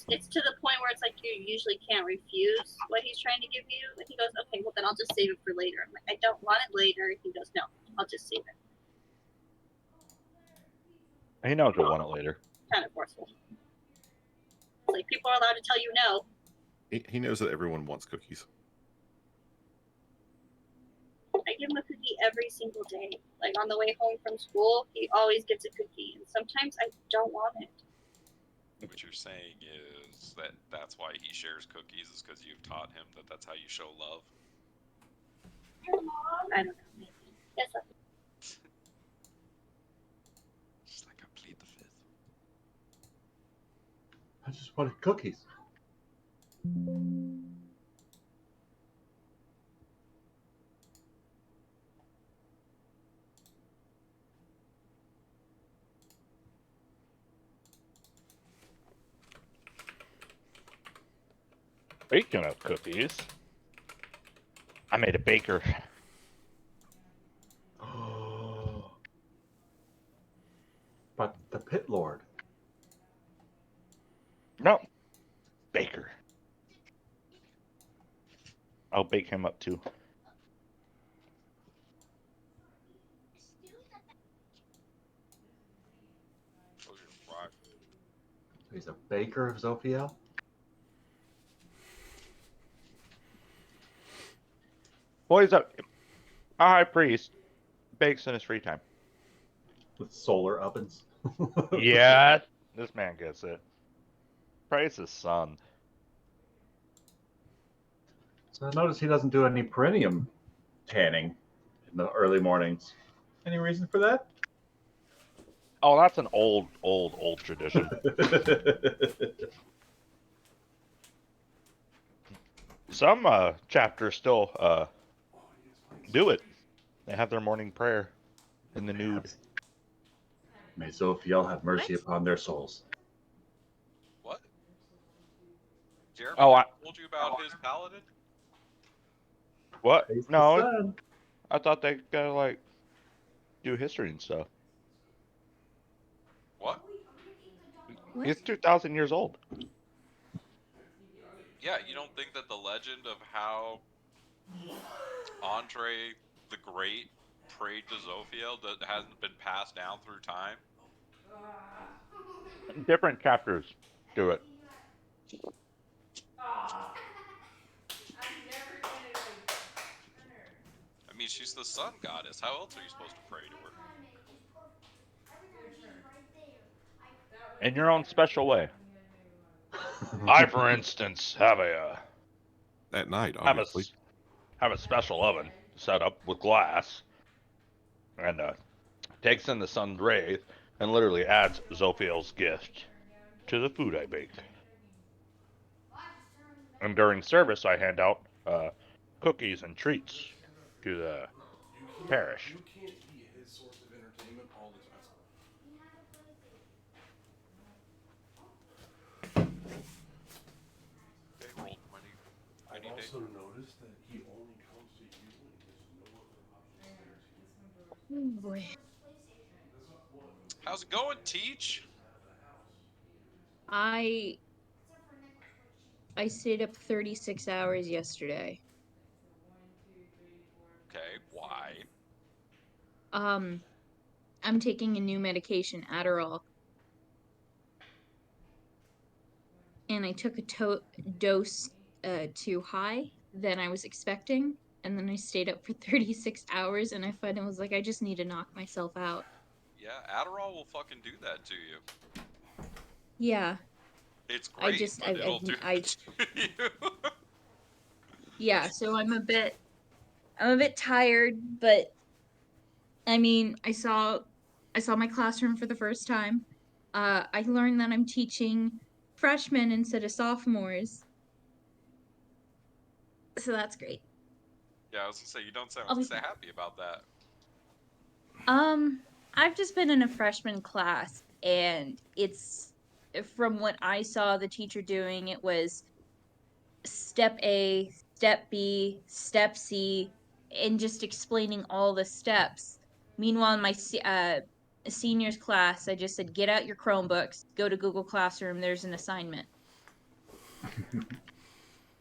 it's to the point where it's like you usually can't refuse what he's trying to give you. And he goes, okay, well then I'll just save it for later. I'm like, I don't want it later. He goes, no, I'll just save it. He knows you'll want it later. Kind of forceful. It's like people are allowed to tell you no. He knows that everyone wants cookies. I give him a cookie every single day. Like on the way home from school, he always gets a cookie. And sometimes I don't want it. What you're saying is that that's why he shares cookies, is because you've taught him that that's how you show love? I don't know. Maybe. Yes, Just like I plead the fifth. I just wanted cookies. Speaking of cookies, I made a baker. But the pit lord. No, baker. I'll bake him up too. He's a baker of Zophiel? Well, he's a high priest. Bakes in his free time. With solar ovens? Yeah, this man gets it. Praise his son. So I notice he doesn't do any perineum tanning in the early mornings. Any reason for that? Oh, that's an old tradition. Some chapters still do it. They have their morning prayer in the nude. May Zophiel have mercy upon their souls. What? Jeremy Oh, told you about his paladin? What? Praise the No, sun. I thought they gotta like do history and stuff. What? He's 2,000 years old. Yeah, you don't think that the legend of how Andre the Great prayed to Zophiel that hasn't been passed down through time? Different chapters do it. I mean, she's the sun goddess. How else are you supposed to pray to her? In your own special way. I, for instance, have a At night, obviously. have a special oven set up with glass, and takes in the sun's rays and literally adds Zophiel's gift to the food I bake. And during service, I hand out cookies and treats to the parish. You can't be his source of entertainment all the time. They rolled I've also noticed that he only comes to you when there's no other options there to Oh boy. How's it going, Teach? I stayed up 36 hours yesterday. Okay, why? I'm taking a new medication, Adderall. And I took a dose too high than I was expecting. And then I stayed up for 36 hours and I finally was like, I just need to knock myself out. Yeah, Adderall will fucking do that to you. Yeah. It's great, but it'll do it to you. Yeah, so I'm a bit tired, but I mean, I saw my classroom for the first time. I learned that I'm teaching freshmen instead of sophomores. So that's great. Yeah, I was gonna say, you don't sound happy about that. I've just been in a freshman class, and it's, from what I saw the teacher doing, it was step A, step B, step C, and just explaining all the steps. Meanwhile, in my seniors class, I just said, get out your Chromebooks, go to Google Classroom, there's an assignment.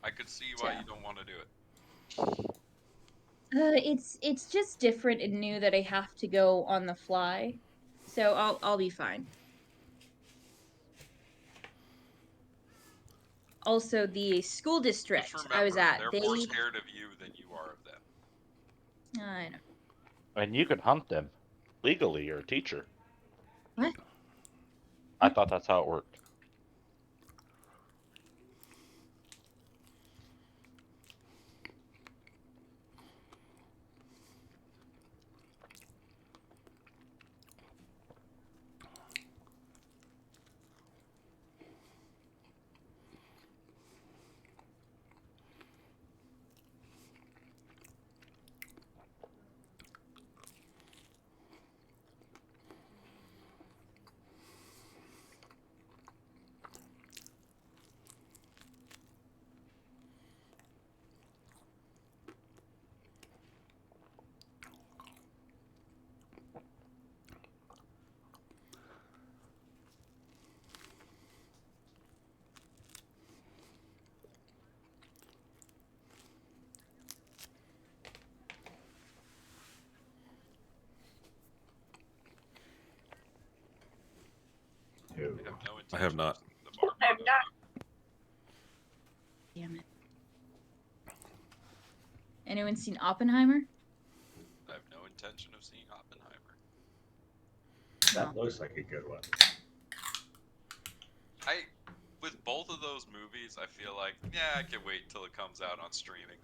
I could see why So. you don't want to do it. It's just different and new that I have to go on the fly, so I'll be fine. Also, the school district Just I was remember, at, they're more scared of you than you are of them. I know. And you can hunt them legally. You're a teacher. What? I thought that's how it worked. I have no intention I have not. of the Barbie I have movie. not. Damn it. Anyone seen Oppenheimer? I have no intention of seeing Oppenheimer. That looks like a good one. With both of those movies, I feel like, yeah, I can wait till it comes out on streaming.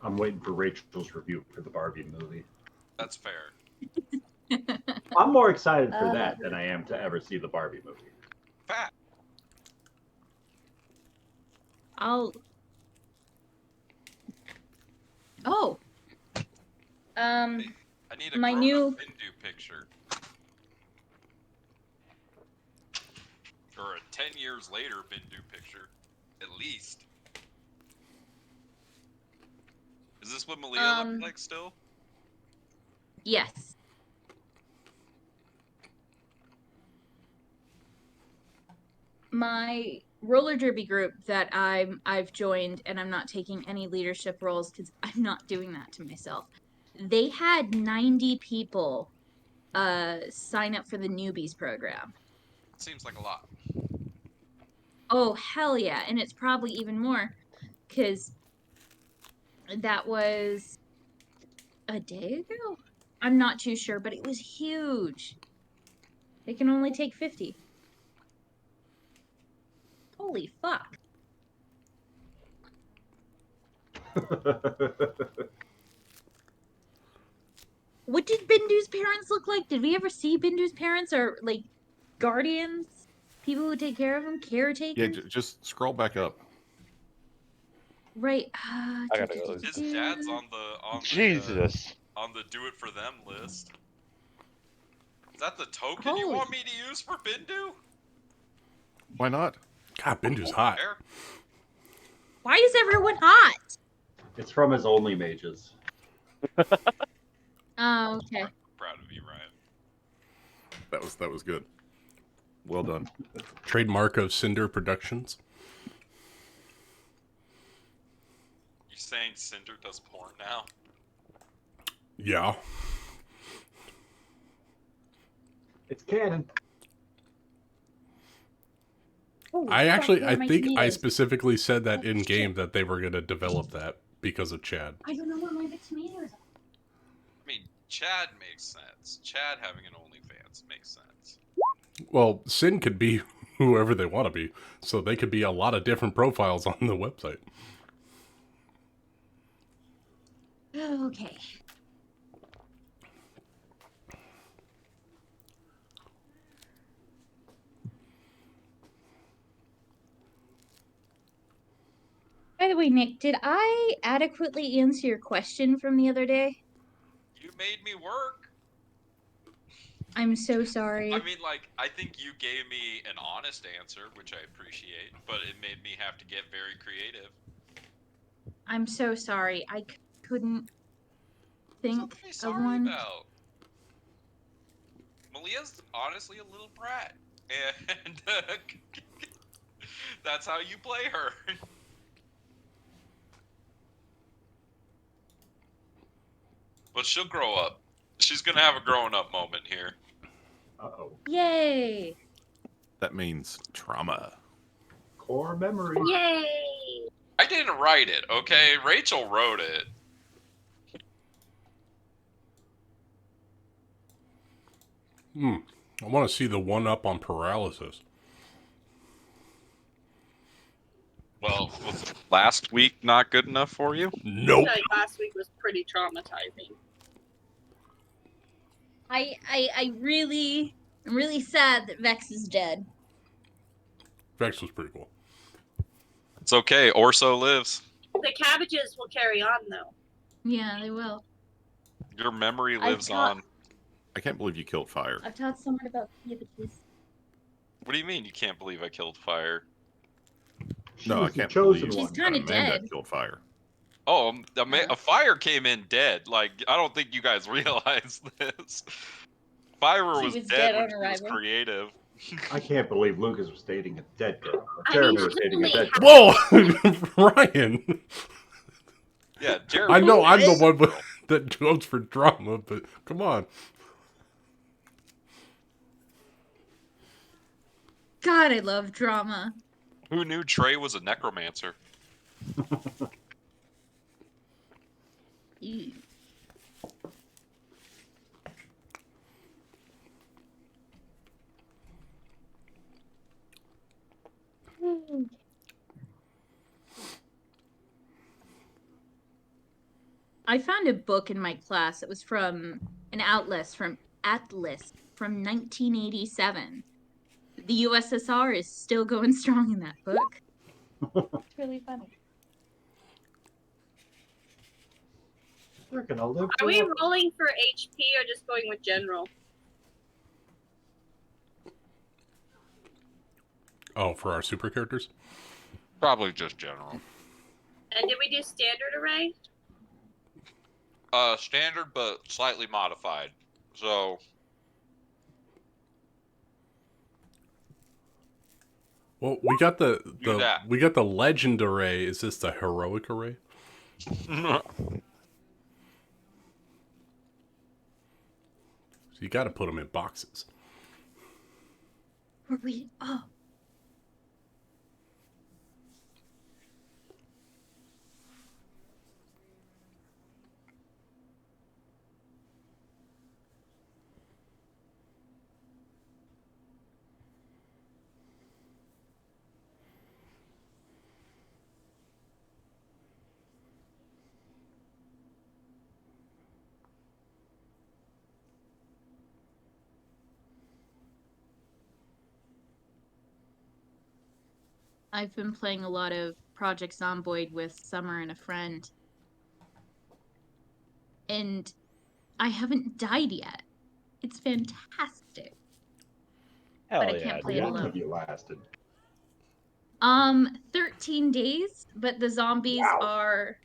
I'm waiting for Rachel's review for the Barbie movie. That's fair. I'm more excited for that than I am to ever see the Barbie movie. Fat. I'll. Oh. I need a My grown-up new. Bindu picture. Or a 10 years later Bindu picture. At least. Is this what Malia looks like still? Yes. My roller derby group that I've joined, and I'm not taking any leadership roles because I'm not doing that to myself. They had 90 people sign up for the newbies program. Seems like a lot. Oh hell yeah, and it's probably even more because that was a day ago. I'm not too sure, but it was huge. They can only take 50. Holy fuck. What did Bindu's parents look like? Did we ever see Bindu's parents or like guardians? People who take care of him? Caretakers? Yeah, just scroll back up. Right. I gotta go. His dad's on the Jesus. on the do it for them list. Is that the token you Holy. want me to use for Bindu? Why not? God, Bindu's hot. Fair. Why is everyone hot? It's from his Only Mages. Oh, okay. Proud of you, Ryan. That was good. Well done. Trademark of Cinder Productions. You saying Cinder does porn now? Yeah. It's canon. Holy I fuck, actually, where I are my think I tomatoes? specifically said that Oh, in game shit. that they were going to develop that because of Chad. I don't know where my tomatoes are. I mean, Chad makes sense. Chad having an OnlyFans makes sense. Well, Sin could be whoever they want to be, so they could be a lot of different profiles on the website. Okay. By the way, Nick, did I adequately answer your question from the other day? You made me work. I'm so sorry. I mean, like, I think you gave me an honest answer, which I appreciate, but it made me have to get very creative. I'm so sorry. I couldn't think Something of sorry one. about. Malia's honestly a little brat, and that's how you play her. But she'll grow up. She's gonna have a growing up moment here. Uh-oh. Yay! That means trauma. Core memory. Yay! I didn't write it, okay? Rachel wrote it. I want to see the one up on paralysis. Well, was last week not good enough for you? I Nope. feel like last week was pretty traumatizing. I'm really sad that Vex is dead. Vex was pretty cool. It's okay. Orso lives. The cabbages will carry on, though. Yeah, they will. Your memory I've lives taught- on. I can't believe you killed fire. I've taught someone about cabbages. What do you mean you can't believe I killed fire? She No, I was the can't chosen believe She's one. that kinda Amanda dead. killed fire. Oh, Yeah. a fire came in dead. Like, I don't think you guys realize this. Fire She was was dead dead when on she was arrival. creative. I can't believe Lucas was dating a dead girl. Or I Jeremy mean, was dating a she dead only girl. Whoa, Ryan. Yeah, Jeremy. I know was I'm the nice. one that goes for drama, but come on. God, I love drama. Who knew Trey was a necromancer? Ew. I found a book in my class. It was from an Atlas from 1987. The USSR is still going strong in that book. It's really funny. They're gonna live Are we forever. rolling for HP or just going with general? Oh, for our super characters? Probably just general. And did we do standard array? Standard but slightly modified. So Well, we got Do that. the legend array. Is this the heroic array? So you got to put them in boxes. Were we? Oh. I've been playing a lot of Project Zomboid with Summer and a friend. And I haven't died yet. It's fantastic. Hell But I yeah, can't play How it long alone. have you lasted? 13 days, but the zombies Wow.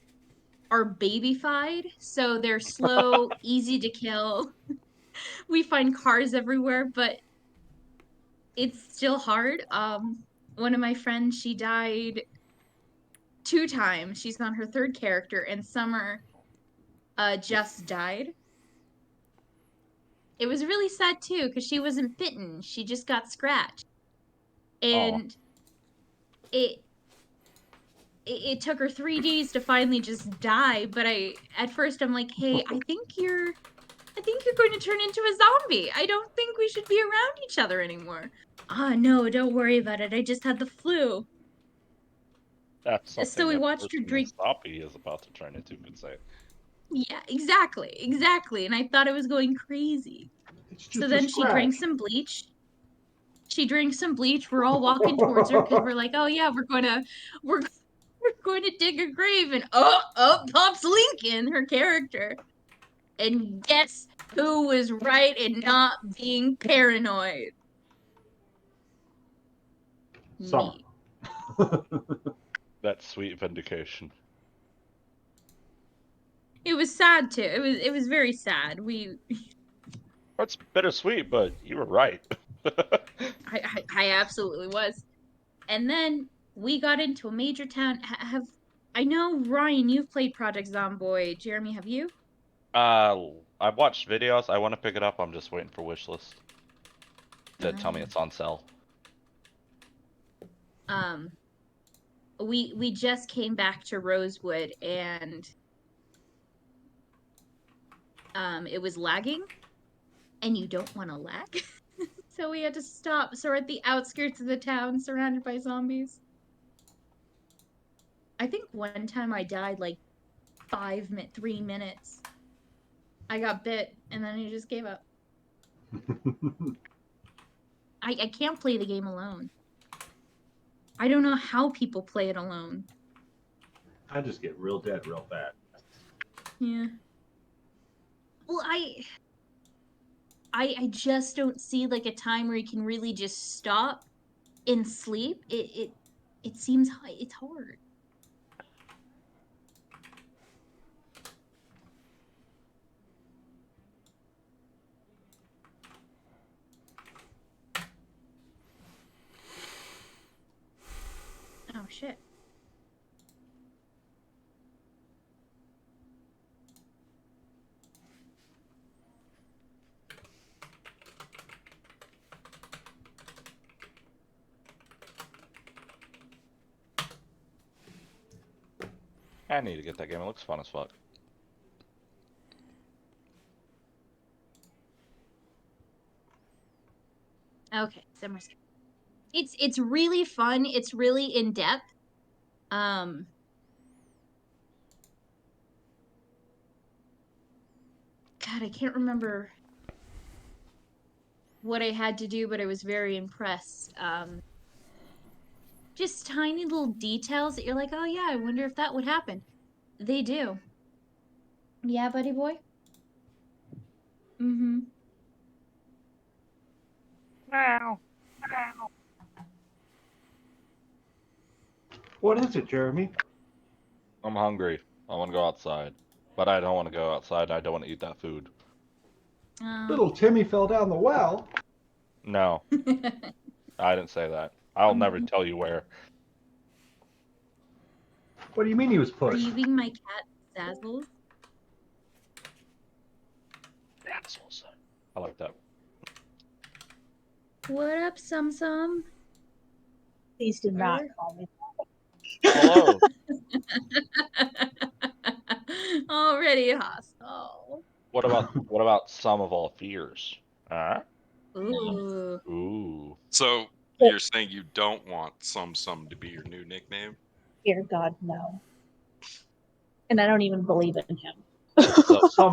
are babyfied, so they're slow, easy to kill. We find cars everywhere, but it's still hard. One of my friends, she died 2 times. She's on her 3rd character, and Summer just died. It was really sad too, because she wasn't bitten. She just got scratched. And it took her 3 days to finally just die, but at first I'm like, hey, I think you're going to turn into a zombie. I don't think we should be around each other anymore. No, don't worry about it. I just had the flu. That's So something we that watched her person drink. Zombie is about to turn into could say. Yeah, exactly. And I thought I was going crazy. It's So just a then she drank scratch. some bleach. We're all walking towards her because we're like, oh yeah, we're going to dig a grave, and pops Lincoln, her character. And guess who was right in not being paranoid? Summer. Me. That sweet vindication. It was sad too. It was very sad. It's bittersweet, but you were right. I absolutely was. And then we got into a major town. I know, Ryan, you've played Project Zomboid. Jeremy, have you? I've watched videos. I want to pick it up. I'm just waiting for wishlist to tell me it's on sale. We just came back to Rosewood and it was lagging, and you don't want to lag. So we had to stop. So we're at the outskirts of the town, surrounded by zombies. I think one time I died like 3 minutes. I got bit, and then I just gave up. I can't play the game alone. I don't know how people play it alone. I just get real dead real fast. Yeah. Well, I just don't see like a time where you can really just stop and sleep. It seems it's hard. Oh shit. I need to get that game. It looks fun as fuck. Okay, Immerse. It's really fun. It's really in depth. God, I can't remember what I had to do, but I was very impressed. Just tiny little details that you're like, oh yeah, I wonder if that would happen. They do. Yeah, buddy boy? Mm-hmm. Wow. What is it, Jeremy? I'm hungry. I want to go outside. But I don't want to go outside. I don't want to eat that food. Little Timmy fell down the well. No, I didn't say that. I'll never tell you where. What do you mean he was pushed? Leaving my cat Zazzles. Assholes. I like that. What up, Sum Sum? Please do not call me. Hello. Already hostile. What about some of all fears? Huh? Ooh. Ooh. So you're saying you don't want some to be your new nickname? Dear God, no. And I don't even believe in him.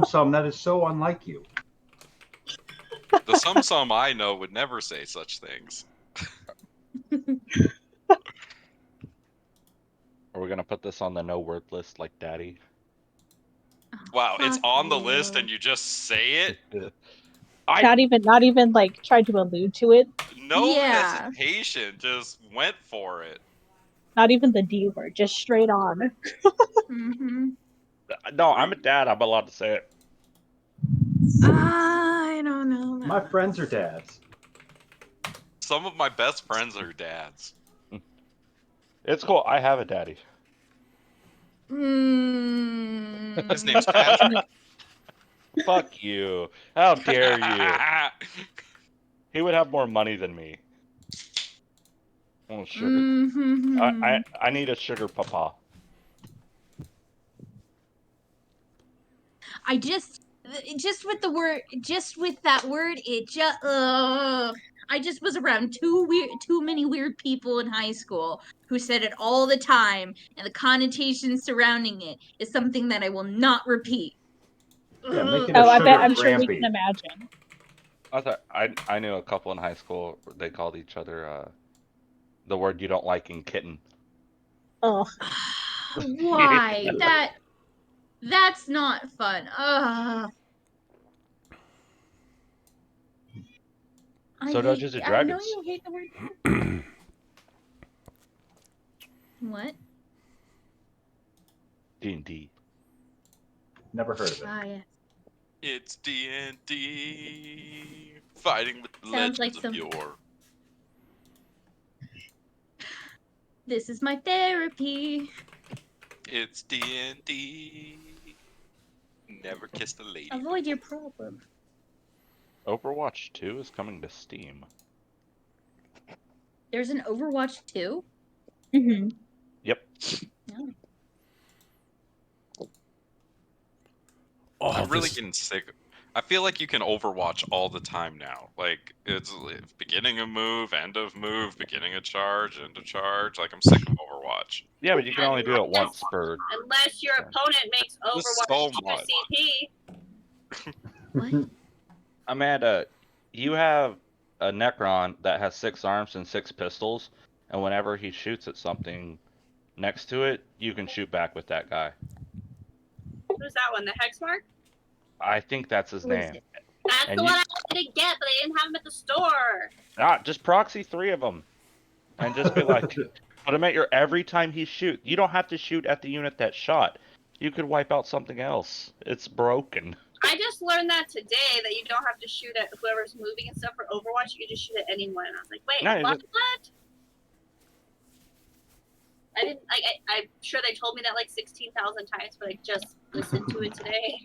Some, that is so unlike you. The some I know would never say such things. Are we gonna put this on the no word list like Daddy? Wow, it's Fuck on the you. list and you just say it? Not even like try to allude to it. No Yeah. hesitation, just went for it. Not even the D word, just straight on. Mm-hmm. No, I'm a dad. I'm allowed to say it. I don't know. My friends are dads. Some of my best friends are dads. It's cool. I have a daddy. His name's Patrick. Fuck you. How dare you? He would have more money than me. Oh, sugar. Mm-hmm. I need a sugar papa. I just with that word, I just was around too many weird people in high school who said it all the time, and the connotation surrounding it is something that I will not repeat. Yeah, make it Oh, a I sugar bet I'm sure we grampy. can imagine. I thought I knew a couple in high school. They called each other the word you don't like in kitten. Oh, Why? That's not fun. So Dungeons and I know Dragons. you hate the word. What? D&D. Never heard of it. Ah, yeah. It's D&D, fighting with the Sounds legends like of some- yore. This is my therapy. It's D&D. Never kissed a lady. Avoid your problem. Overwatch 2 is coming to Steam. There's an Overwatch 2? Mm-hmm. Yep. No. Oh, I'm really this- getting sick. I feel like you can Overwatch all the time now. Like, it's beginning of move, end of move, beginning of charge, end of charge. Like, I'm sick of Overwatch. Yeah, but you can only do it once per. Unless your opponent makes There's Overwatch so much. CP. What? Amanda, you have a Necron that has 6 arms and 6 pistols, and whenever he shoots at something next to it, you can shoot back with that guy. Who's that one? The Hexmark? I think that's his Who is name. it? That's And the you- one I wanted to get, but they didn't have them at the store. Just proxy 3 of them, and just be like, put him at your every time he shoots. You don't have to shoot at the unit that shot. You could wipe out something else. It's broken. I just learned that today, that you don't have to shoot at whoever's moving and stuff for Overwatch. You can just shoot at anyone. And I was like, wait, No, you what? just- What? I didn't. I'm sure they told me that like 16,000 times, but I just listened to it today.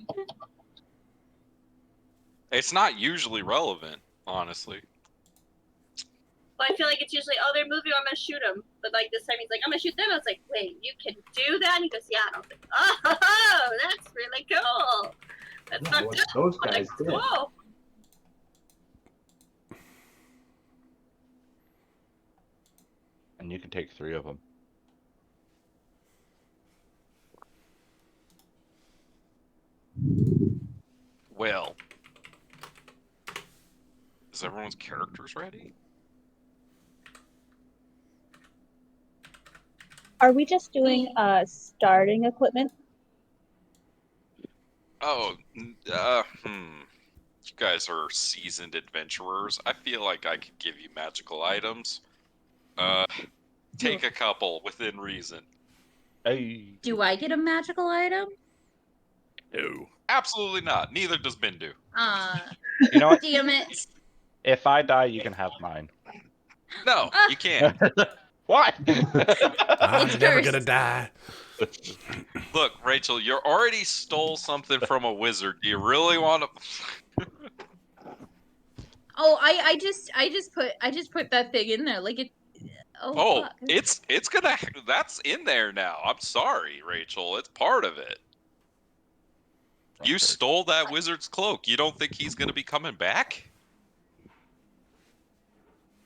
It's not usually relevant, honestly. But I feel like it's usually, oh, they're moving, I'm gonna shoot them. But like this time, he's like, I'm gonna shoot them. I was like, wait, you can do that? And he goes, yeah. And I was like, oh, that's really cool. That's Yeah, not what good. those I'm guys like, did. whoa. And you can take 3 of them. Well. Is everyone's characters ready? Are we just doing starting equipment? Oh, You guys are seasoned adventurers. I feel like I could give you magical items. Take a couple within reason. Hey. Do I get a magical item? No. Absolutely not. Neither does Bindu. You know what? Damn it. If I die, you can have mine. No, you can't. What? I'm It's never cursed. gonna die. Look, Rachel, you already stole something from a wizard. Do you really want to? Oh, I just put that thing in there like it. Oh, Fuck. it's gonna. That's in there now. I'm sorry, Rachel. It's part of it. You stole that wizard's cloak. You don't think he's gonna be coming back?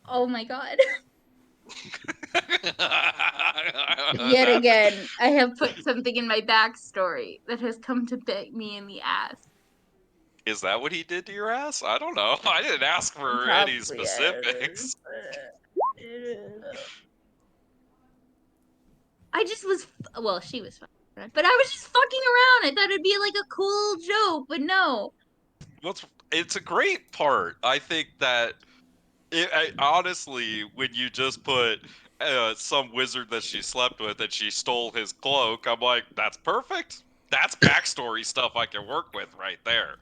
Oh my god. Yet again, I have put something in my backstory that has come to bite me in the ass. Is that what he did to your ass? I don't know. I didn't ask for Probably any specifics. I just was, well, she was fine, but I was just fucking around. I thought it'd be like a cool joke, but no. It's a great part. I think that honestly, when you just put some wizard that she slept with and she stole his cloak, I'm like, that's perfect. That's backstory stuff I can work with right there.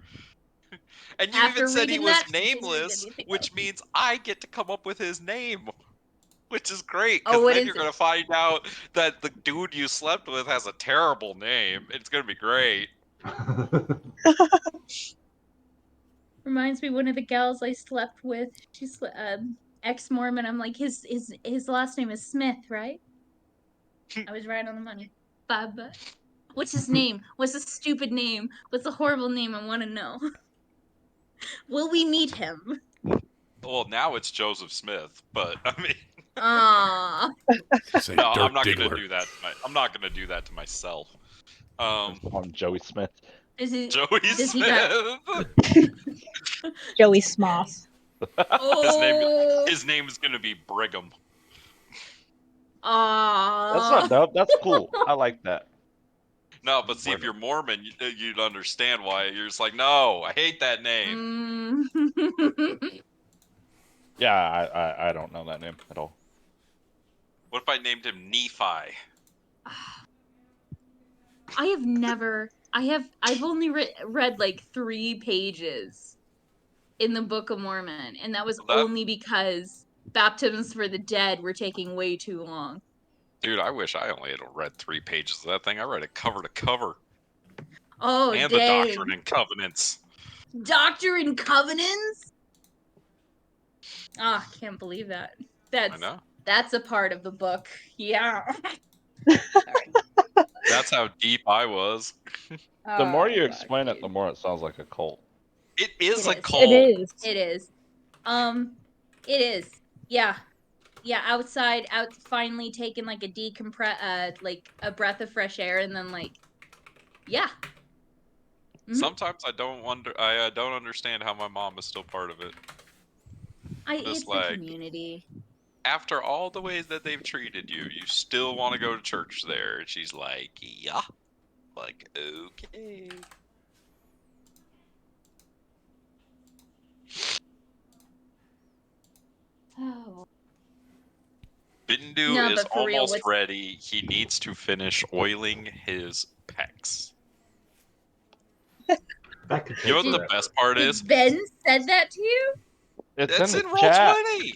And you After even said he reading was that, nameless, anything which else? means I get to come up with his name. Which is great, Oh, because what then is you're it? going to find out that the dude you slept with has a terrible name. It's going to be great. Reminds me of one of the gals I slept with. She's ex-Mormon. I'm like, his last name is Smith, right? I was right on the money. Bye. What's his name? What's the stupid name? What's the horrible name? I want to know. Will we meet him? Well, now it's Joseph Smith, but I mean, Aww. Say no, Dirk I'm not going Diggler. to do that. I'm not going to do that to myself. I'm Joey Smith. Is he? Joey Does he Smith. Joey Smoss. Oh. His name is going to be Brigham. That's Aww. not dope. That's cool. I like that. No, but see, if you're Mormon, you'd understand why. You're just like, no, I hate that name. Yeah, I don't know that name at all. What if I named him Nephi? I have never I've only read like 3 pages in the Book of Mormon, and that was only because baptisms for the dead were taking way too long. Dude, I wish I only had read 3 pages of that thing. I read it cover to cover. Oh, And dang. the Doctrine and Covenants. Doctrine and Covenants? Ah, oh, can't believe that. I know. That's a part of the book. Yeah. That's how deep I was. The more you explain it, the more it sounds like a cult. It is a cult. It is. It is. It is. Yeah. Yeah, outside, finally taking like a like a breath of fresh air, and then like, yeah. Mm-hmm. Sometimes I don't understand how my mom is still part of it. It's like, a community. After all the ways that they've treated you, you still want to go to church there. And she's like, yeah. Like, okay. Oh. Bindu is almost ready. He needs to finish oiling his pecs. That could take You know what the best part is? Ben said that to you? It's in the roll chat. 20.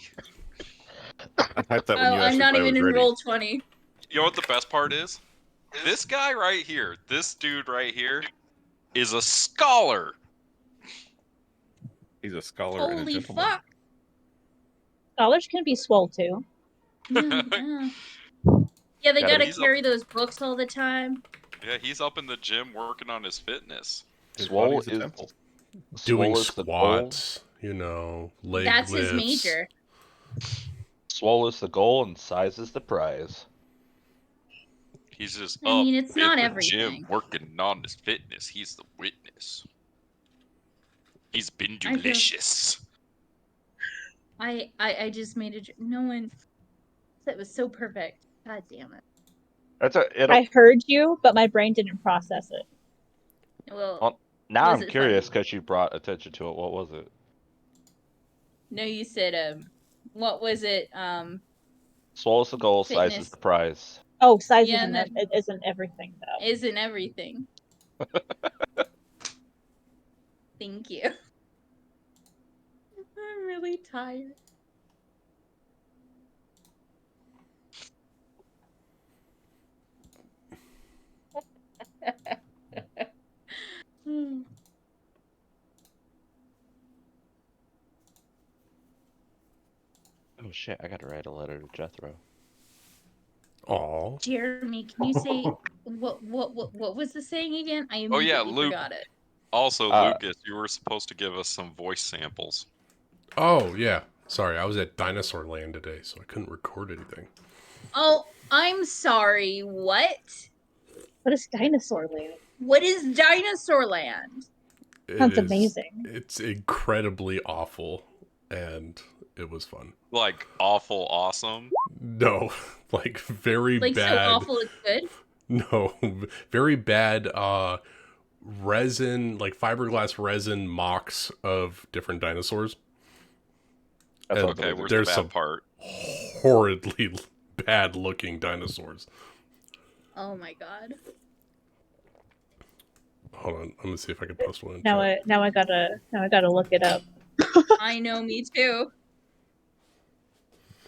I typed that when you I'm asked not if I even was in ready. roll 20. You know what the best part is? This guy right here, this dude right here, is a scholar. He's a scholar and a Holy gentleman. fuck. Scholars can be swole too. Yeah, they gotta carry those books all the time. Yeah, he's up in the gym working on his fitness. His Swole body's a is temple. Swole Doing is the goal. squats, you know, leg That's lifts. his major. Swole is the goal and size is the prize. He's just I mean, it's in not the everything. gym working on his fitness. He's the witness. He's been delicious. I just made a... No one... That was so perfect. God damn it. I heard you, but my brain didn't process it. Well, now I'm curious because you brought attention to it. What was it? No, you said, what was it? Swole is the goal, size is the prize. Oh, size isn't everything, though. Isn't everything. Thank you. I'm really tired. Oh shit! I gotta write a letter to Jethro. Oh. Jeremy, can you say what was the saying again? I immediately forgot it. Also, Lucas, you were supposed to give us some voice samples. Oh yeah. Sorry, I was at Dinosaur Land today, so I couldn't record anything. Oh, I'm sorry. What? What is Dinosaur Land? What is Dinosaur Land? Sounds amazing. It's incredibly awful, and it was fun. Like awful awesome? No, like very like bad. So awful it's good? No, very bad resin, like fiberglass resin mocks of different dinosaurs. That's okay, where's there's the bad some part? horridly bad looking dinosaurs. Oh my god. Hold on, I'm gonna see if I can post one. Now I gotta look it up. I know, me too.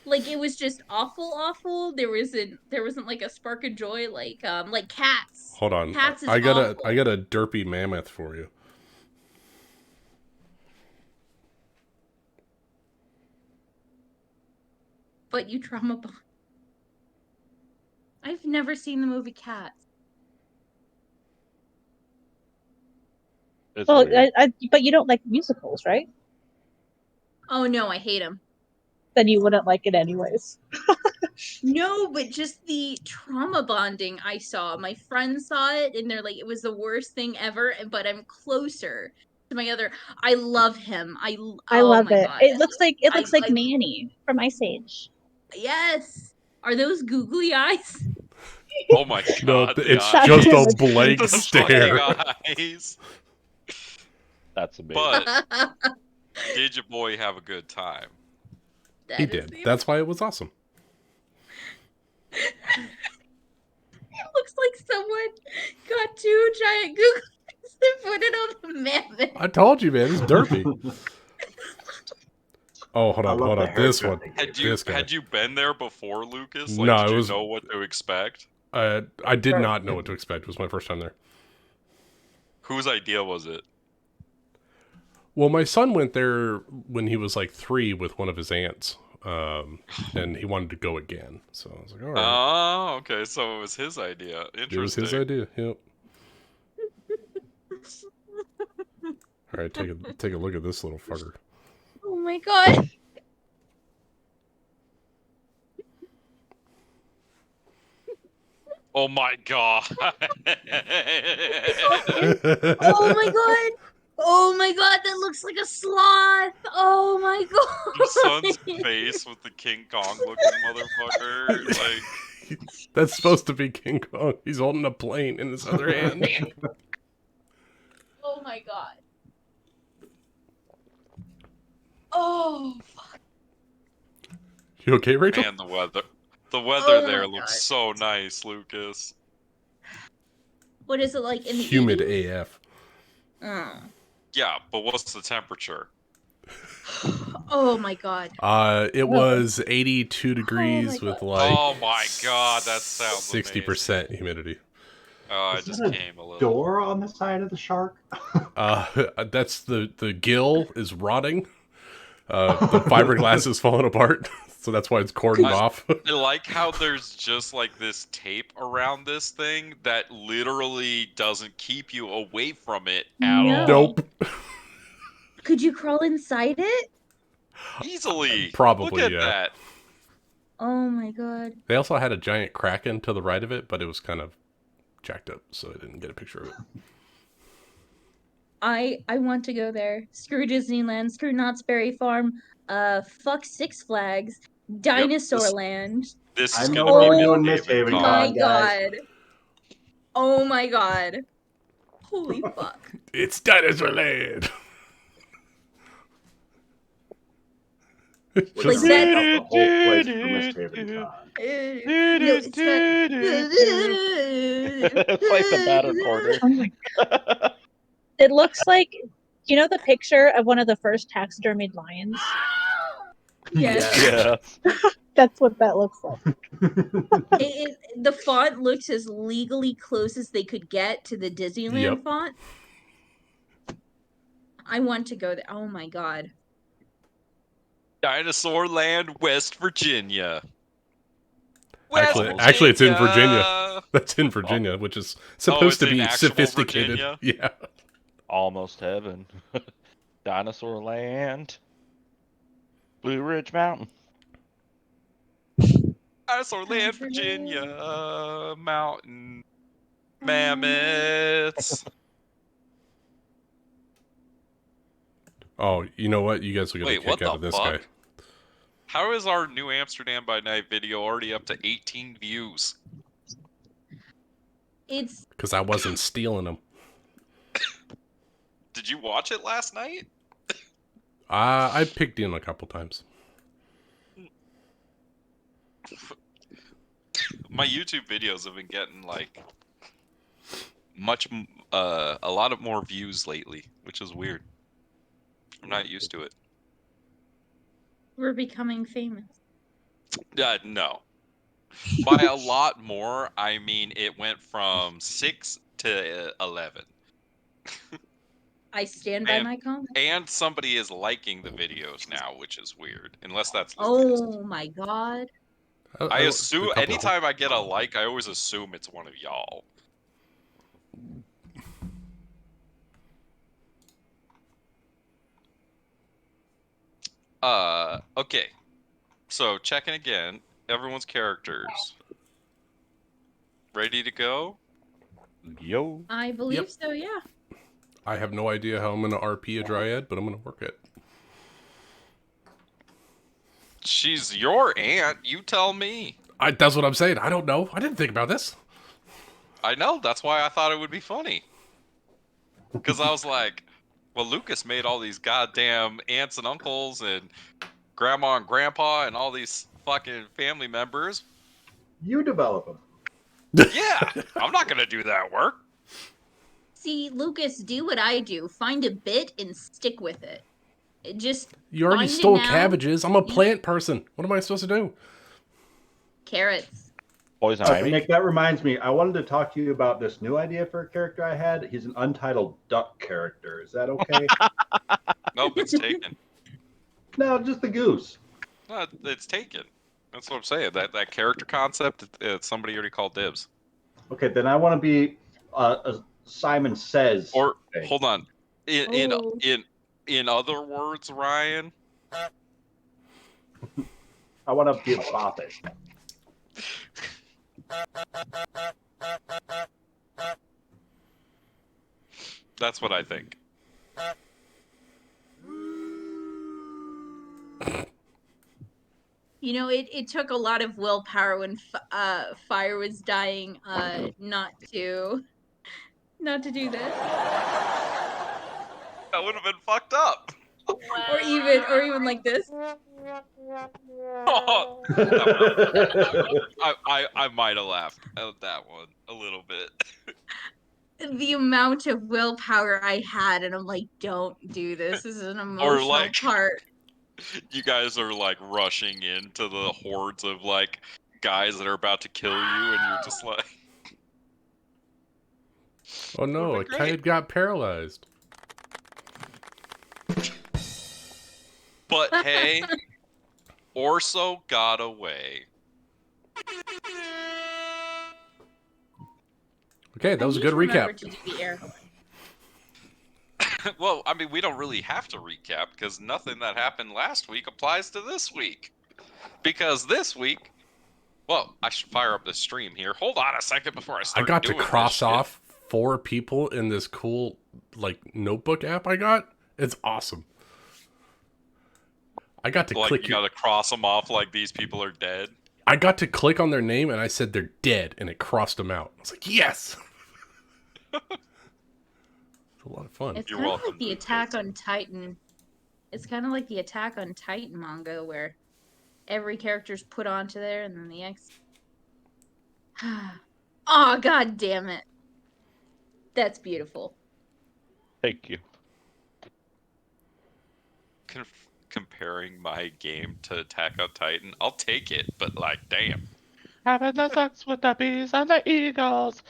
Like it was just awful. There wasn't like a spark of joy, like Cats. Hold on, Cats is I got awful. a derpy mammoth for you. But you trauma bond. I've never seen the movie Cats. Well, but you don't like musicals, right? Oh no, I hate them. Then you wouldn't like it anyways. No, but just the trauma bonding I saw. My friends saw it and they're like, it was the worst thing ever. But I'm closer to my other. I love him. I love my it. God. It looks like Manny from Ice Age. Yes. Are those googly eyes? Oh my god. No, it's just a blank stare. Eyes. That's amazing. But did your boy have a good time? He did. That's why it was awesome. It looks looks like someone got 2 giant Googlers and put it on the mammoth. I told you, man. It's derpy. Oh, hold I on, love hold the on. This haircut one. they Had you This guy. had you been there before, Lucas? No, Like, it did was- you know what to expect? I did not know what to expect. It was my first time there. Whose idea was it? Well, my son went there when he was like 3 with one of his aunts, and he wanted to go again. So I was like, all right. Oh, okay. So it was his idea. It was his Interesting. idea. Yep. All right, take a look at this little fucker. Oh my god. Oh my god. Oh my god. Oh my god, that looks like a sloth. Oh my god. Your son's face with the King Kong looking motherfucker. Like, That's supposed to be King Kong. He's holding a plane in his other hand. Oh my god. Oh. You okay, Rachel? man, the weather. The weather Oh there my looks God. so nice, Lucas. What is it like in the Humid 80s? AF. Oh. Yeah, but what's the temperature? Oh my god. It was 82 degrees God. with like Oh my god, that sounds 60% humidity. Oh, I Is just that a came a little. Door on the side of the shark? That's the gill is rotting. The fiberglass is falling apart, so that's why it's cordoned off. I like how there's just like this tape around this thing that literally doesn't keep you away from it at No. all. Nope. Could you crawl inside it? Easily. Probably, Look at yeah. that. Oh my god. They also had a giant kraken to the right of it, but it was kind of jacked up, so I didn't get a picture of it. I want to go there. Screw Disneyland, screw Knott's Berry Farm, fuck Six Flags, Dinosaur Land. This I is know gonna where be we're Miss doing Miss Haven Haven Con. My Con, guys. god. Oh my god. Holy fuck. It's Dinosaur Land. We're Like gonna that- rent out the whole place for Miss Haven Con. No, it's It's like the batter quarter. Oh my god. It looks like, you know the picture of one of the first taxidermied lions? Yes. Yeah. That's what that looks like. The font looks as legally close as they could get to the Disneyland Yep. font. I want to go there. Oh my god. Dinosaur Land, West Virginia. Actually, it's in Virginia. That's in Virginia, which is supposed to it's in be actual sophisticated. Virginia? Yeah. Almost heaven. Dinosaur Land. Blue Ridge Mountain. Dinosaur Land, Virginia. Mountain. Mammoths. Oh, you know what? You guys will get Wait, a what kick out the of this fuck? guy. How is our New Amsterdam by Night video already up to 18 views? It's Because I wasn't stealing them. Did you watch it last night? I picked in a couple times. My YouTube videos have been getting like a lot of more views lately, which is weird. I'm not used to it. we're becoming famous. No. By a lot more, I mean it went from 6 to 11. I stand by And- my comment. And somebody is liking the videos now, which is weird. Unless that's Lucas. Oh my god. I assume a couple- anytime I get a like, I always assume it's one of y'all. Okay. So checking again, everyone's characters. Ready to go? Yo. I believe Yep. so, yeah. I have no idea how I'm going to RP a dryad, but I'm going to work it. She's your aunt, you tell me. That's what I'm saying. I don't know. I didn't think about this. I know, that's why I thought it would be funny. Because I was like, well, Lucas made all these goddamn aunts and uncles and grandma and grandpa and all these fucking family members. You develop them. Yeah, I'm not gonna do that work. See, Lucas, do what I do. Find a bit and stick with it. Just You already find it stole now. cabbages. I'm a plant person. What am I supposed to do? Carrots. Poison Oh, ivy. Nick, that reminds me. I wanted to talk to you about this new idea for a character I had. He's an untitled duck character. Is that okay? Nope, it's taken. No, just the goose. No, it's taken. That's what I'm saying. That character concept, somebody already called dibs. Okay, then I want to be a Simon Says. Or thing. hold on. Oh. In other words, Ryan, I want to be a prophet. that's what I think. You know, it took a lot of willpower when Fire was dying not to do this. That would have been fucked up. Or even like this. I might have laughed at that one a little bit. The amount of willpower I had, and I'm like, don't do this. This is an emotional like- part. You guys are like rushing into the hordes of like guys that are about to kill you, and you're just like, Oh no, a Would've been great. kid got paralyzed. but hey, Orso got away. Okay, that was a I good need to remember recap. to do the air horn. Well, I mean, we don't really have to recap because nothing that happened last week applies to this week. Because this week, well, I should fire up the stream here. Hold on a second before I I start got to doing this cross shit. off 4 people in this cool like notebook app I got. It's awesome. I got to Like, click. you gotta cross them off like these people are dead. I got to click on their name and I said they're dead, and it crossed them out. I was like, yes. It's a lot of fun. It's You're kind of welcome, like the Lucas. Attack on Titan. It's kind of like the Attack on Titan manga where every character's put onto there and then the X. Oh, god damn it. That's beautiful. Thank you. Comparing my game to Attack on Titan, I'll take it, but like, damn. Having the sex with the bees and the eagles.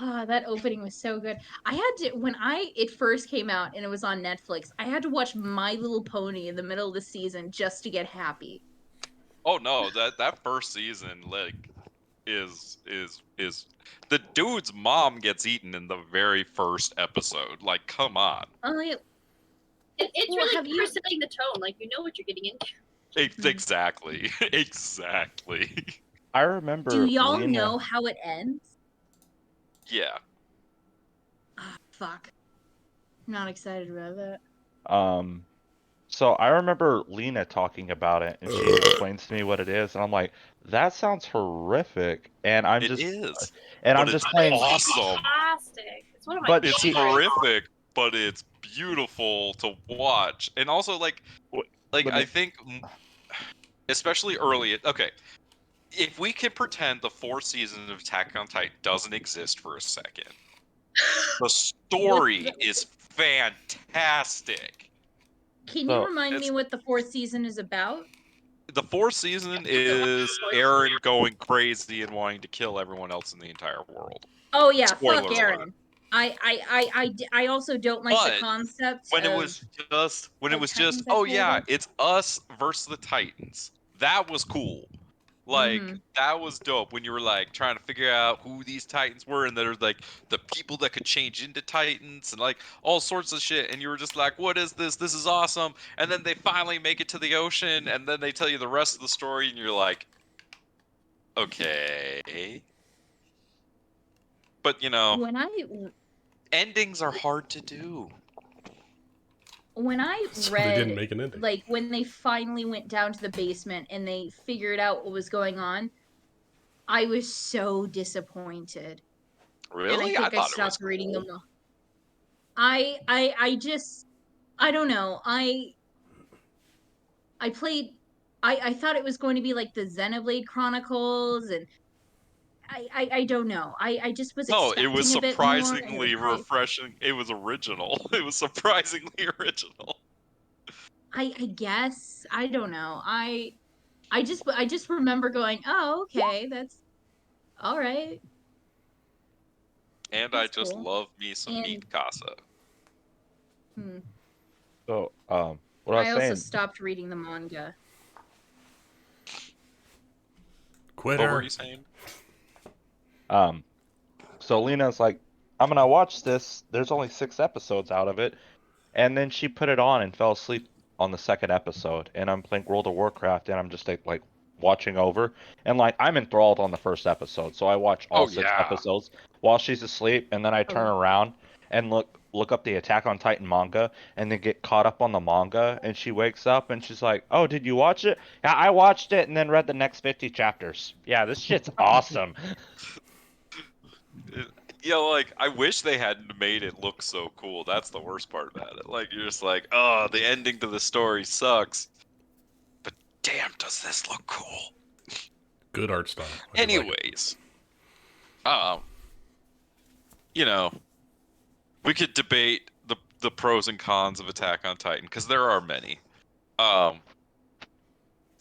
Ah, that opening was so good. I had to when it first came out and it was on Netflix, I had to watch My Little Pony in the middle of the season just to get happy. Oh no, that first season like is the dude's mom gets eaten in the very first episode. Like, come on. Only It's Well, have really you- setting the tone. Like, you know what you're getting into. Exactly. Exactly. I remember. do y'all Lena- know how it ends? Yeah. Ah, fuck. I'm not excited about that. So I remember Lena talking about it, and she explains to me what it is, and I'm like, that sounds horrific. And I'm It just, is. and But I'm it's just playing. awesome. Fantastic. It's one of my But It's see- horrific, but it's beautiful to watch. And also like but I think especially early, okay. If we can pretend the 4th season of Attack on Titan doesn't exist for a second, the story is fantastic. Can So, you remind me it's- what the 4th season is about? The 4th season is Eren going crazy and wanting to kill everyone else in the entire world. Oh yeah, Spoiler fuck alert. Eren. I also don't like But the concept When it of was just Titans, I oh call yeah, them. it's us versus the Titans. That was cool. Like, that was dope when you were like trying to figure out who these Titans were, and there's like the people that could change into Titans and like all sorts of shit, and you were just like, what is this? This is awesome. And then they finally make it to the ocean, and then they tell you the rest of the story, and you're like, okay. But you know, when endings are hard to do. So read they didn't make an ending. like when they finally went down to the basement and they figured out what was going on, I was so disappointed. Really? And I think I thought it stopped was reading cool. them all. I just I don't know. I played. I thought it was going to be like the Xenoblade Chronicles, and I don't know. I just was No, it was expecting a bit more, and surprisingly refreshing. It was original. It was surprisingly original. I guess I don't know. I just remember going, oh, okay, that's all right. And I That's just cool. love me some meat And casa. So, what I was I also saying, stopped reading the manga. Quitter. What were you saying? so Lena's like, I'm gonna watch this. There's only 6 episodes out of it, and then she put it on and fell asleep on the second episode. And I'm playing World of Warcraft, and I'm just like watching over, and like I'm enthralled on the first episode, so I watch all Oh, 6 episodes while she's asleep, and then I turn around and look up the Attack on Titan manga, and then get caught up on the manga, and she wakes up and she's like, "Oh, did you watch it?" Yeah, I watched it and then read the next 50 chapters. Yeah, this shit's awesome. Yeah, like I wish they hadn't made it look so cool. That's the worst part about it. Like you're just like, oh, the ending to the story sucks. But damn, does this look cool? Good art style. I do like it. Anyways, you know, we could debate the pros and cons of Attack on Titan because there are many.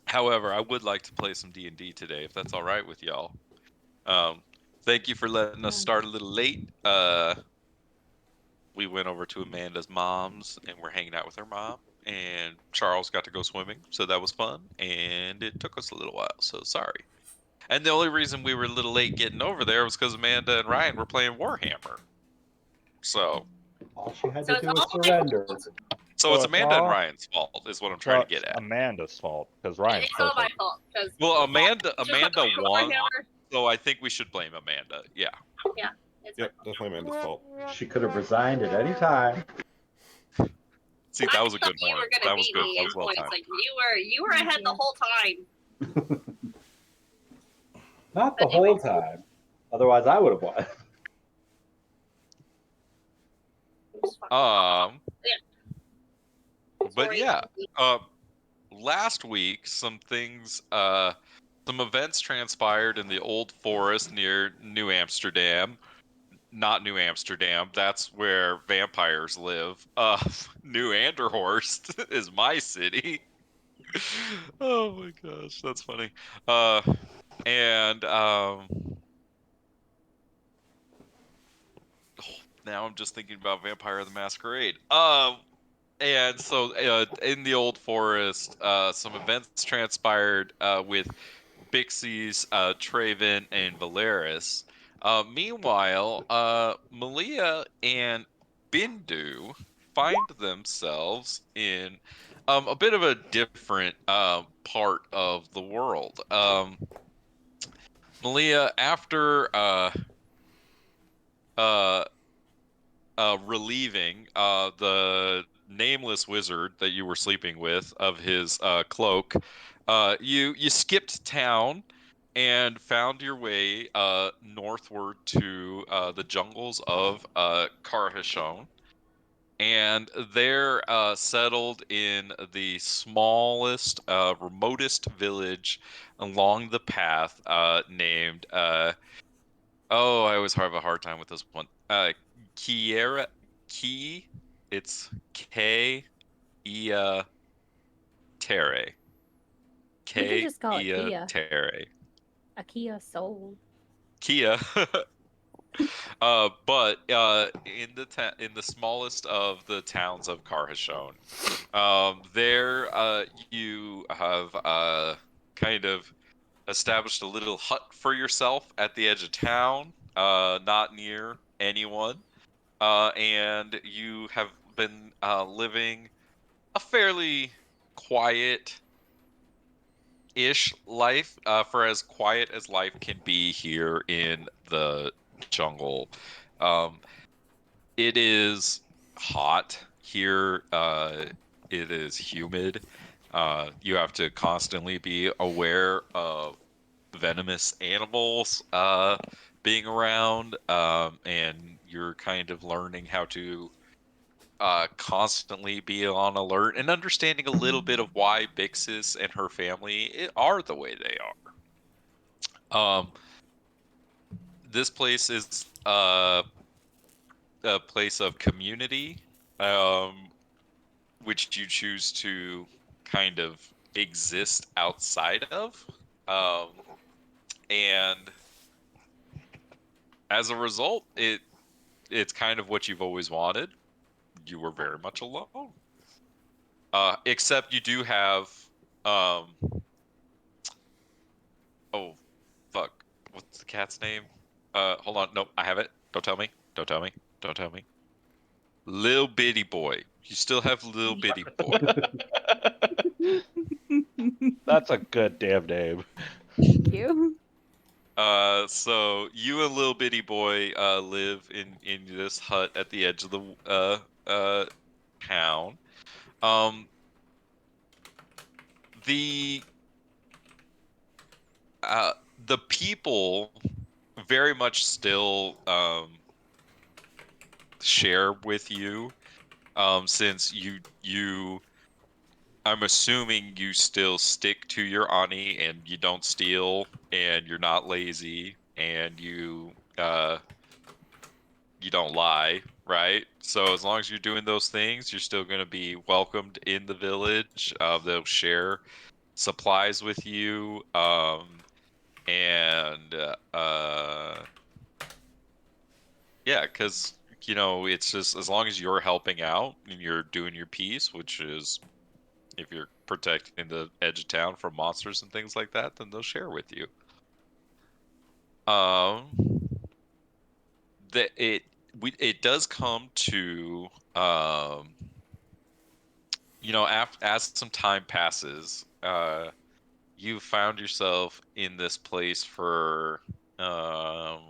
However, I would like to play some D&D today if that's all right with y'all. Thank you for letting us start a little late. We went over to Amanda's mom's and we're hanging out with her mom. And Charles got to go swimming, so that was fun. And it took us a little while, so sorry. And the only reason we were a little late getting over there was because Amanda and Ryan were playing Warhammer. So All she had So to it's do was all my surrender. fault. So it's it's Amanda and all- Ryan's fault, is what I'm So trying to it's get at. Amanda's fault because Ryan's It's all my perfect. fault because Well, Amanda just like won, Warhammer. so I think we should blame Amanda. Yeah. Yeah, it's Yep, definitely Amanda's fault. She could have resigned at any time. See, that was a good You one. were gonna That was beat good. me That at was well points. timed. Like you were ahead the whole time. Not the whole time. Otherwise, I would have won. It was fun. But Sorry. yeah, last week some events transpired in the Old Forest near New Amsterdam. Not New Amsterdam. That's where vampires live. New Anderhorst is my city. Oh my gosh, that's funny. And now I'm just thinking about Vampire the Masquerade. And so in the Old Forest, some events transpired with Bixie's Traven and Valeris. Meanwhile, Malia and Bindu find themselves in a bit of a different part of the world. Malia, after uh, relieving the nameless wizard that you were sleeping with of his cloak, you skipped town and found your way northward to the jungles of Carhashon. And there settled in the smallest, remotest village along the path named oh, I always have a hard time with this one. Kiera, Ki, it's K E Terre. We can K just call it E Kia. Terre. A Kia Soul. Kia. But in the smallest of the towns of Carhashon, there you have kind of established a little hut for yourself at the edge of town, not near anyone, and you have been living a fairly quiet ish life, for as quiet as life can be here in the jungle. Um, it is hot here. It is humid. You have to constantly be aware of venomous animals being around, and you're kind of learning how to constantly be on alert and understanding a little bit of why Bixis and her family are the way they are. This place is a place of community, which you choose to kind of exist outside of. Um, and as a result, it's kind of what you've always wanted. You were very much alone. Except you do have um oh fuck. What's the cat's name? Hold on. Nope, I have it. Don't tell me. Don't tell me. Don't tell me. Lil Bitty Boy. You still have Lil Bitty Boy. That's a good damn name. Thank you. So you and Lil Bitty Boy live in this hut at the edge of the town. Um the the people very much still share with you, since you I'm assuming you still stick to your ani and you don't steal and you're not lazy and you don't lie, right? So as long as you're doing those things, you're still going to be welcomed in the village. They'll share supplies with you, and yeah, because it's just as long as you're helping out and you're doing your piece, which is if you're protecting the edge of town from monsters and things like that, then they'll share with you. Um, that it does come to as some time passes, you found yourself in this place for let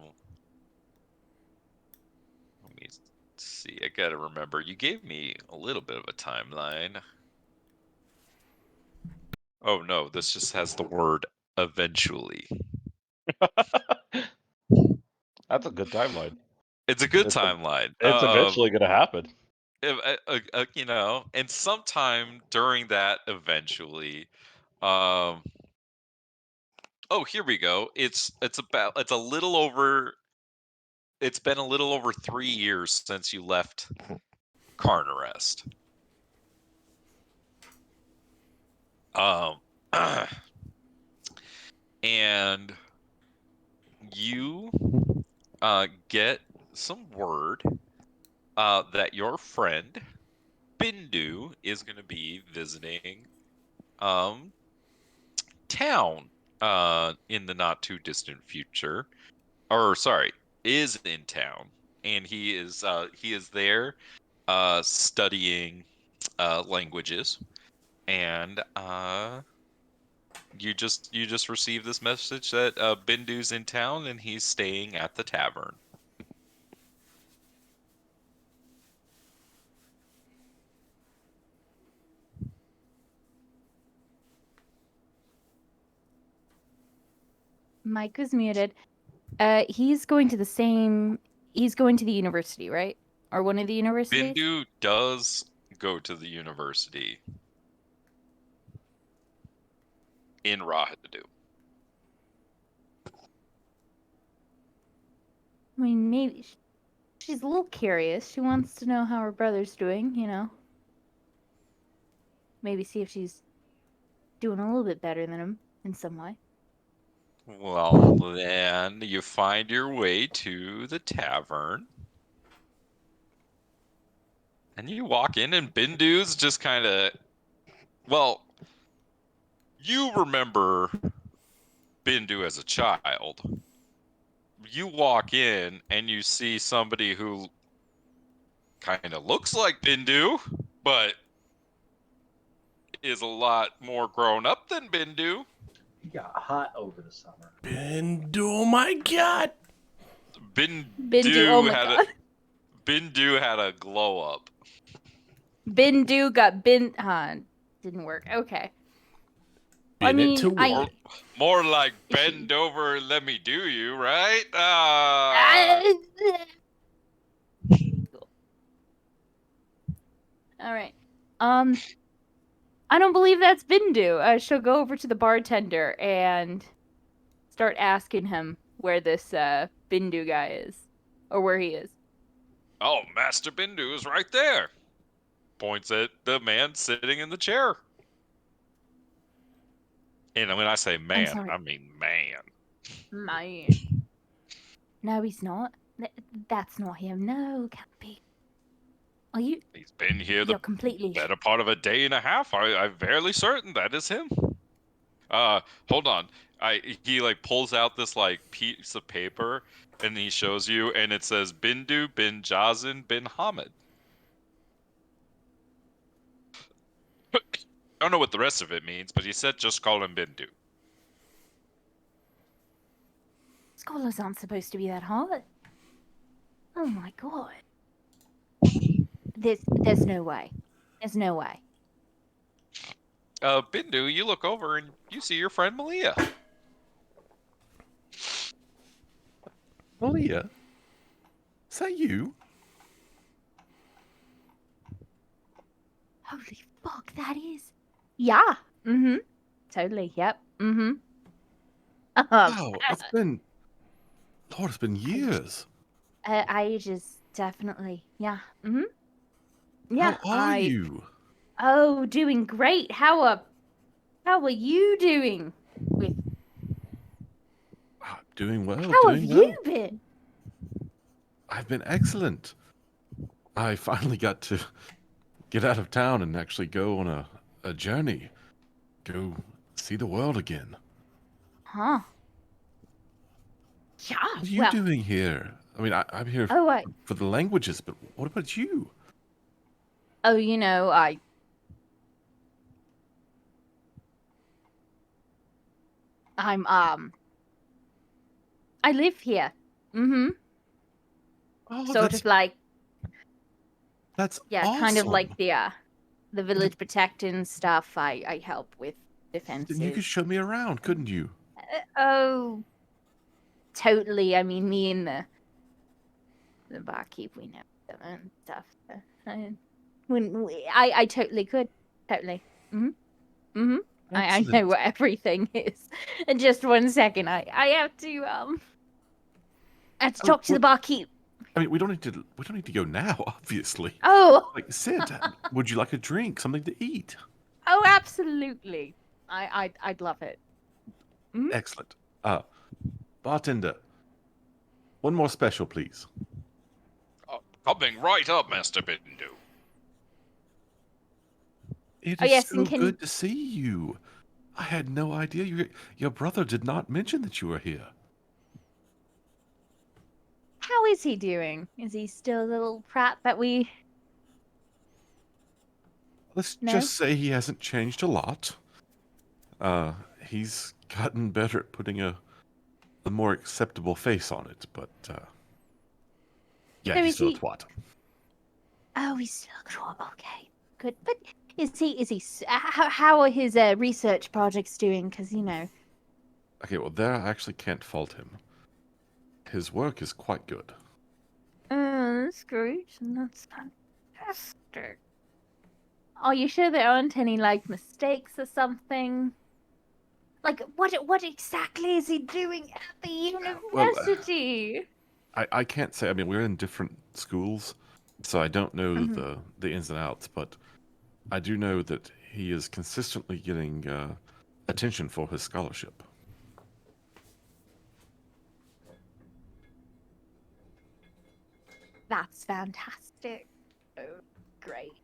me see. I gotta remember. You gave me a little bit of a timeline. Oh no, this just has the word eventually. That's a good timeline. It's a good It's timeline. It's eventually gonna happen. And sometime during that, eventually, um, oh, here we go. It's a little over. It's been a little over 3 years since you left Carnarest. Um, and you get some word that your friend Bindu is going to be visiting um town in the not too distant future, or sorry, is in town, and he is there studying languages, and you just receive this message that Bindu's in town and he's staying at the tavern. Mike was muted. He's going to the university, right? Or one of the universities? Bindu does go to the university in Rahadu. I mean, maybe she's a little curious. She wants to know how her brother's doing, you know. Maybe see if she's doing a little bit better than him in some way. Well, then you find your way to the tavern. And you walk in, and Bindu's just kind of. Well, you remember Bindu as a child. You walk in, and you see somebody who kind of looks like Bindu, but is a lot more grown up than Bindu. He got hot over the summer. Bindu, oh my god! Bindu, oh my god. Bindu had a glow up. Bindu got didn't work. Okay. I Been it mean, to More like bend over and let me do you, right? All right. I don't believe that's Bindu. She'll go over to the bartender and start asking him where this Bindu guy is, or where he is. Oh, Master Bindu is right there. Points at the man sitting in the chair. And when I say man, sorry. I mean man. Man. No, he's not. That's not him. No, can't be. Are you? He's been here the You're completely. better part of a day and a half. I'm fairly certain that is him. Hold on. He like pulls out this like piece of paper and he shows you, and it says Bindu bin Jazin bin Hamid. I don't know what the rest of it means, but he said just call him Bindu. Scholars aren't supposed to be that hard. Oh my god. There's no way. There's no way. Bindu, you look over and you see your friend Malia. Malia? Is that you? Holy fuck, that is. Yeah. Mm-hmm. Totally. Yep. Mm-hmm. Wow, it's been... Lord, it's been years. Ages, definitely. Yeah. Mm-hmm. Yeah. How are you? Oh, doing great. How are you doing? Doing well, How have doing you well. been? I've been excellent. I finally got to get out of town and actually go on a journey. Go see the world again. Huh. Yeah. What are you doing here? I mean, I'm here for the languages, but what about you? Oh, you know, I live here. Mm-hmm. Oh, Sort of like, that's yeah, awesome. kind of like the village protecting stuff. I help with defenses. Then you could show me around, couldn't you? Oh, totally. I mean, me and the barkeep, we know them and stuff. I totally could. Totally. Mm-hmm. Mm-hmm. I know what everything is. In just 1 second, I have to talk to the barkeep. I mean, we don't need to go now, obviously. Oh. Like, sit. Would you like a drink, something to eat? Oh, absolutely. I'd love it. Mm-hmm. Excellent. Bartender, one more special, please. Coming right up, Master Bindu. It is so good to see you. I had no idea your brother did not mention that you were here. How is he doing? Is he still a little prat that we... Let's just say he hasn't changed a lot. He's gotten better at putting a more acceptable face on it, but yeah, So he's is still a he- twat. Oh, he's still a twat. Okay, good. But is he? How are his research projects doing? Because you know. Okay, well, there I actually can't fault him. His work is quite good. Oh, that's great. That's fantastic. Are you sure there aren't any like mistakes or something? Like what exactly is he doing at the university? I can't say. I mean, we're in different schools, so I don't know Mhm. the ins and outs, but I do know that he is consistently getting attention for his scholarship. That's fantastic. Oh, great.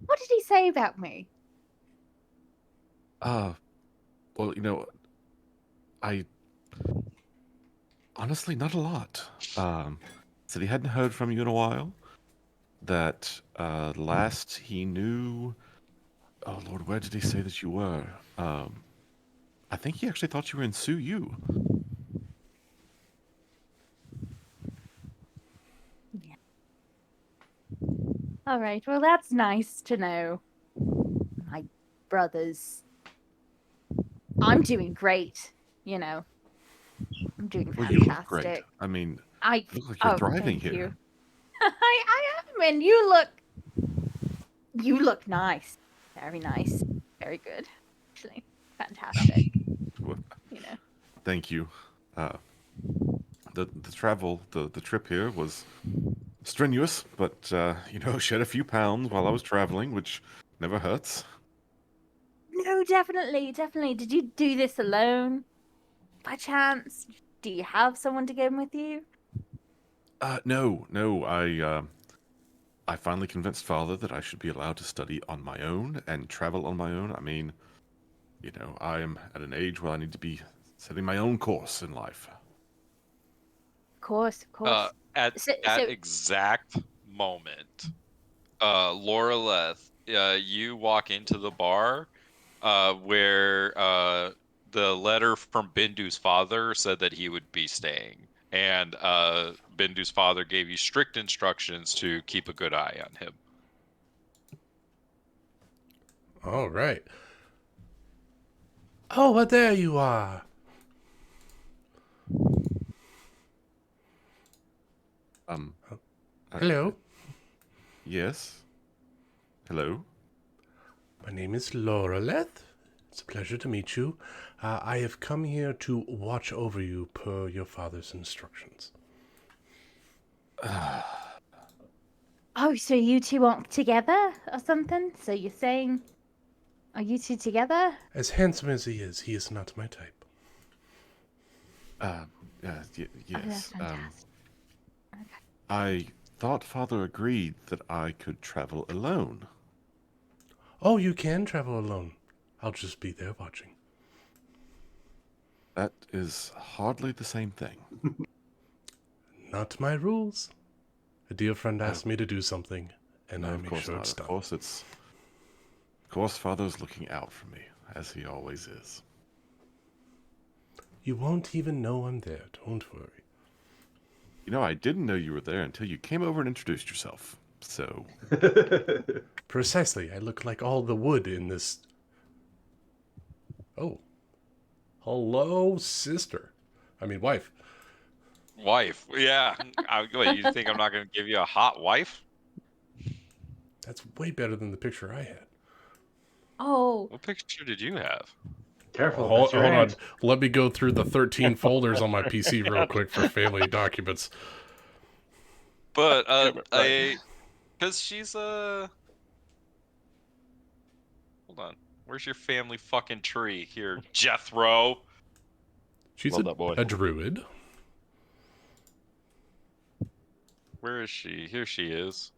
What did he say about me? Well, you know, I honestly not a lot. Said he hadn't heard from you in a while. That last he knew. Oh Lord, where did he say that you were? I think he actually thought you were in Suyu. Yeah. All right. Well, that's nice to know. My brothers. I'm doing great. You know. I'm doing Well, fantastic. you look great. I mean, you look like you're thriving thank here. You. I am, and you look You look nice. Very nice. Very good. Actually, fantastic. Well, You know. thank you. The travel, the trip here was strenuous, but shed a few pounds while I was traveling, which never hurts. No, definitely, definitely. Did you do this alone? By chance? Do you have someone to go with you? No. I finally convinced Father that I should be allowed to study on my own and travel on my own. I mean, I am at an age where I need to be setting my own course in life. Of course, of course. At So, that exact moment, Laura Leth, you walk into the bar where the letter from Bindu's father said that he would be staying. And Bindu's father gave you strict instructions to keep a good eye on him. All right. Oh, but there you are. Hello. Yes. Hello. My name is Laura Leth. It's a pleasure to meet you. I have come here to watch over you per your father's instructions. oh, so you two aren't together or something? So you're saying, are you two together? As handsome as he is not my type. Oh, Yes. that's fantastic. I thought Father agreed that I could travel alone. Oh, you can travel alone. I'll just be there watching. That is hardly the same thing. Not my rules. A dear friend asked me to do something, and No, I of make course sure not. it's Of done. course, Father's looking out for me, as he always is. You won't even know I'm there. Don't worry. I didn't know you were there until you came over and introduced yourself. So, Precisely. I look like all the wood in this. Oh. Hello, sister. I mean, wife. Wife, yeah. Wait, you think I'm not going to give you a hot wife? That's way better than the picture I had. Oh, What picture did you have? Careful, Hold that's your on. aunt. Let me go through the 13 folders on my PC real quick for family documents. But Right. because she's hold on. Where's your family fucking tree here, Jethro? She's Love that boy. a druid. Where is she? Here she is.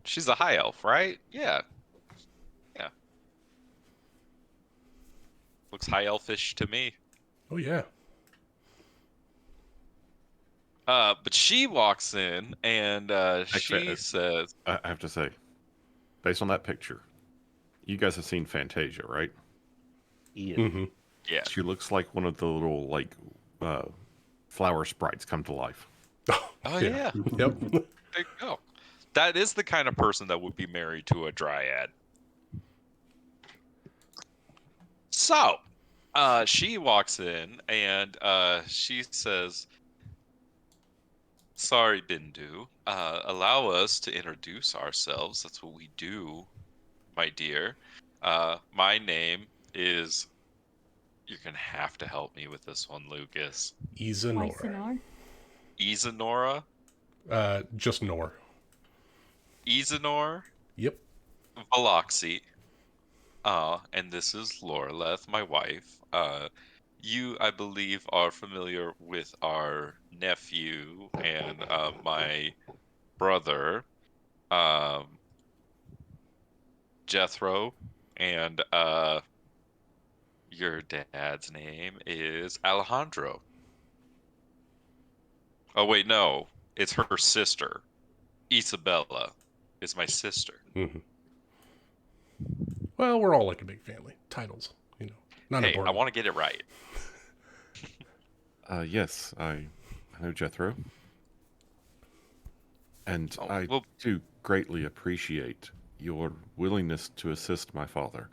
She's a high elf, right? Yeah. Yeah. Looks high elfish to me. Oh, yeah. But she walks in and she Actually, says, I have to say, based on that picture, you guys have seen Fantasia, right? Yeah. Mm-hmm. yeah. She looks like one of the little, flower sprites come to life. Oh yeah. Yep. There you go. That is the kind of person that would be married to a dryad. So, she walks in and she says, "Sorry, Bindu. Allow us to introduce ourselves. That's what we do, my dear. My name is." You're gonna have to help me with this one, Lucas. Izanora. Lysanor? Izanora, Just Nor. Izanor, Yep. Veloxy. And this is Loreleth, my wife. You, I believe, are familiar with our nephew and my brother, um, Jethro, and your dad's name is Alejandro. Oh wait, no, it's her sister. Isabella is my sister. Mm-hmm. Well, we're all like a big family. Titles, not Hey, I important. want to get it right. Yes, I know Jethro. And Oh, I well, do greatly appreciate your willingness to assist my father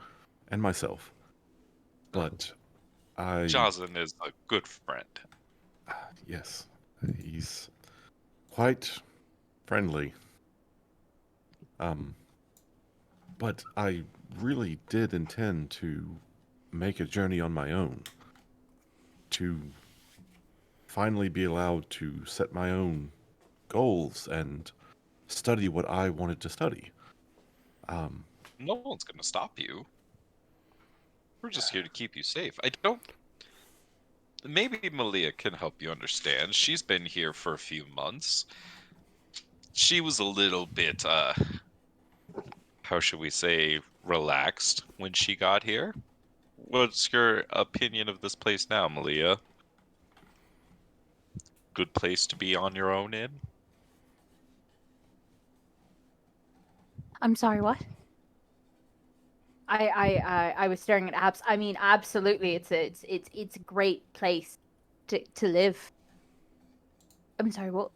and myself. But Jocelyn is a good friend. yes, he's quite friendly. But I really did intend to make a journey on my own. To finally be allowed to set my own goals and study what I wanted to study. No one's going to stop you. We're just here to keep you safe. I don't. Maybe Malia can help you understand. She's been here for a few months. She was a little bit, how should we say, relaxed when she got here. What's your opinion of this place now, Malia? Good place to be on your own in? I'm sorry, what? I was staring at abs. I mean, absolutely, it's a great place to live. I'm sorry, what?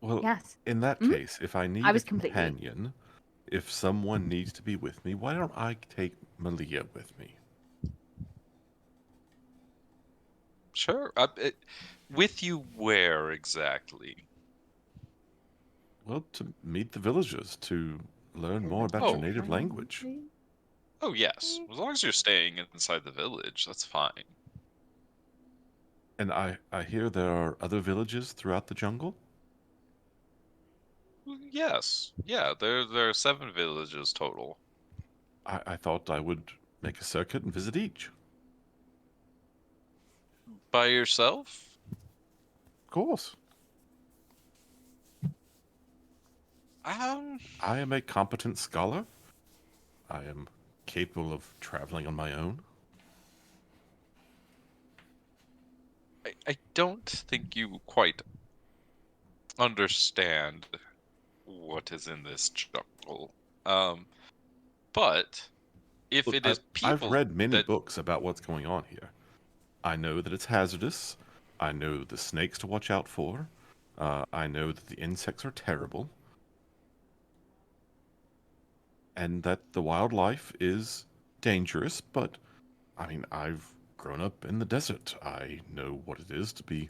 Well, Yes. in that case, if I need I a was completely- companion, if someone needs to be with me, why don't I take Malia with me? Sure. With you where exactly? Well, to meet the villagers, to learn more about your native language. Oh, yes. As long as you're staying inside the village, that's fine. And I hear there are other villages throughout the jungle? Yes. Yeah, there are 7 villages total. I thought I would make a circuit and visit each. By yourself? Of course. Um, I am a competent scholar. I am capable of traveling on my own. I don't think you quite understand what is in this jungle. But if Look, it is I've people read many that books about what's going on here. I know that it's hazardous. I know the snakes to watch out for. I know that the insects are terrible. And that the wildlife is dangerous, but I mean, I've grown up in the desert. I know what it is to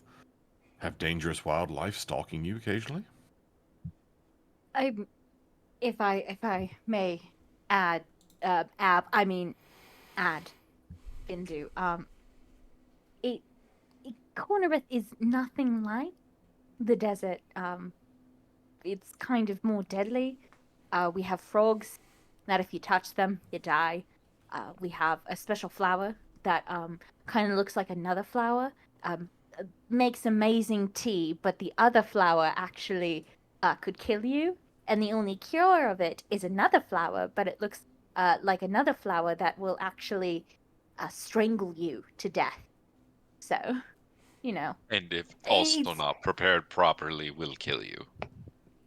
have dangerous wildlife stalking you occasionally. If I may add, add, Bindu. It Cornereth is nothing like the desert. It's kind of more deadly. We have frogs that if you touch them, you die. We have a special flower that kind of looks like another flower. Makes amazing tea, but the other flower actually could kill you. And the only cure of it is another flower, but it looks like another flower that will actually strangle you to death. So, you know. and if also It's- not prepared properly will kill you.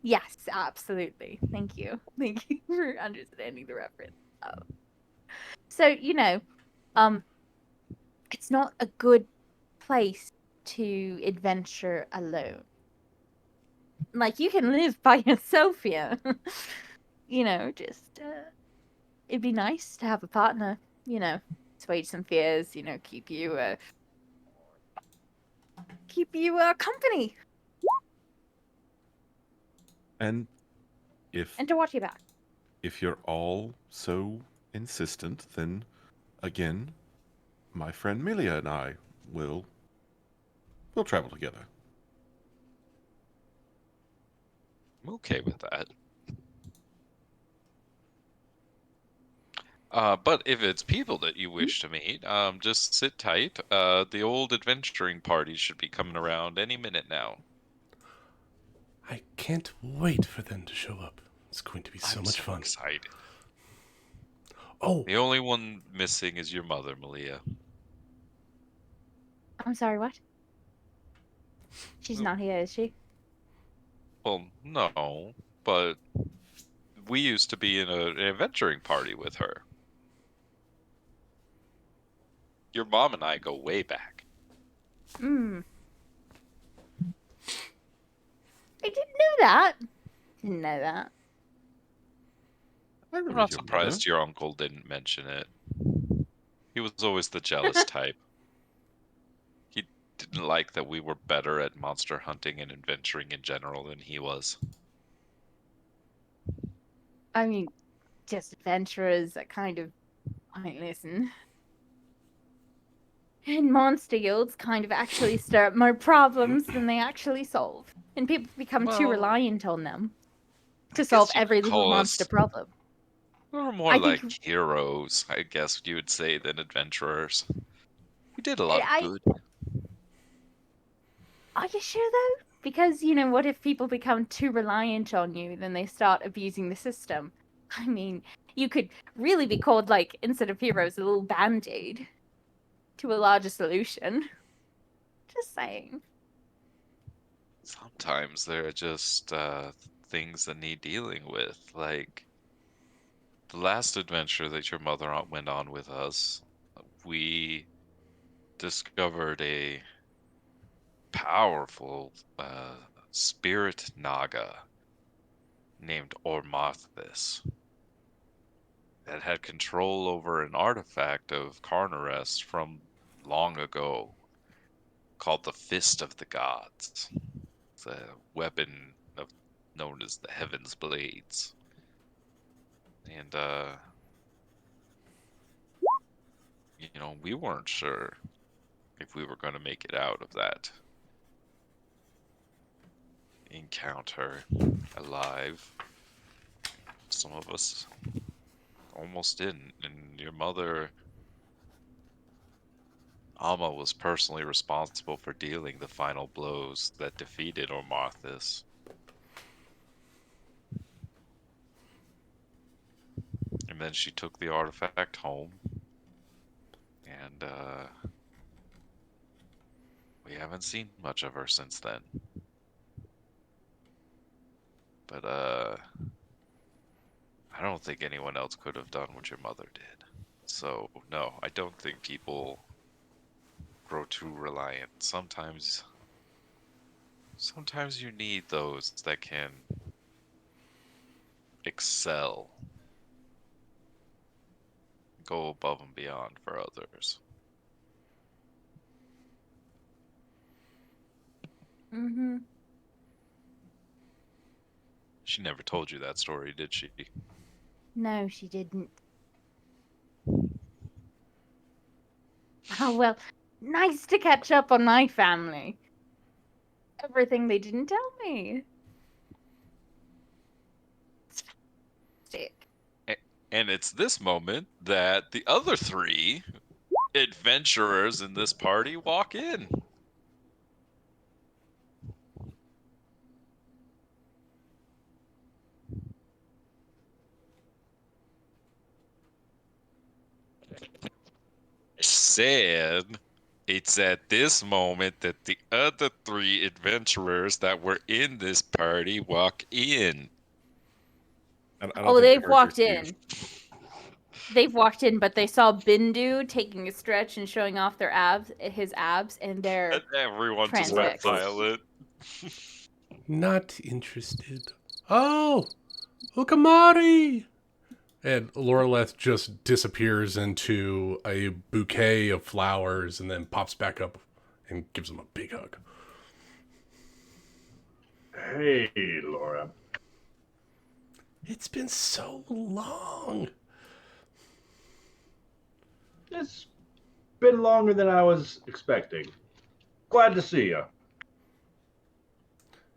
Yes, absolutely. Thank you. Thank you for understanding the reference. So, it's not a good place to adventure alone. Like, you can live by yourself here. It'd be nice to have a partner, assuage some fears, keep you company. And And to watch you back. if you're all so insistent, then again, my friend Milia and I we'll travel together. I'm okay with that. But if it's people that you wish to meet, just sit tight. The old adventuring party should be coming around any minute now. I can't wait for them to show up. It's going to be so much fun. Excited. Oh, The only one missing is your mother, Malia. I'm sorry, what? She's not here, is she? Well, no, but we used to be in an adventuring party with her. Your mom and I go way back. I didn't know that. Didn't know that. I I'm remember not your surprised mother. your uncle didn't mention it. He was always the jealous type. He didn't like that we were better at monster hunting and adventuring in general than he was. I mean, just adventurers are kind of pointless and monster guilds kind of actually stir up more problems than they actually solve. And people become too Well, reliant on them to I solve guess you every could little call monster us problem. we're more I like think heroes, I guess you would say, than adventurers. We did a lot of good. Are you sure though? Because, you know, what if people become too reliant on you, then they start abusing the system? I mean, you could really be called, like, instead of heroes, a little band-aid to a larger solution. Just saying. Sometimes there are just things that need dealing with, like the last adventure that your mother went on with us. We discovered a powerful spirit naga named Ormarthis that had control over an artifact of Carnarest from long ago called the Fist of the Gods. It's a weapon known as the Heaven's Blades. And, we weren't sure if we were going to make it out of that encounter alive. Some of us almost didn't, and your mother, Alma, was personally responsible for dealing the final blows that defeated Ormarthis. And then she took the artifact home, and we haven't seen much of her since then. But I don't think anyone else could have done what your mother did. So, no, I don't think people grow too reliant. Sometimes you need those that can excel, go above and beyond for others. Mm-hmm. She never told you that story, did she? No, she didn't. Oh, well, nice to catch up on my family. Everything they didn't tell me. It's fantastic. And it's this moment that the other three adventurers in this party walk in. Said it's at this moment that the other three adventurers that were in this party walk in. I don't Oh, think they've I heard walked your in. They've walked in, but they saw Bindu taking a stretch and showing off his abs, and they're And everyone just went transfixed. silent. Not interested. Oh, Ukamari! And Loreleth just disappears into a bouquet of flowers and then pops back up and gives him a big hug. Hey, Laura. It's been so long. It's been longer than I was expecting. Glad to see you.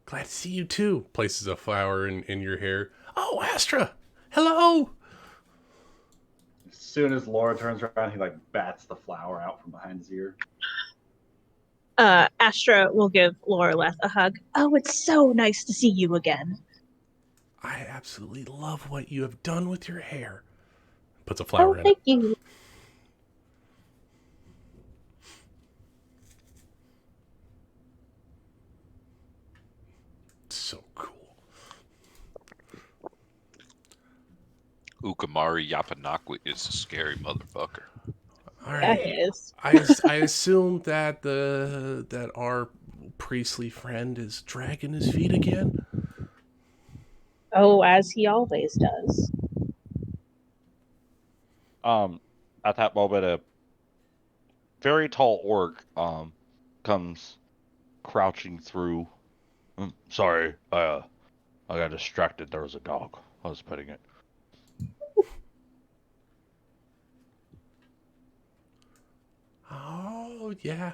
Glad to see you too. Places a flower in your hair. Oh, Astra! Hello! As soon as Laura turns around, he bats the flower out from behind his ear. Astra will give Laura a hug. Oh, it's so nice to see you again. I absolutely love what you have done with your hair. Puts a flower in it. Thank you. So cool. Ukamari Yapanakwi is a scary motherfucker. All Yeah, right. he is. I assume that our priestly friend is dragging his feet again. Oh, as he always does. At that moment, a very tall orc comes crouching through. Sorry, I got distracted. There was a dog. I was petting it. Oh, yeah.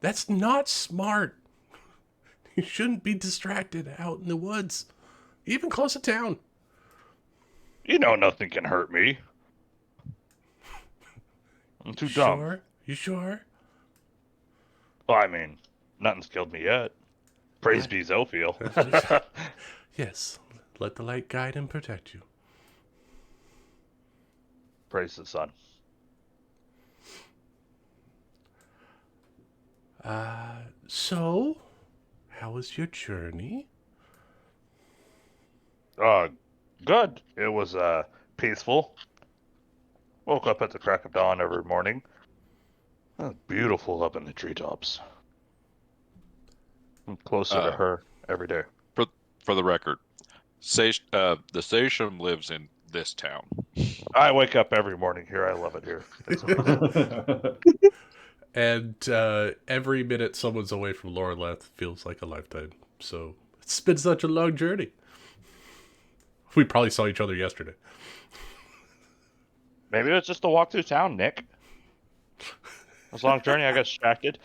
That's not smart. You shouldn't be distracted out in the woods, even close to town. You know nothing can hurt me. I'm too dumb. Sure? You sure? Well, I mean, nothing's killed me yet. Praise be Zophiel. Yes. Let the light guide and protect you. Praise the sun. So, how was your journey? Good. It was, peaceful. Woke up at the crack of dawn every morning. It was beautiful up in the treetops. I'm closer to her every day. For the record, the station lives in this town. I wake up every morning here. I love it here. It's And every minute someone's away from Loreleth feels like a lifetime. So it's been such a long journey. We probably saw each other yesterday. Maybe it was just a walk through town, Nick. It was a long journey. I got distracted.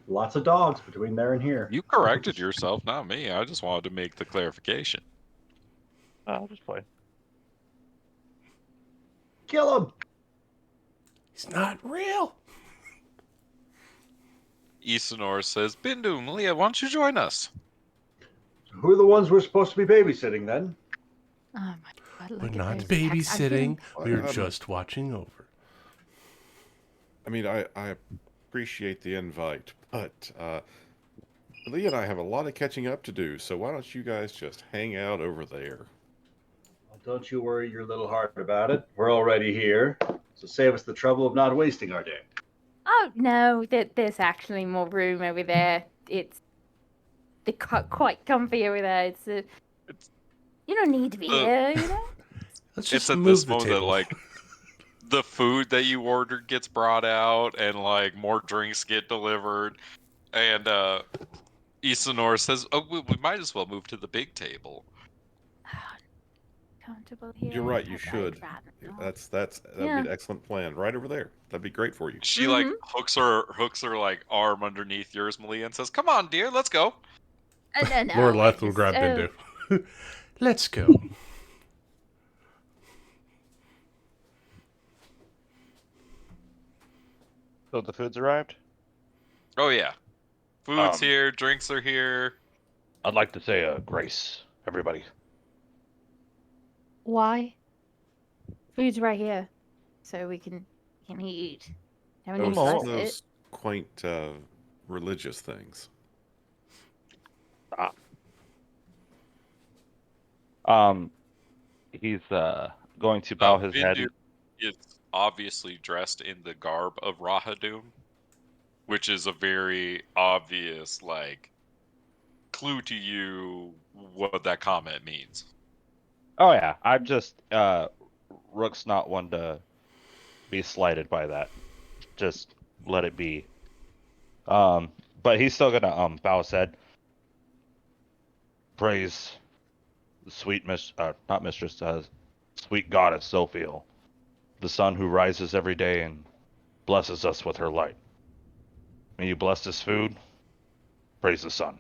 Lots of dogs between there and here. You corrected yourself, not me. I just wanted to make the clarification. I'll just play. Kill him! He's not real. Isanor says, Bindu, Malia, why don't you join us? Who are the ones we're supposed to be babysitting then? Oh my god, look We're at not those texts. I'm getting- babysitting. We're I'm- just watching over. I mean, I appreciate the invite, but Lee and I have a lot of catching up to do, so why don't you guys just hang out over there? Well, don't you worry your little heart about it. We're already here, so save us the trouble of not wasting our day. Oh no, there's actually more room over there. It's quite comfy over there. You don't need to be here, you know. Let's It's just at move this the moment table. that, like, the food that you ordered gets brought out, and, like, more drinks get delivered, and Isanor says, oh, we might as well move to the big table. Comfortable here. You're right, you I'd should. rather not. That'd Yeah. be an excellent plan. Right over there. That'd be great for you. She like hooks her like arm underneath yours, Malia, and says, "Come on, dear, let's go." No, Loreleth will grab Bindu. Let's go. So the food's arrived? Oh yeah, food's here, drinks are here. I'd like to say a grace, everybody. Why? Food's right here, so we can eat. Haven't even Those, sliced it. quaint religious things. He's going to bow his head. Bindu is obviously dressed in the garb of Rahadum, which is a very obvious like clue to you what that comment means. Oh yeah, I'm just Rook's not one to be slighted by that. Just let it be. But he's still gonna bow his head. Praise the sweet sweet goddess Zophiel, the sun who rises every day and blesses us with her light. May you bless this food. Praise the sun.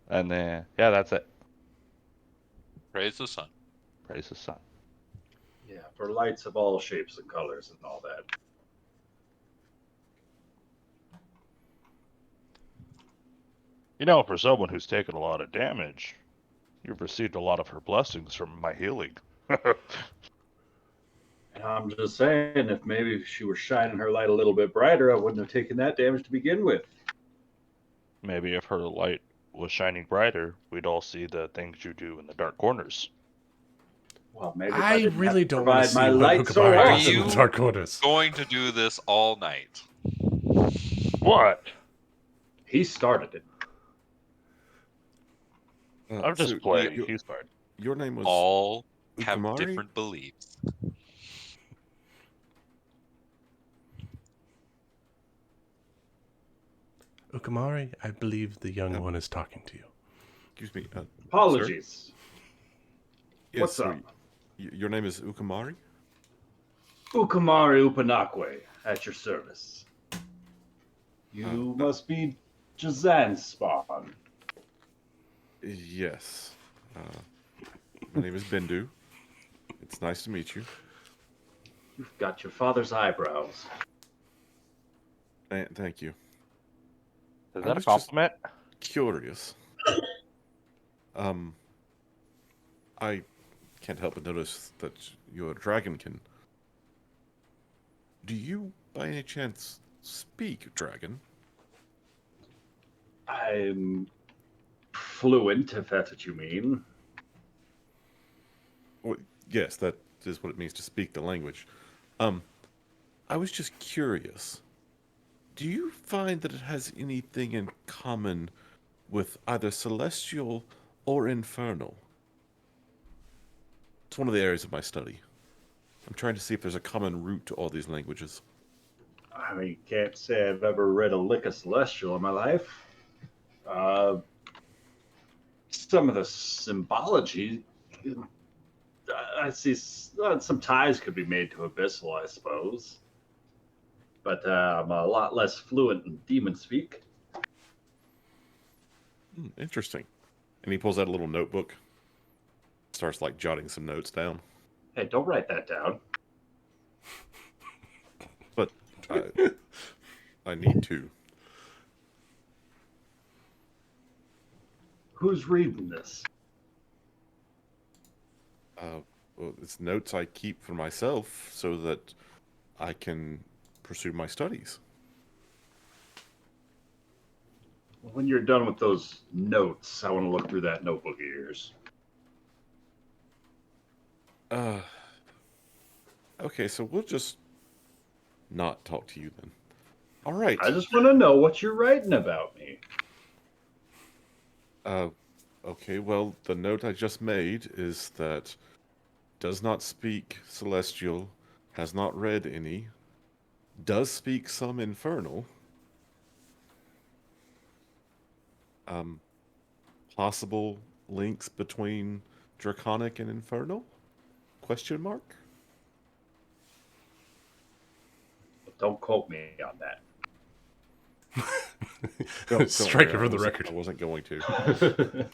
And then yeah, that's it. Praise the sun. Praise the sun. Yeah, for lights of all shapes and colors and all that. You know, for someone who's taken a lot of damage, you've received a lot of her blessings from my healing. And I'm just saying, if maybe she were shining her light a little bit brighter, I wouldn't have taken that damage to begin with. Maybe if her light was shining brighter, we'd all see the things you do in the dark corners. Well, maybe I didn't really have to don't want to provide see my what light so Hukamari Are does in you the dark corners. going to do this all night? What? He started it. I'm just So playing. you- He's fine. Your name was All have Ukamari? different beliefs. Ukamari, I believe the young one is talking to you. Excuse me. Apologies. Yes, What's so up? your name is Ukamari? Ukamari Upanakwe, at your service. You Oh, must be Jazan's spawn. Yes. My name is Bendu. It's nice to meet you. You've got your father's eyebrows. Thank you. Is I that a was just compliment? curious. I can't help but notice that you're a dragonkin. Do you, by any chance, speak dragon? I'm fluent, if that's what you mean. Well, yes, that is what it means to speak the language. I was just curious. Do you find that it has anything in common with either celestial or infernal? It's one of the areas of my study. I'm trying to see if there's a common root to all these languages. I mean, can't say I've ever read a lick of Celestial in my life. Some of the symbology, I see some ties could be made to Abyssal, I suppose. But I'm a lot less fluent in demon speak. Interesting. And he pulls out a little notebook, starts like jotting some notes down. Hey, don't write that down. But I need to. Who's reading this? Well, it's notes I keep for myself so that I can pursue my studies. When you're done with those notes, I want to look through that notebook of yours. Okay, so we'll just not talk to you then. All right. I just want to know what you're writing about me. Okay, well, the note I just made is that does not speak celestial, has not read any, does speak some infernal, possible links between draconic and infernal? Question mark? Don't quote me on that. Strike it worry, from the I record. wasn't going to.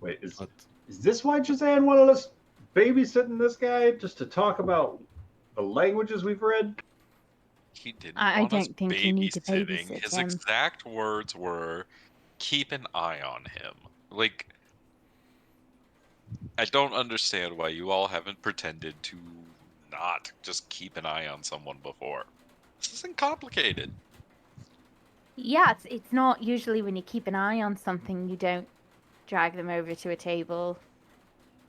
Wait, is But this why Jazan wanted us babysitting this guy just to talk about the languages we've read? He didn't I want us don't think you need to babysitting. babysit His him. exact words were, "Keep an eye on him." Like, I don't understand why you all haven't pretended to not just keep an eye on someone before. This isn't complicated. Yeah, it's not usually when you keep an eye on something, you don't drag them over to a table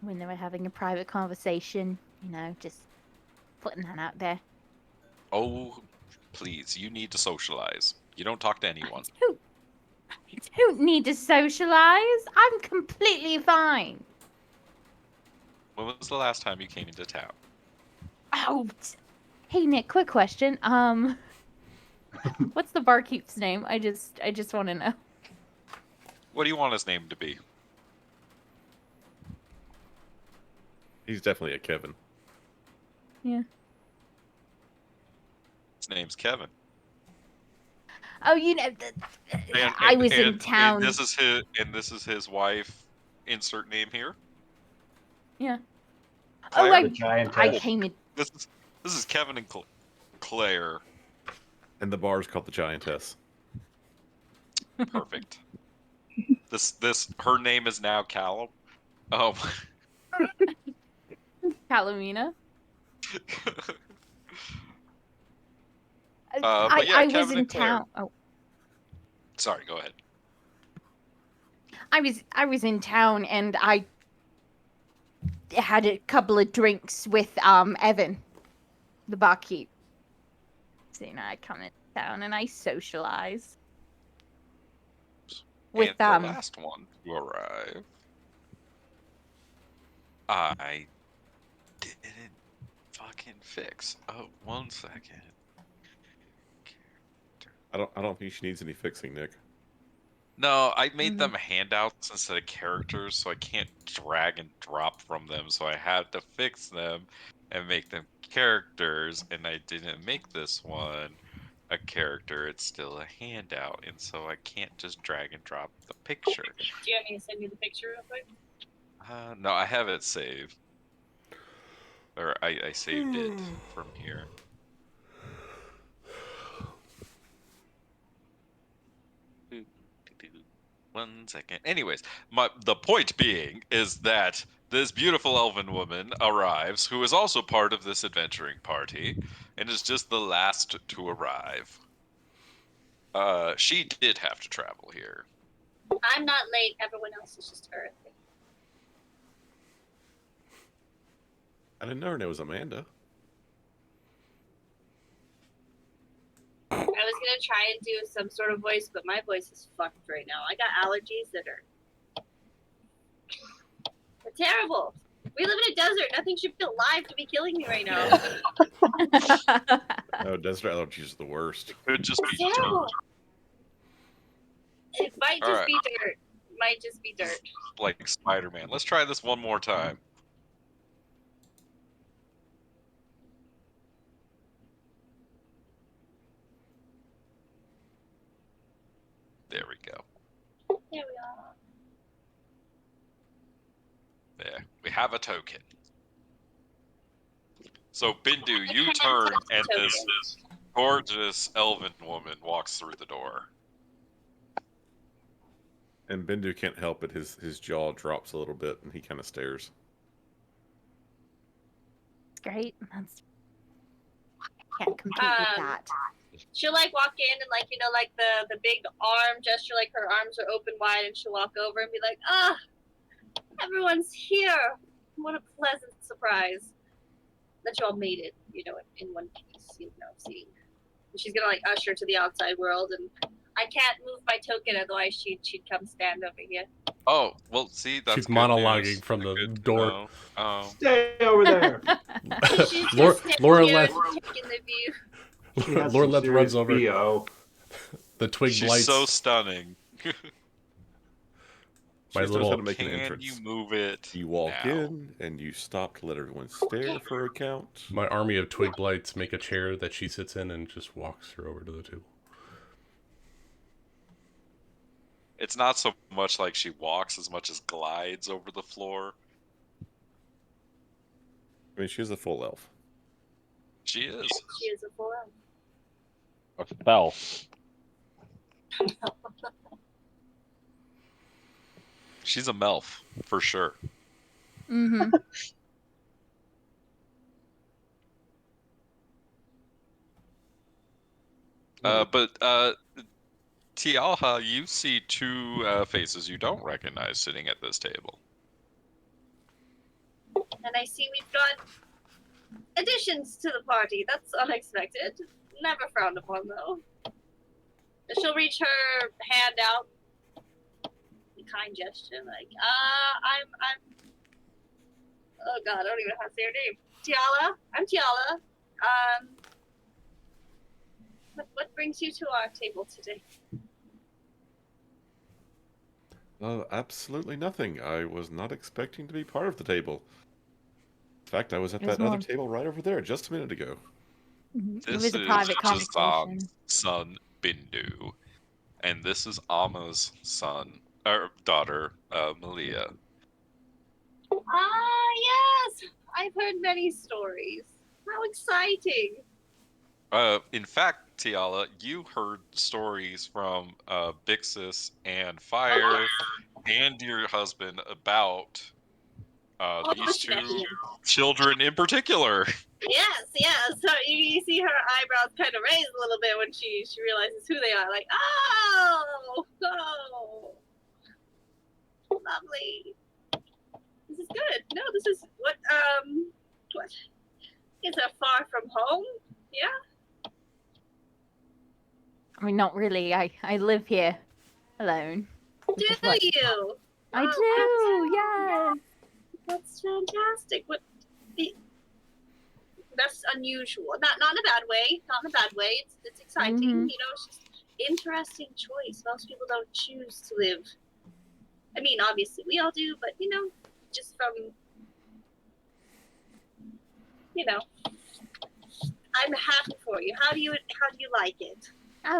when they were having a private conversation. You know, just putting that out there. Oh, please, you need to socialize. You don't talk to anyone. I don't need to socialize. I'm completely fine. When was the last time you came into town? Oh, hey Nick, quick question. What's the barkeep's name? I just want to know. What do you want his name to be? he's definitely a Kevin. Yeah. His name's Kevin. Oh, you know, I was in town. And this is his wife. Insert name here. Yeah. Claire? Oh, The giantess. I came in. This is Kevin and Claire. And the bar's called the Giantess. Perfect. Her name is now Callum. Oh. Palomina. But yeah, I Kevin was in and Claire. town. Oh, Sorry, go ahead. I was in town and I had a couple of drinks with Evan, the barkeep. So you know, I come in town and I socialize with And the last one to arrive, I didn't fucking fix. Oh, 1 second. I don't think she needs any fixing, Nick. No, I made them handouts instead of characters, so I can't drag and drop from them. So I had to fix them and make them characters, and I didn't make this one a character. It's still a handout, and so I can't just drag and drop the picture. Do you want me to send you the picture real quick? No, I have it saved. Or I saved it from here. One second. Anyways, the point being is that this beautiful elven woman arrives, who is also part of this adventuring party, and is just the last to arrive. She did have to travel here. I'm not late. Everyone else is just early. I didn't know her name was Amanda. I was gonna try and do some sort of voice, but my voice is fucked right now. I got allergies that are terrible. We live in a desert. Nothing should be alive to be killing me right now. Oh, desert allergies are the worst. It could just be Terrible. dirt, It might just Alright. be dirt. Might just be dirt. like Spider-Man. Let's try this one more time. There we go. Here we are. There. We have a token. So, Bindu, you turn, and this gorgeous elven woman walks through the door. And Bindu can't help it. His jaw drops a little bit, and he kind of stares. Great. That's. I can't compete with that. She'll like walk in and like, you know, like the big arm gesture, like her arms are open wide, and she'll walk over and be like, ah, everyone's here. What a pleasant surprise that you all made it, you know, in one piece, you know, seeing. And she's gonna like usher to the outside world, and I can't move my token, otherwise she'd come stand over here. Oh, well, see, that's She's good monologuing news. from the Good to door. know. Oh. Stay over there. She's just Laura, standing Laura here left. taking the view. She has Laura some left serious runs over. BO. The twig She's blights. so stunning. She My just knows little- how to make an Can entrance. you move it? You walk now? in, and you stop to let everyone stare for a count. My army of twig blights make a chair that she sits in and just walks her over to the table. It's not so much like she walks as much as glides over the floor. I mean, she's a full elf. She is. She is a full elf. A spell. She's a melf, for sure. Mm-hmm. But Tialha, you see two faces you don't recognize sitting at this table. And I see we've got additions to the party. That's unexpected. Never frowned upon, though. And she'll reach her hand out. A kind gesture, like, I'm. Oh God, I don't even know how to say her name. Tiala. I'm Tiala. What brings you to our table today? Absolutely nothing. I was not expecting to be part of the table. In fact, I was at It was that other more- table right over there just a minute ago. It This was a is private conversation. Jazan's son, Bindu. And this is Ama's son, or daughter, Malia. Ah, yes! I've heard many stories. How exciting! In fact, Tiala, you heard stories from Bixis and Fire and your husband about these two Shenanigans. children in particular. Yes, yes. So you see her eyebrows kind of raise a little bit when she realizes who they are. Like, oh, lovely. This is good. No, this is what? Is it far from home? Yeah. I mean, not really. I live here alone. Do Which is what- you? I Oh, do, yes. That's fantastic. That's unusual. Not in a bad way. Not in a bad way. It's exciting. Mhm. You know, it's just interesting choice. Most people don't choose to live. I mean, obviously we all do, but just from I'm happy for you. How do you like it? I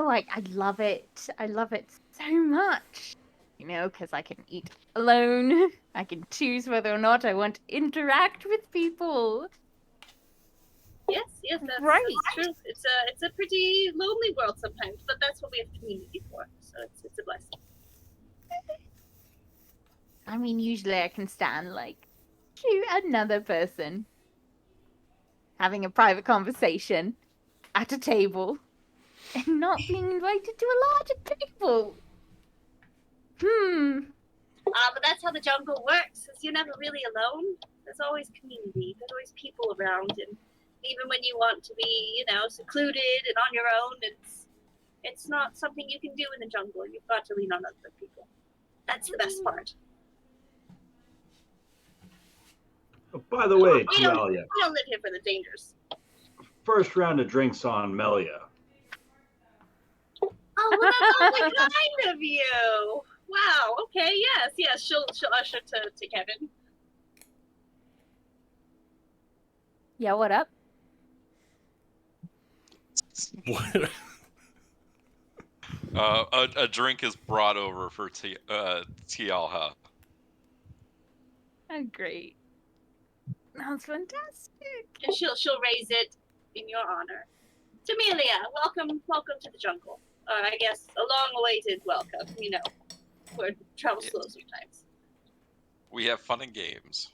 love it. I love it so much. Because I can eat alone. I can choose whether or not I want to interact with people. Yes, that's Right. true. It's a pretty lonely world sometimes, but that's what we have community for. So it's a blessing. I mean, usually I can stand to another person having a private conversation at a table and not being invited to a larger table. But that's how the jungle works. Is you're never really alone. There's always community. There's always people around, and even when you want to be, secluded and on your own, it's not something you can do in the jungle. You've got to lean on other people. That's the best part. Oh, by the way, We don't Tialia, live here for the dangers. first round of drinks on Melia. Oh, well, that's awfully kind of you. Wow. Okay. Yes. She'll usher to Kevin. Yeah, what up? What? A drink is brought over for Tialha. Oh, great. That's fantastic. And she'll raise it in your honor. Tamelia, welcome to the jungle. I guess a long-awaited welcome. We're travel slow sometimes. We have fun and games.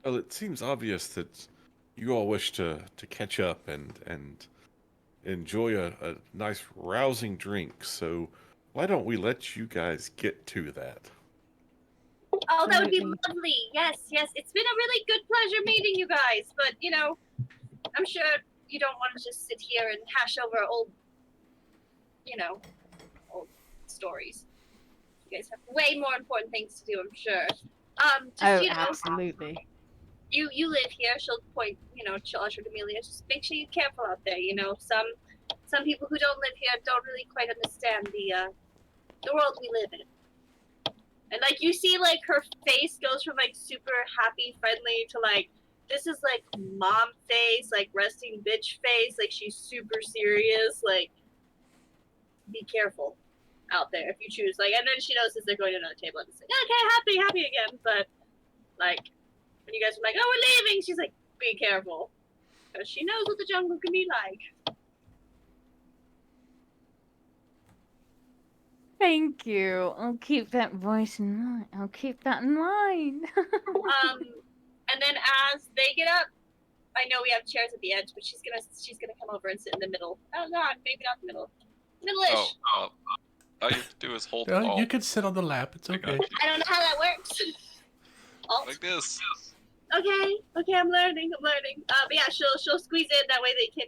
Well, it seems obvious that you all wish to catch up and enjoy a nice rousing drink, so why don't we let you guys get to that? Oh, that would be Absolutely. lovely. Yes. It's been a really good pleasure meeting you guys. But I'm sure you don't want to just sit here and hash over old stories. You guys have way more important things to do, I'm sure. Absolutely. You live here. She'll point, she'll usher to Amelia. Just make sure you're careful out there. Some people who don't live here don't really quite understand the world we live in. And you see her face goes from super happy, friendly to this is mom face, resting bitch face. She's super serious. Be careful out there if you choose. And then she knows as they're going to another table and it's okay, happy again. But when you guys are oh, we're leaving, she's be careful. Because she knows what the jungle can be like. Thank you. I'll keep that voice in mind. I'll keep that in mind. And then as they get up, I know we have chairs at the edge, but she's gonna come over and sit in the middle. Oh God, maybe not the middle. Middle-ish. All you have to do is hold You could sit on the lap. It's okay. I don't know how that works. Alt. like this. Okay, I'm learning. But yeah, she'll squeeze in that way they can,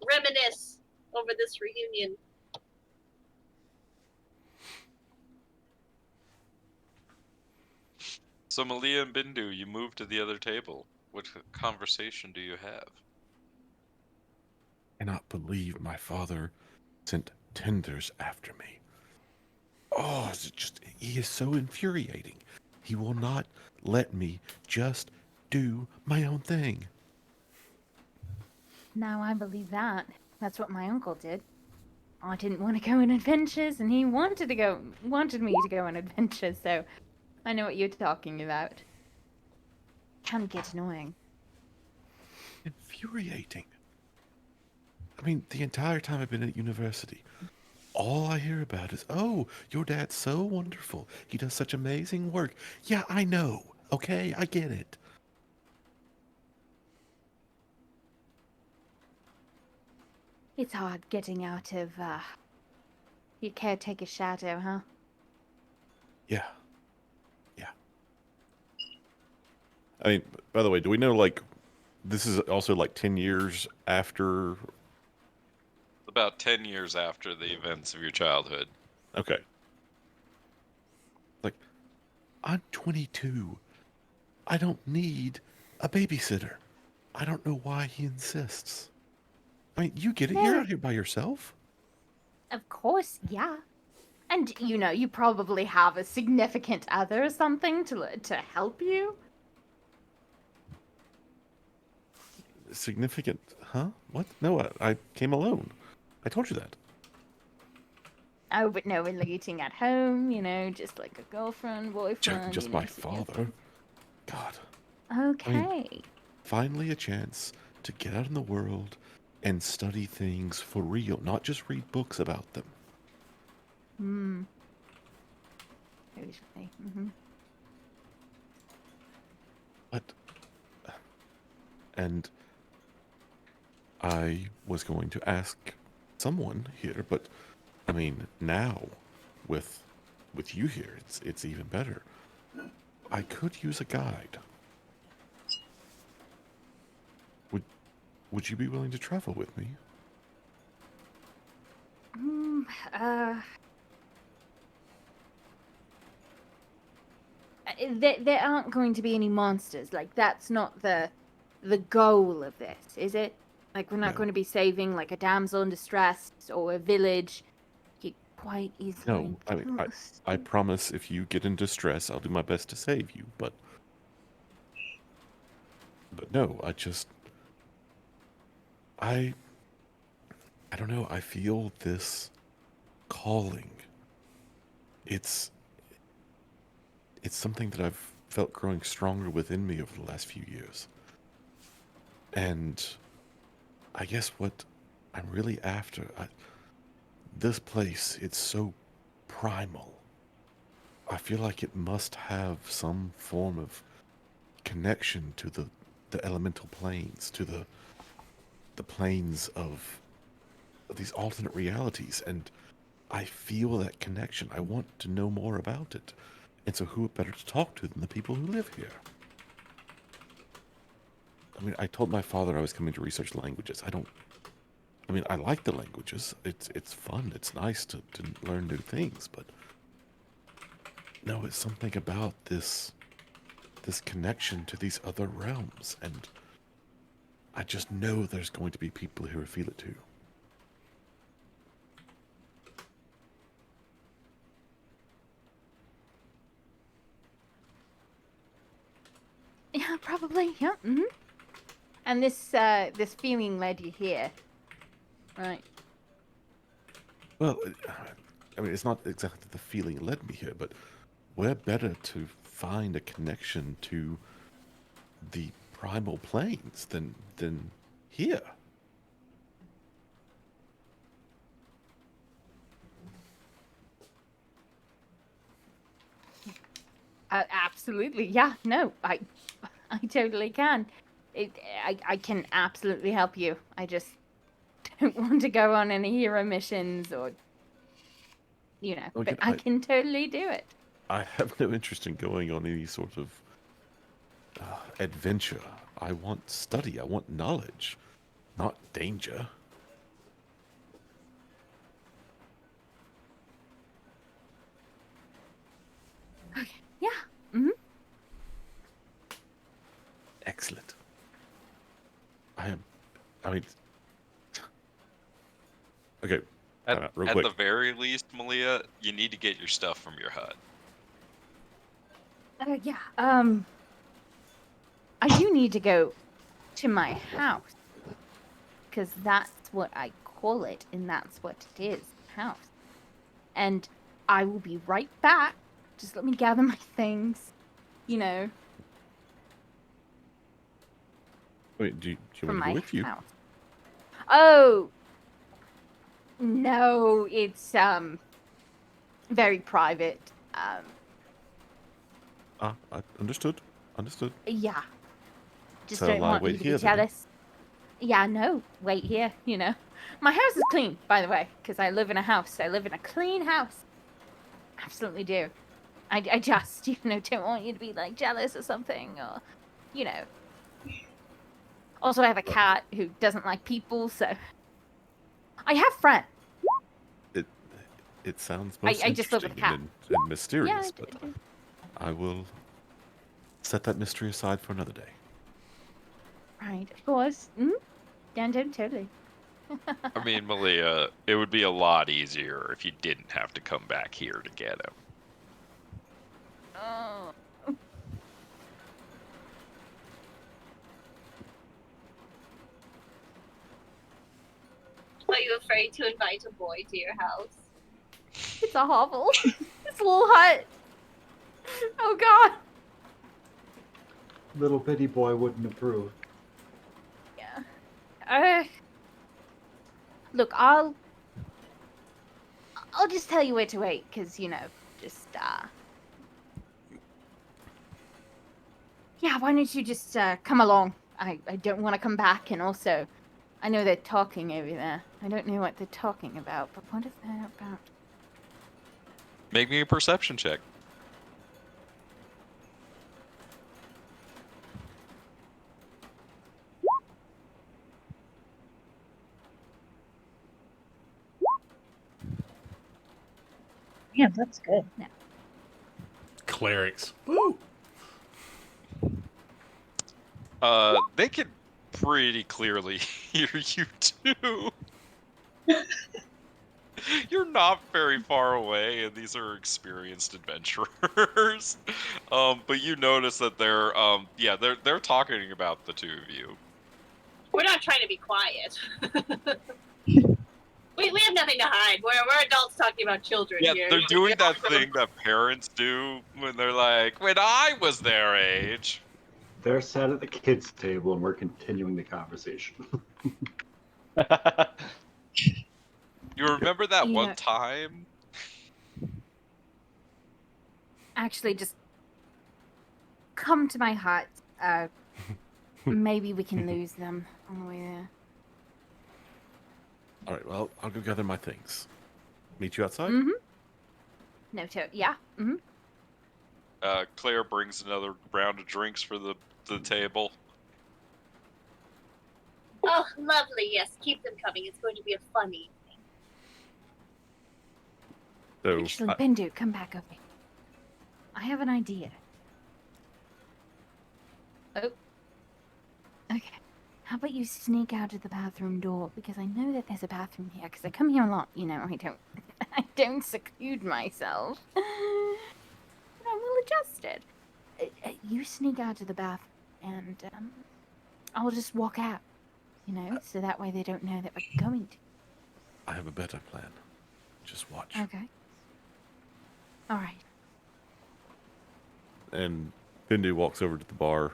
reminisce over this reunion. So Malia and Bindu, you move to the other table. What conversation do you have? I cannot believe my father sent tenders after me. Oh, he is so infuriating. He will not let me just do my own thing. Now I believe that. That's what my uncle did. I didn't want to go on adventures, and he wanted me to go on adventures, so I know what you're talking about. Can get annoying. Infuriating. I mean, the entire time I've been at university, all I hear about is, oh, your dad's so wonderful. He does such amazing work. Yeah, I know. Okay, I get it. It's hard getting out of, your caretaker's shadow, huh? Yeah. I mean, by the way, do we know, this is also 10 years after? About 10 years after the events of your childhood. Okay. I'm 22. I don't need a babysitter. I don't know why he insists. I mean, you get it. No. You're out here by yourself. Of course, yeah. And, you probably have a significant other or something to help you. Significant, huh? What? No, I came alone. I told you that. Oh, but no relating at home, just like a girlfriend, boyfriend. Just my father. God. Okay. I mean, finally a chance to get out in the world and study things for real, not just read books about them. Usually. Mm-hmm. But, and I was going to ask someone here, but I mean, now with you here, it's even better. I could use a guide. Would you be willing to travel with me? There aren't going to be any monsters. Like, that's not the goal of this, is it? Like, we're not going to be saving, like, a damsel in distress or a village. You quite easily No, I mean, I promise if you get in distress, I'll do my best to save you, but no, I don't know, I feel this calling. It's something that I've felt growing stronger within me over the last few years. And I guess what I'm really after, this place, it's so primal. I feel like it must have some form of connection to the elemental planes, to the planes of these alternate realities, and I feel that connection. I want to know more about it. And so who better to talk to than the people who live here? I mean, I told my father I was coming to research languages. I like the languages. It's fun. It's nice to learn new things, but no, it's something about this connection to these other realms, and I just know there's going to be people who feel it too. Yeah, probably. Yeah. Mm-hmm. And this feeling led you here, right? Well, I mean, it's not exactly the feeling that led me here, but where better to find a connection to the primal planes than here? Absolutely. Yeah. No, I totally can. I can absolutely help you. I just don't want to go on any hero missions or, but I can totally do it. I have no interest in going on any sort of adventure. I want study. I want knowledge, not danger. Okay. Yeah. Mm-hmm. Excellent. I mean, okay. At Real quick. the very least, Malia, you need to get your stuff from your hut. Yeah. I do need to go to my house because that's what I call it, and that's what it is, house. And I will be right back. Just let me gather my things, Wait, do you want to go with you? house. Oh, no, it's very private. Understood. Yeah. Just So don't I'll want you wait to here be then. jealous. Yeah, no, wait here, My house is clean, by the way, because I live in a house. I live in a clean house. Absolutely do. I just, don't want you to be, like, jealous or something, or, Also, I have a cat who doesn't like people, so... I have friends. It sounds most I just live with a interesting cat. and mysterious, Yeah, but I will set that mystery aside for another day. Right, of course. Mm-hmm. Yeah, totally. I mean, Malia, it would be a lot easier if you didn't have to come back here to get him. Oh. Are you afraid to invite a boy to your house? It's a hovel. It's a little hut. Oh god. Little bitty boy wouldn't approve. Yeah. Look, I'll just tell you where to wait, because, just, yeah, why don't you just, come along? I don't want to come back, and also, I know they're talking over there. I don't know what they're talking about, but what is that about? Make me a perception check. Yeah, that's good. Clerics. Woo! They can pretty clearly hear you too. You're not very far away, and these are experienced adventurers. But you notice that they're talking about the two of you. We're not trying to be quiet. we have nothing to hide. We're adults talking about children Yeah, here. they're doing that thing that parents do when they're like, "When I was their age." They're sat at the kids' table and we're continuing the conversation. You remember that You one know- time? Actually, just come to my hut. Maybe we can lose them on the way there. All right, well, I'll go gather my things. Meet you outside? Mm-hmm. No, yeah. Mm-hmm. Claire brings another round of drinks for the table. Oh, lovely. Yes, keep them coming. It's going to be a fun evening. So, Actually, Bendu, come back over here. I have an idea. Oh. Okay. How about you sneak out of the bathroom door? Because I know that there's a bathroom here, because I come here a lot, I don't seclude myself. But I'm well adjusted. You sneak out of the bathroom, and I'll just walk out, so that way they don't know that we're going to. I have a better plan. Just watch. Okay. All right. And Bindu walks over to the bar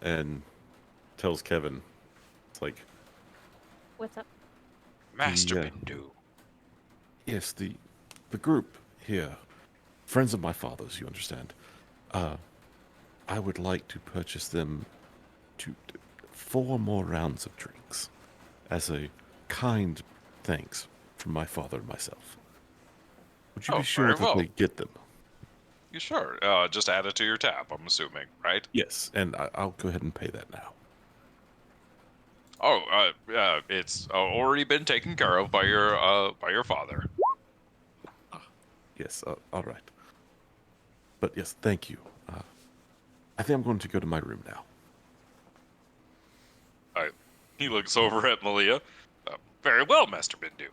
and tells Kevin, it's like, What's up? Master Yeah. Bindu. yes, the group here, friends of my father's, you understand. I would like to purchase them 4 more rounds of drinks as a kind thanks from my father and myself. Would you Oh, be sure very that well. they get them? You sure? Just add it to your tab, I'm assuming, right? Yes, and I'll go ahead and pay that now. Oh, it's already been taken care of by your father. Yes, all right. But yes, thank you. I think I'm going to go to my room now. He looks over at Malia. Very well, Master Bindu.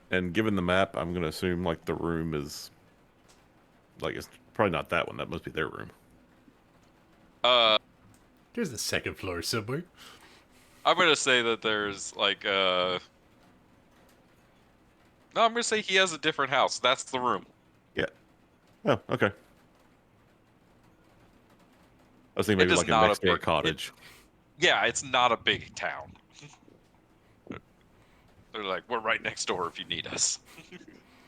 And given the map, I'm going to assume like the room is like it's probably not that one. That must be their room. There's the second floor somewhere. I'm gonna say that there's like no, I'm gonna say he has a different house. That's the room. Yeah. Oh, okay. I was thinking It maybe is like a not a next door big- cottage. Yeah, it's not a big town. They're like, we're right next door if you need us.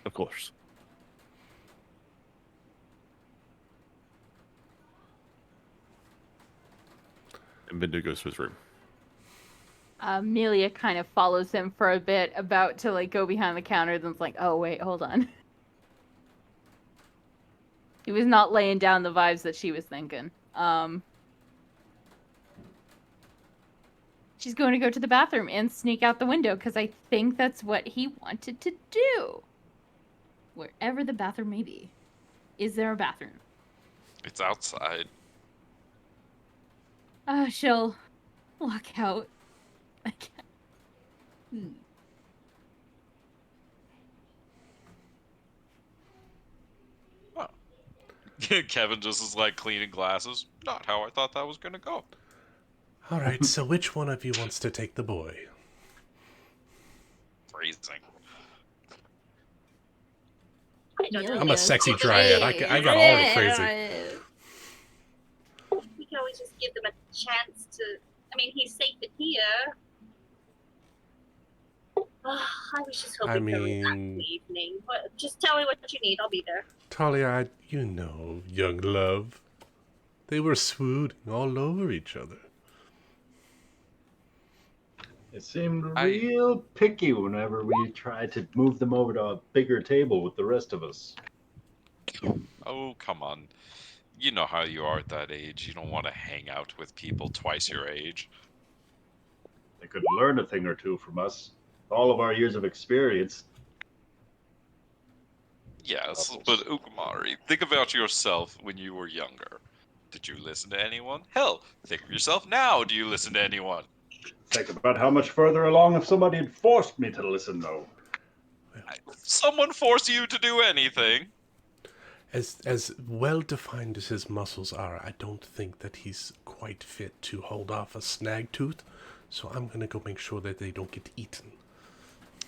Of course. And Bindu goes to his room. Amelia kind of follows him for a bit, about to like go behind the counter, then's like, oh wait, hold on. He was not laying down the vibes that she was thinking. She's going to go to the bathroom and sneak out the window, because I think that's what he wanted to do. Wherever the bathroom may be. Is there a bathroom? It's outside. She'll walk out. Kevin just is like cleaning glasses. Not how I thought that was gonna go. All right, so which one of you wants to take the boy? Phrasing. I don't know. I'm a sexy dryad. I got all the phrasing. We can always just give them a chance to. I mean, he's safe in here. I was just hoping for a relaxing evening. But just tell me what you need. I'll be there. Talia, you know, young love. They were swooning all over each other. It seemed real picky whenever we tried to move them over to a bigger table with the rest of us. Oh, come on. You know how you are at that age. You don't want to hang out with people twice your age. They could learn a thing or two from us. All of our years of experience. Yes, but Ukumari, think about yourself when you were younger. Did you listen to anyone? Hell, think of yourself now. Do you listen to anyone? Think about how much further along if somebody had forced me to listen, though. Someone force you to do anything. As well defined as his muscles are, I don't think that he's quite fit to hold off a snag tooth. So I'm gonna go make sure that they don't get eaten.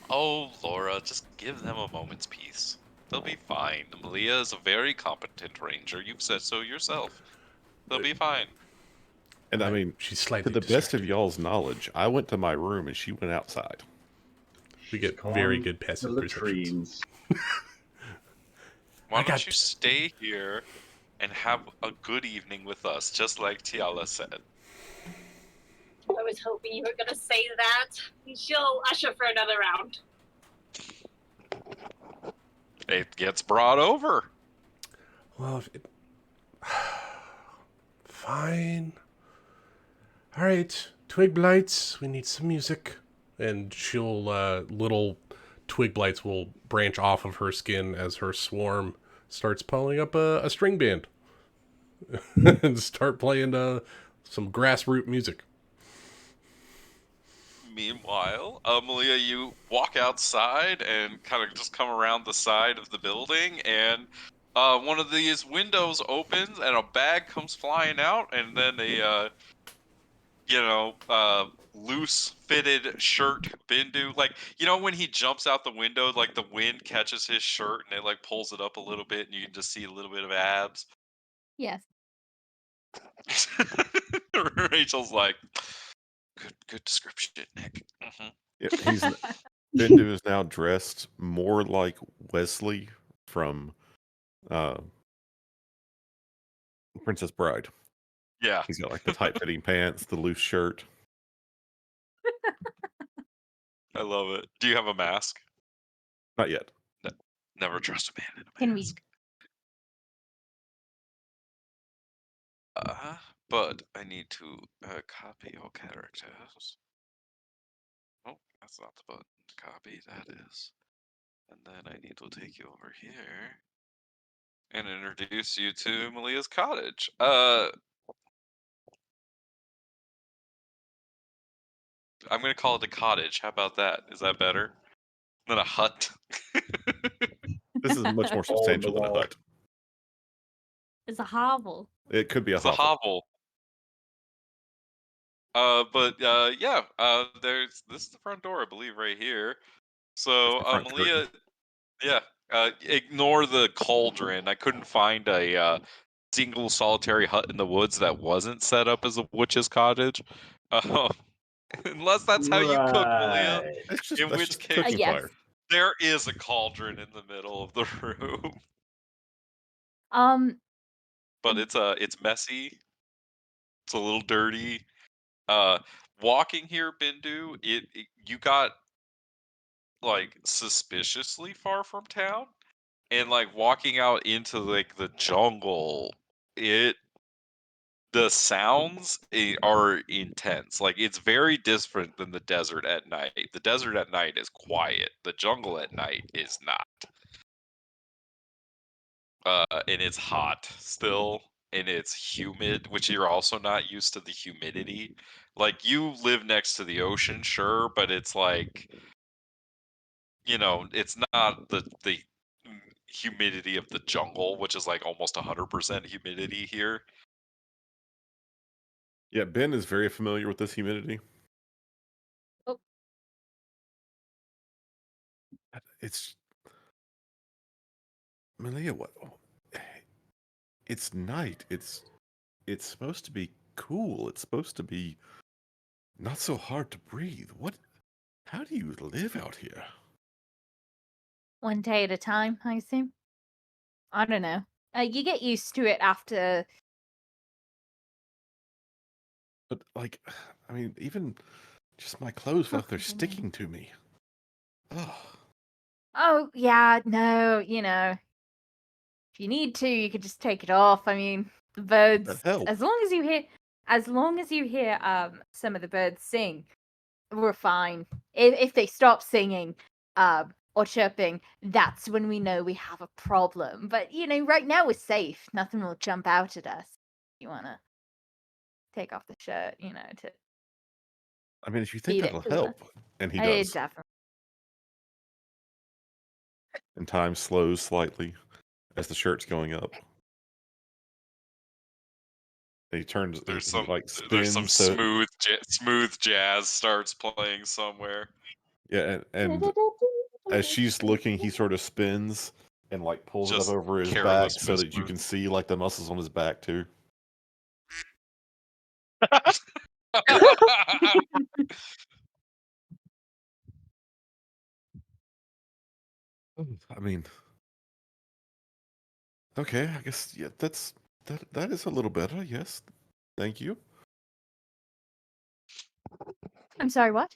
Oh, Laura, just give them a moment's peace. They'll be fine. Malia is a very competent ranger. You've said so yourself. They'll be fine. And I mean, she's to slightly the best of distracted. y'all's knowledge, I went to my room and she went outside. We get very good passive perceptions. Why don't you stay here and have a good evening with us, just like Tiala said? I was hoping you were going to say that. She'll usher for another round. It gets brought over. Well, fine. All right, twig blights. We need some music, and she'll little twig blights will branch off of her skin as her swarm starts pulling up a string band and start playing some grassroots music. Meanwhile, Malia, you walk outside and kind of just come around the side of the building, and one of these windows opens and a bag comes flying out, and then a loose fitted shirt Bindu, like, when he jumps out the window, like the wind catches his shirt and it like pulls it up a little bit and you can just see a little bit of abs. Yes. Rachel's like, good description, Nick. Yeah, Bindu is now dressed more like Wesley from Princess Bride. Yeah. He's got like the tight-fitting pants, the loose shirt. I love it. Do you have a mask? Not yet. No, never trust a man in a mask. Can we? But I need to copy your characters. Oh, that's not the button to copy. That is. And then I need to take you over here and introduce you to Malia's cottage. I'm gonna call it a cottage. How about that? Is that better than a hut? This is much more substantial than a hut. It's a hovel. It could be a It's a hovel. There's this is the front door, I believe, right here. So Malia, yeah, ignore the cauldron. I couldn't find a single solitary hut in the woods that wasn't set up as a witch's cottage. Unless that's how you cook, Malia. In which case, yes. There is a cauldron in the middle of the room. But it's messy. It's a little dirty. Walking here, Bindu, you got like suspiciously far from town, and like walking out into like the jungle, the sounds are intense. Like, it's very different than the desert at night. The desert at night is quiet. The jungle at night is not. And it's hot still. and it's humid, which you're also not used to the humidity. Like you live next to the ocean, sure, but it's like, it's not the humidity of the jungle, which is like almost 100% humidity here. Yeah, Ben is very familiar with this humidity. Oh. It's Malia. What? It's night. It's supposed to be cool. It's supposed to be not so hard to breathe. What? How do you live out here? One day at a time, I assume. I don't know. You get used to it after. But like, I mean, even just my clothes feel like they're Oh, sticking to me. Oh, Oh yeah, no, if you need to, you could just take it off. I mean, the birds. help. As long as you hear some of the birds sing, we're fine. If they stop singing, or chirping, that's when we know we have a problem. But right now we're safe. Nothing will jump out at us. You wanna take off the shirt, to I mean, if you think heat it that'll cooler. help, and he It does, definitely. and time slows slightly as the shirt's going up. And he turns, There's he some like there's some spins. So smooth jazz starts playing somewhere. yeah, and as she's looking, he sort of spins and like pulls it up Just over his careless back so that you whisper. can see like the muscles on his back too. I mean, okay, I guess yeah, that is a little better. Yes, thank you. I'm sorry. What?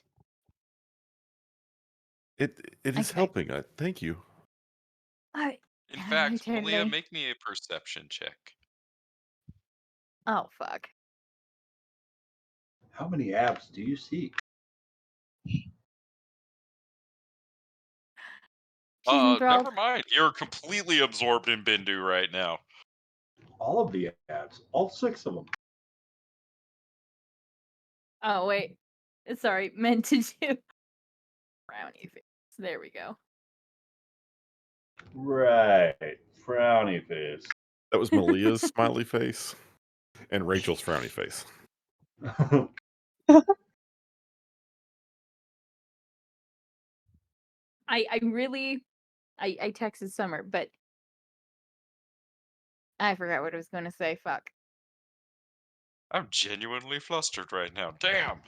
It is Okay. helping. Thank you. Oh, In no, fact, Malia, totally. make me a perception check. Oh fuck. How many abs do you see? She's enthralled. Never mind. You're completely absorbed in Bindu right now. All of the abs, all 6 of them. Oh wait. Sorry, meant to do frowny face. There we go. Right, frowny face. That was Malia's smiley face and Rachel's frowny face. I texted Summer, but I forgot what I was gonna say. Fuck. I'm genuinely flustered right now. Damn.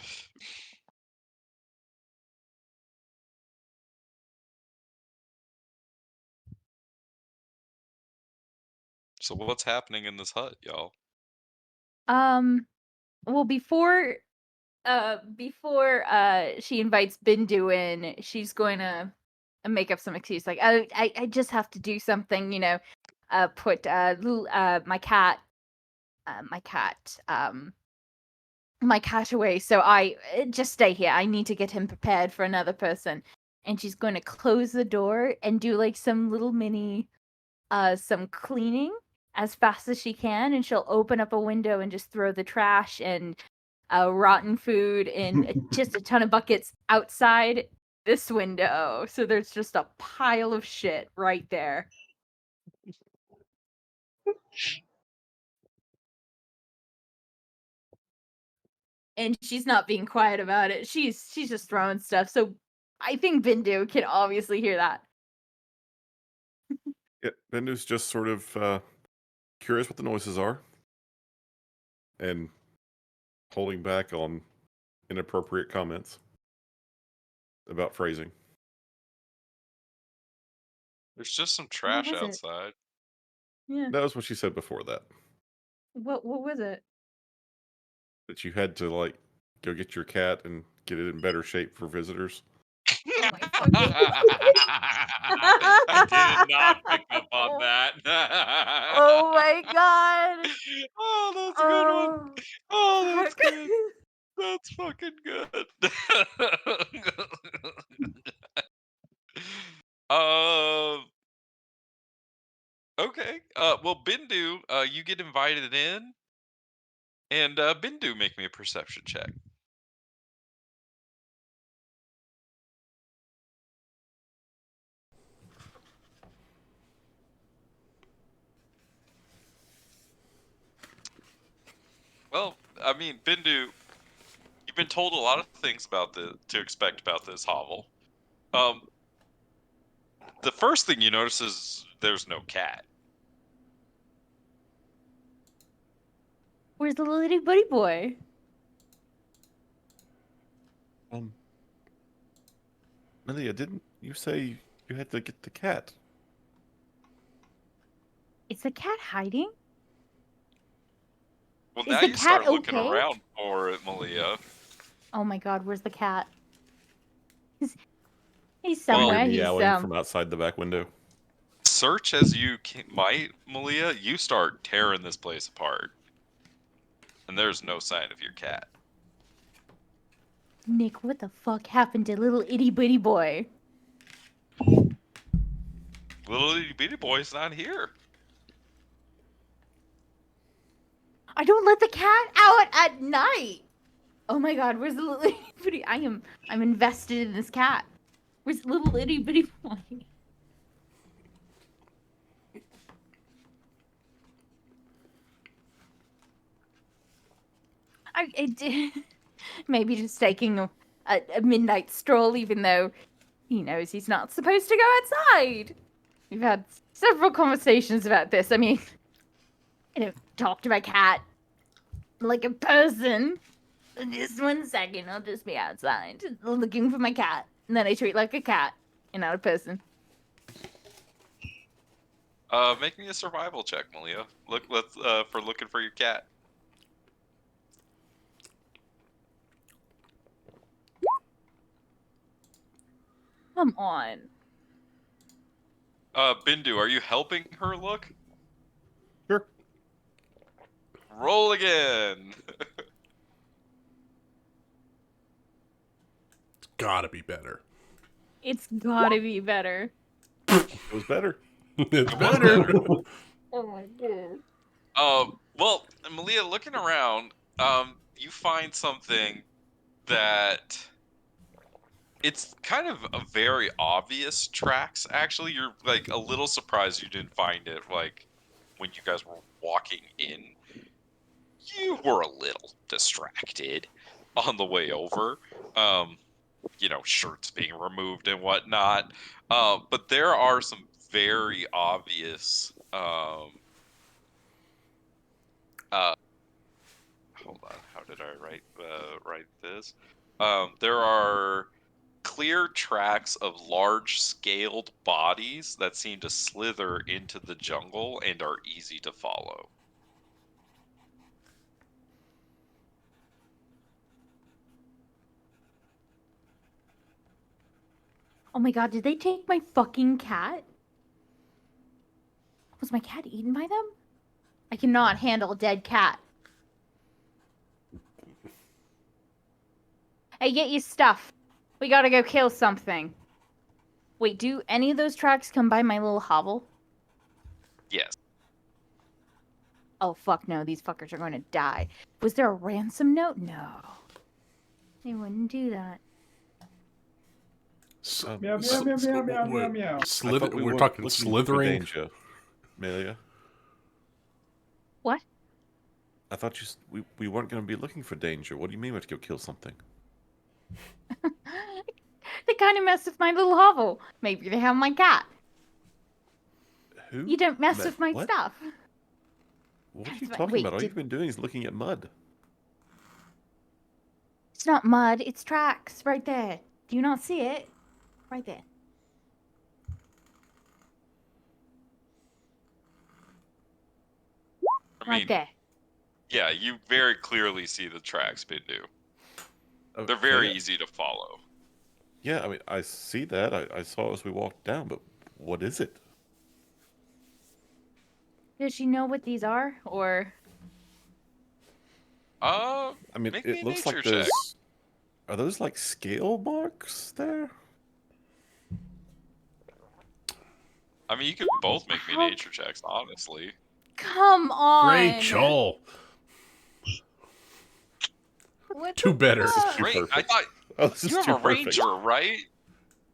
So what's happening in this hut, y'all? Well, before she invites Bindu in, she's going to make up some excuse like, oh, I just have to do something, put my cat away, so I just stay here. I need to get him prepared for another person. And she's going to close the door and do like some little mini some cleaning as fast as she can, and she'll open up a window and just throw the trash and rotten food and just a ton of buckets outside this window. So there's just a pile of shit right there. And she's not being quiet about it. She's just throwing stuff. So I think Bindu can obviously hear that. Yeah, Bendu's just sort of curious what the noises are and holding back on inappropriate comments about phrasing. There's just some What trash was it? outside. Yeah. That was what she said before that. What was it? That you had to like go get your cat and get it in better shape for visitors. Oh my fucking I did not pick up on that. Oh my god. Oh, that's a good one. Oh Oh, that's fuck. good. That's fucking good. Uh, Okay. Well, Bindu, you get invited in, and Bindu, make me a perception check. Well, I mean, Bindu, you've been told a lot of things about to expect about this hovel. The first thing you notice is there's no cat. Where's the little itty bitty boy? Melia, didn't you say you had to get the cat? Is the cat hiding? Well, Is now the you cat start looking okay? around for it, Malia. Oh my god, where's the cat? He's You somewhere. hear He's meowing from outside the back window. Search as you might, Malia, you start tearing this place apart. And there's no sign of your cat. Nick, what the fuck happened to little itty bitty boy? Little itty bitty boy's not here. I don't let the cat out at night. Oh my god, where's the little itty bitty? I'm invested in this cat. Where's the little itty bitty boy? I did maybe just taking a midnight stroll, even though he knows he's not supposed to go outside. We've had several conversations about this. I mean, I don't talk to my cat like a person. Just 1 second, I'll just be outside looking for my cat, and then I treat like a cat and not a person. Make me a survival check, Malia. Let's for looking for your cat. Come on. Bindu, are you helping her look? Sure. Roll again. It's gotta be better. It's gotta be better. It was better. It's better. Oh my god. Well, Malia, looking around, you find something that it's kind of a very obvious tracks. Actually, you're like a little surprised you didn't find it like when you guys were walking in. You were a little distracted on the way over. Shirts being removed and whatnot. But there are some very obvious hold on, how did I write this? There are clear tracks of large scaled bodies that seem to slither into the jungle and are easy to follow. Oh my god, did they take my fucking cat? Was my cat eaten by them? I cannot handle a dead cat. Hey, get your stuff. We gotta go kill something. Wait, do any of those tracks come by my little hovel? Yes. Oh, fuck no, these fuckers are going to die. Was there a ransom note? No. They wouldn't do that. Meow, meow, meow, meow, meow, meow, meow. I thought We're weren't talking looking for slithering. danger, Melia. What? I thought we weren't going to be looking for danger. What do you mean we have to go kill something? They kind of messed with my little hovel. Maybe they have my cat. Who? You don't mess with my what? stuff. What are That's you fine. talking Wait, about? All you've been doing is looking at mud. It's not mud, it's tracks right there. Do you not see it? Right there. Right there. Yeah, you very clearly see the tracks, Bindu. They're Okay. very easy to follow. Yeah, I mean, I see that. I saw it as we walked down, but what is it? Does she know what these are? Or I mean, Make me it a looks nature like check. there's... Are those like scale marks there? I mean, you could both make me How- nature checks, honestly. Come on. Rachel. What Two the better. fuck? Too Wait, I perfect. thought Oh, this is you have too a perfect. ranger, right?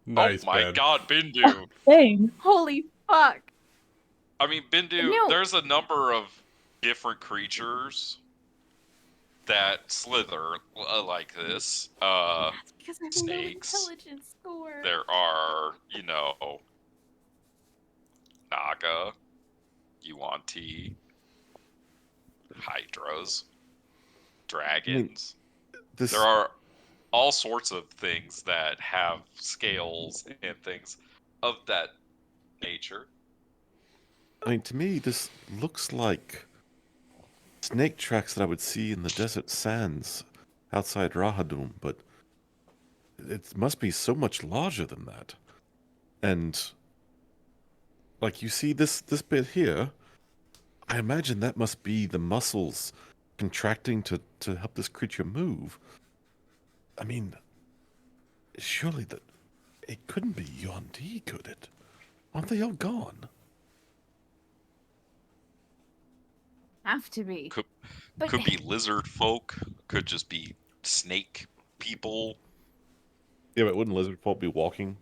Nice, Oh my Ben. god, Bindu. Dang. Holy fuck. I mean, Bindu, No. there's a number of different creatures that slither like this. That's because I have a low Snakes. intelligence score. There are, Naga, Yuan-Ti, Hydras, dragons. This, There are all sorts of things that have scales and things of that nature. I mean, to me, this looks like snake tracks that I would see in the desert sands outside Rahadum, but it must be so much larger than that. And like you see this bit here, I imagine that must be the muscles contracting to help this creature move. I mean, surely that it couldn't be Yuan-Ti, could it? Aren't they all gone? Have to be. Could But could be lizard folk. Could just be snake people. Yeah, but wouldn't lizard folk be walking?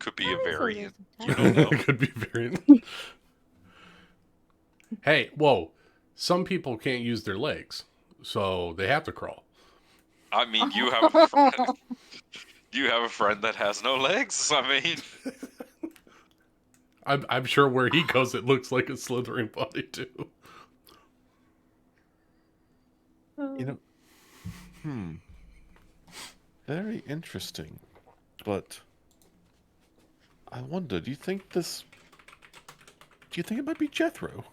Could be a That is a variant. lizard You type. don't know. Could be variant. Hey, whoa. Some people can't use their legs, so they have to crawl. I mean, you have a friend. You have a friend that has no legs. I mean, I'm sure where he goes, it looks like a slithering body too. You know, very interesting. But I wonder, do you think it might be Jethro?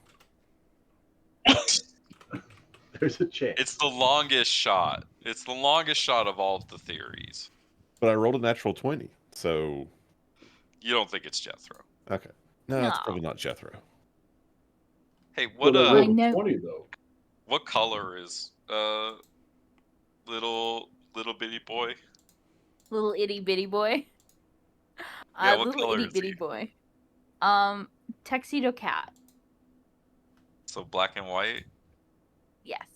There's a chance. it's the longest shot. It's the longest shot of all of the theories. But I rolled a natural 20, so You don't think it's Jethro? okay. No, it's No. probably not Jethro. Hey, Well, what they I rolled know. a 20 though. what color is little bitty boy? Little itty bitty boy. Yeah, what Little color itty is bitty he? boy. Tuxedo cat. So black and white. Yes.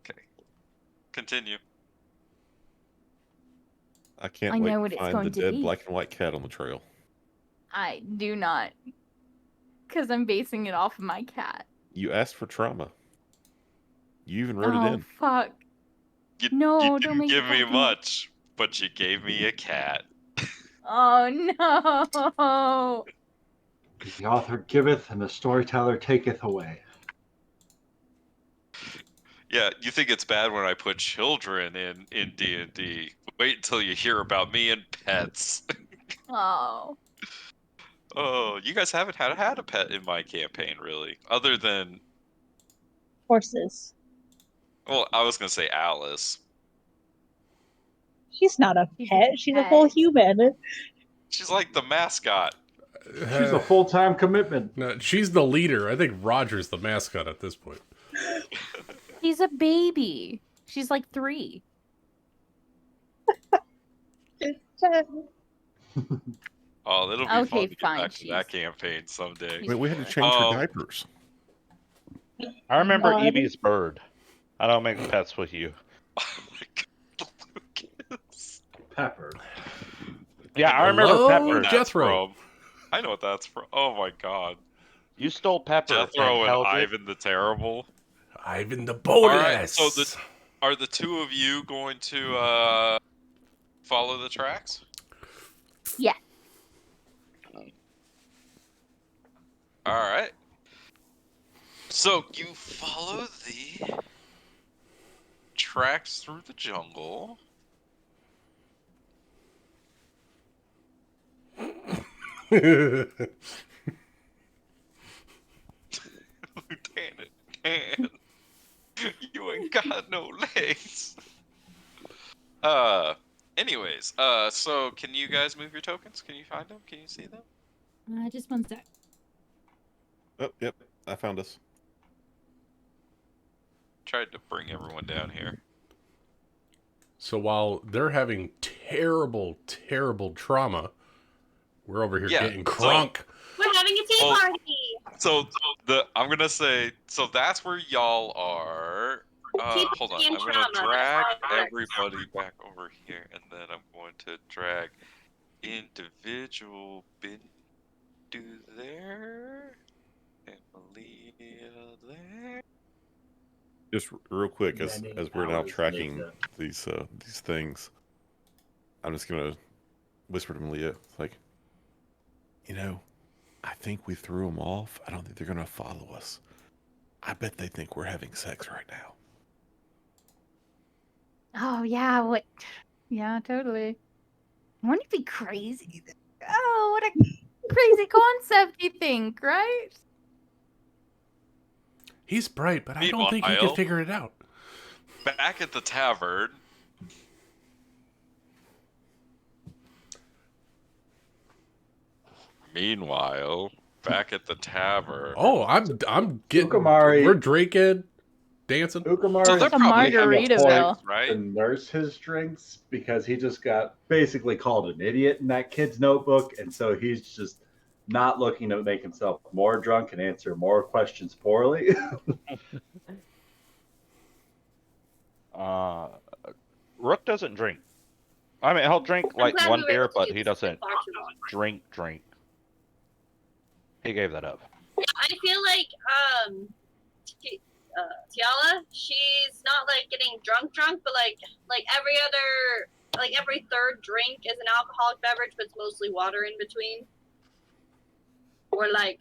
Okay, continue. I can't I wait know to what it's find the going to dead be. black and white cat on the trail. I do not. Because I'm basing it off of my cat. You asked for trauma. You even wrote it Oh, in. fuck. You, No, you don't didn't make give it me happen. much, but you gave me a cat. Oh, no. The author giveth and the storyteller taketh away. Yeah, you think it's bad when I put children in D&D. Wait until you hear about me and pets. Oh. Oh, you guys haven't had a pet in my campaign, really. Other than, Horses. well, I was going to say Alice. She's not a She's a pet. She's a full pet. human. She's like the mascot. She's a full-time commitment. No, she's the leader. I think Roger's the mascot at this point. She's a baby. She's like 3. Oh, it'll be Okay, fun to get fine, back to that she's- campaign someday. she's- I mean, we had to change her Um, diapers. I remember God. Evie's bird. I don't make pets with you. Oh my god, Lucas. Pepper. Yeah, I know remember Hello, Pepper. what that's Jethro. from. I know what that's from. Oh my god. You stole Pepper Jethro and held it. Ivan the Terrible. Ivan the Alright, so Boneless. are the two of you going to follow the tracks? Yeah. Alright. So you follow the tracks through the jungle. Lieutenant Dan, you ain't got no legs. Anyways, so can you guys move your tokens? Can you find them? Can you see them? Just one sec. Oh, yep. I found us. Tried to bring everyone down here. So while they're having terrible, terrible trauma, we're over here getting crunk. We're having a tea Well, party. So I'm gonna say, so that's where y'all are. Tea Hold on, party and I'm gonna trauma, that's drag how it works. everybody back over here, and then I'm going to drag individual Bindu there, and Malia there. Just real quick, as Many we're now hours tracking later. these things, I'm just gonna whisper to Malia, like, I think we threw them off. I don't think they're gonna follow us. I bet they think we're having sex right now. Oh yeah, what? Yeah, totally. Wouldn't it be crazy? Oh, what a crazy concept! You think, right? He's bright, but I don't think he can Meanwhile, figure it out. back at the tavern. Meanwhile, back at the tavern. Oh, I'm getting. Ukamari- We're drinking, dancing. Ukamari So they're is a probably making a having Margaritaville. sex, right? to nurse his drinks because he just got basically called an idiot in that kid's notebook, and so he's just not looking to make himself more drunk and answer more questions poorly. Rook doesn't drink. I mean, he'll drink I'm like glad one we were beer, able to but do he this. It's been doesn't far too long. drink. He gave that up. Yeah, I feel like Tiala, she's not like getting drunk, but like every third drink is an alcoholic beverage, but it's mostly water in between, or like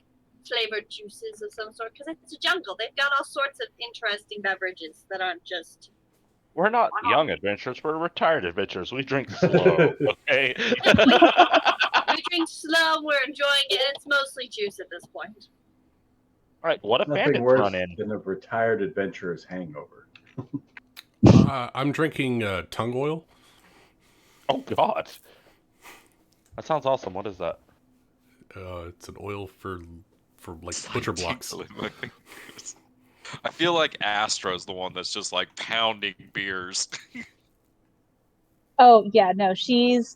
flavored juices of some sort. Because it's a jungle, they've got all sorts of interesting beverages that aren't just. We're not young adventurers. We're retired adventurers. We drink slow. Okay. We drink slow. We're enjoying it. It's mostly juice at this point. All right. What if Nothing bandits worse run in? than a retired adventurer's hangover. I'm drinking tongue oil. Oh God. That sounds awesome. What is that? It's an oil for like butcher blocks. I feel like Astra's the one that's just like pounding beers. Oh yeah, no, she's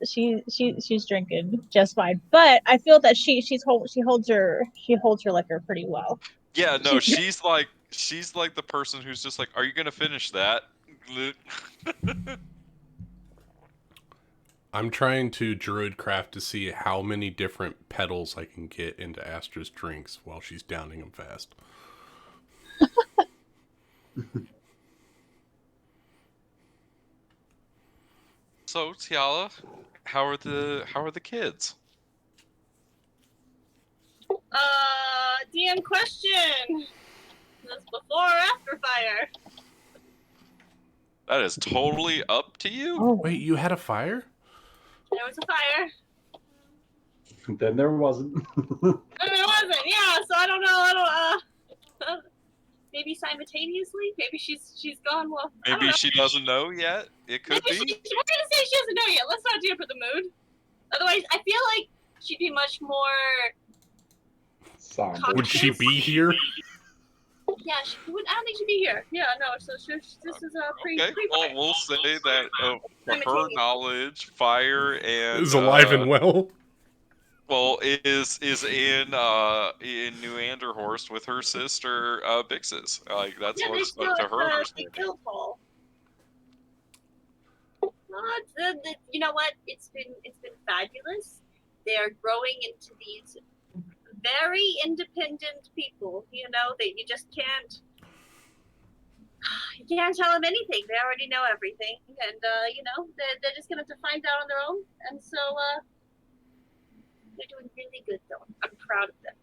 drinking just fine. But I feel that she holds her liquor pretty well. Yeah, no, she's like the person who's just like, "Are you gonna finish that?" I'm trying to druidcraft to see how many different petals I can get into Astra's drinks while she's downing them fast. So, Tiala, how are the kids? DM question. This before or after fire? That is totally up to you. Oh, Wait, you had a fire? There was a fire. Then there wasn't. No, there wasn't. Yeah, so I don't know. Maybe simultaneously. Maybe she's gone. Well, I don't Maybe know. she doesn't know yet. It could Maybe be. we're gonna say she doesn't know yet. Let's not do it for the mood. Otherwise, I feel like she'd be much more. Somber. Would she be here? Yeah, she would. I don't think she'd be here. Yeah, no. So this is a Okay, well, we'll say that for her Simultaneous. knowledge, fire and Is alive and well. well, is in New Anderhorst with her sister Bixes. Like that's Yeah, they what's still to her the understanding. Guildhall. You know what? It's been fabulous. They are growing into these very independent people. You know that you just can't tell them anything. They already know everything, and they're just gonna have to find out on their own. And so they're doing really good, though. I'm proud of them.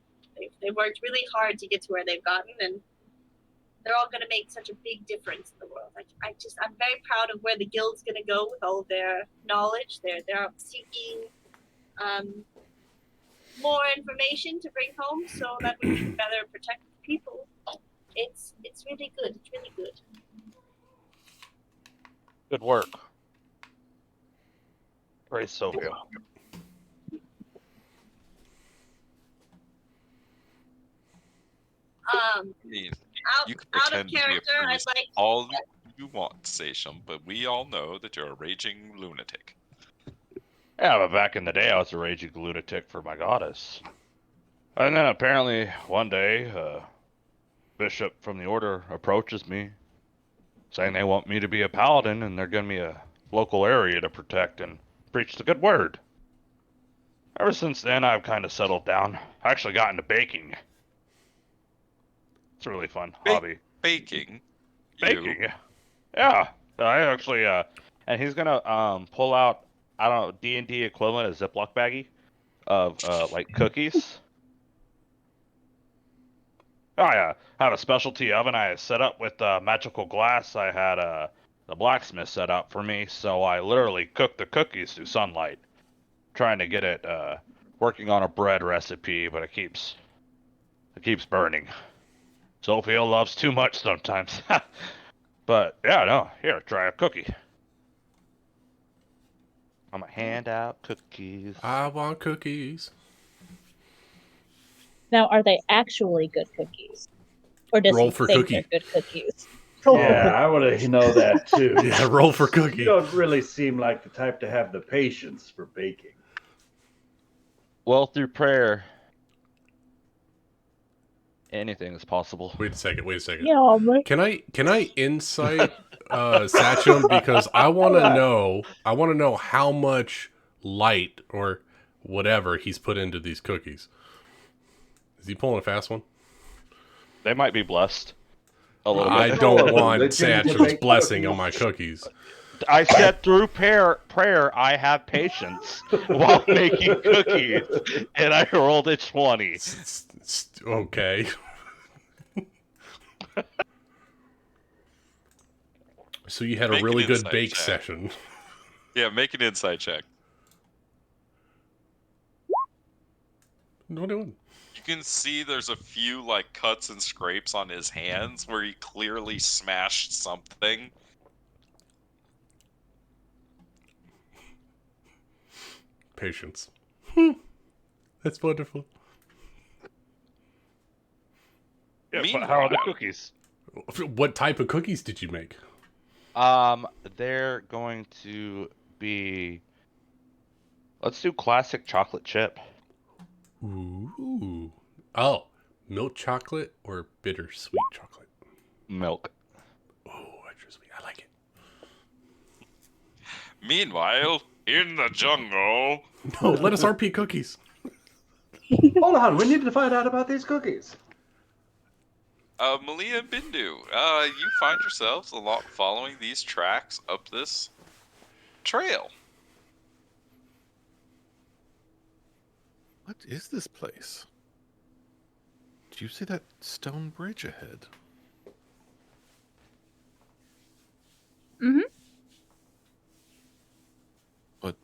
They worked really hard to get to where they've gotten, and they're all gonna make such a big difference in the world. I'm very proud of where the guild's gonna go with all of their knowledge. They're seeking more information to bring home so that we can better protect people. It's really good. It's really good. Good work. Praise Sophia. I mean, Out you could of pretend to be a character, I'd priest like. all you want, Sation, but we all know that you're a raging lunatic. Yeah, but back in the day, I was a raging lunatic for my goddess. And then apparently, one day, a bishop from the order approaches me, saying they want me to be a paladin and they're giving me a local area to protect and preach the good word. Ever since then, I've kind of settled down. I actually got into baking. It's a really fun hobby. Baking. Baking, yeah. I actually, and he's gonna pull out, I don't know, D&D equivalent, a Ziploc baggie of like cookies. Oh yeah, I have a specialty oven I set up with magical glass. I had the blacksmith set up for me, so I literally cook the cookies through sunlight, trying to get it working on a bread recipe, but it keeps burning. Sophia loves too much sometimes. But yeah, no, here, try a cookie. I'm gonna hand out cookies. I want cookies. Now, are they actually good cookies, or does Roll he for think cookie. they're good cookies? Yeah, I want to know that too. Yeah, roll for You cookie. don't really seem like the type to have the patience for baking. Well, through prayer, anything is possible. Wait a second. Yeah, but Can I insight Satchum, because I want to know how much light or whatever he's put into these cookies. Is he pulling a fast one? They might be blessed a little I bit. don't want They tend to Satchum's bake blessing cookies. on my cookies. I said through prayer, I have patience while making cookies, and I rolled a 20. Okay. So you had a Make an really good insight bake check. session. Yeah, make an insight check. No doing. You can see there's a few like cuts and scrapes on his hands where he clearly smashed something. Patience. That's wonderful. Yeah, but how are the Meanwhile- cookies? What type of cookies did you make? They're going to be. Let's do classic chocolate chip. Ooh. Oh, milk chocolate or bittersweet chocolate? Milk. Oh, extra sweet. I like it. Meanwhile, in the jungle, No, let us RP cookies. Hold on, we need to find out about these cookies. Malia and Bindu, you find yourselves following these tracks up this trail. What is this place? Do you see that stone bridge ahead? Mm-hmm. But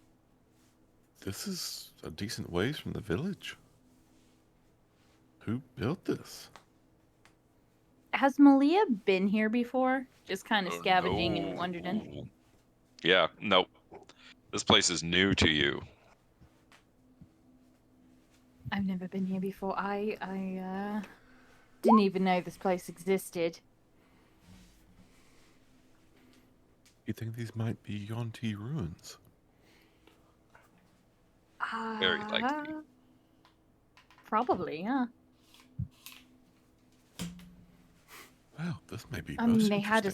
this is a decent ways from the village. Who built this? Has Malia been here before? Just kind of Oh, scavenging no. and wandered in? Yeah, nope. This place is new to you. I've never been here before. I didn't even know this place existed. You think these might be Yonti ruins? Very likely. Probably, yeah. Well, this may be I most mean, they had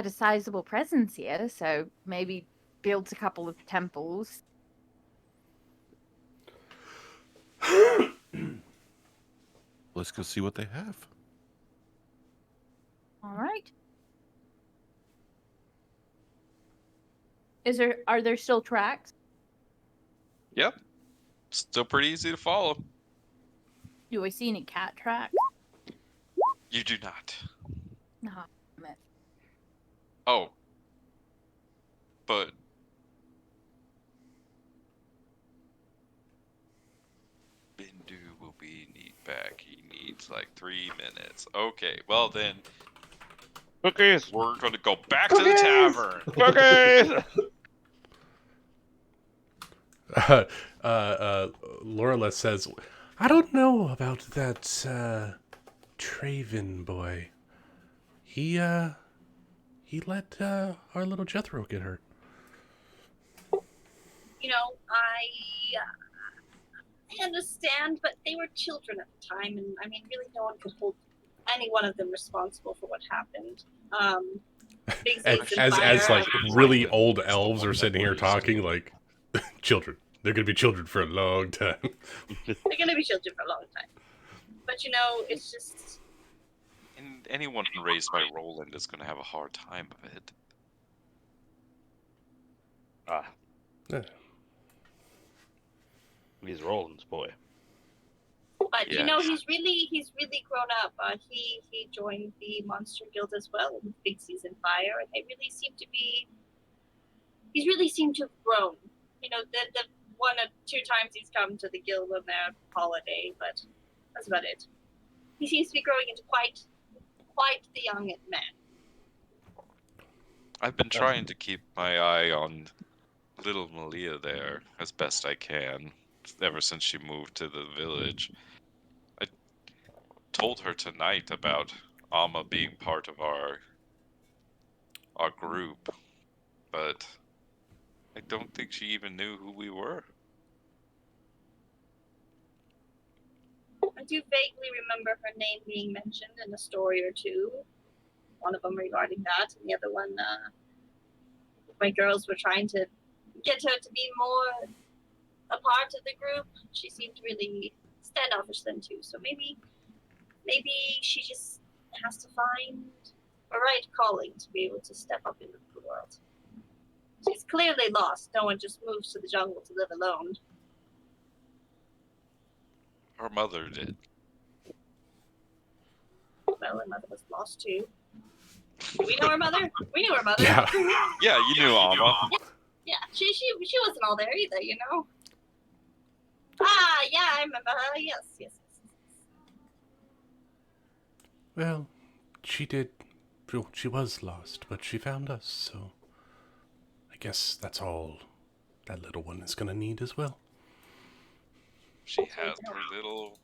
a sizable presence here, so maybe built a couple of temples. Let's go see what they have. All right. Are there still tracks? Yep. Still pretty easy to follow. Do I see any cat tracks? You do not. No. damn it. Oh. But Bindu will be back. He needs like 3 minutes. Okay, well then Cookies! we're gonna go back to the tavern. Cookies! Lorla says, I don't know about that Traven boy. He let our little Jethro get hurt. You know, I understand, but they were children at the time, and I mean, really, no one could hold any one of them responsible for what happened. Big things in As fire. like really old elves are sitting here talking like children. They're gonna be children for a long time. They're gonna be children for a long time. But you know, it's just And anyone raised by Roland is going to have a hard time of it. Ah, Yeah. he's Roland's boy. But Yeah. you know, he's really grown up. He joined the Monster Guild as well with Big Season Fire, and he's really seemed to have grown. You know, the 1 or 2 times he's come to the guild on their holiday, but that's about it. He seems to be growing into quite the young man. I've been trying to keep my eye on little Malia there as best I can ever since she moved to the village. I told her tonight about Amma being part of our group, but I don't think she even knew who we were. I do vaguely remember her name being mentioned in a story or two. One of them regarding that, and the other one, my girls were trying to get her to be more a part of the group. She seemed really standoffish then too. So maybe she just has to find a right calling to be able to step up into the world. She's clearly lost. No one just moves to the jungle to live alone. Her mother did. Well, her mother was lost too. Do we know her mother? We knew her mother. Yeah. Yeah, you knew Amma. Yeah, she wasn't all there either, you know. Yeah, I remember her. Yes. Well, she did. Well, she was lost, but she found us, so I guess that's all that little one is gonna need as well. She has her little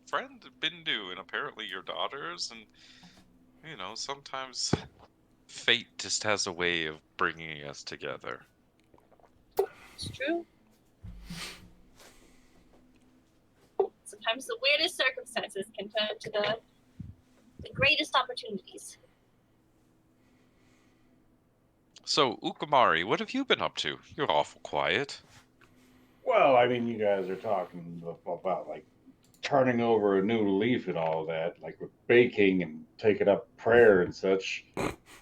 friend Bindu, and apparently your daughters, and you know, sometimes fate just has a way of bringing us together. It's true. Sometimes the weirdest circumstances can turn into the greatest opportunities. So, Ukamari, what have you been up to? You're awful quiet. Well, I mean, you guys are talking about like turning over a new leaf and all that, like with baking and taking up prayer and such.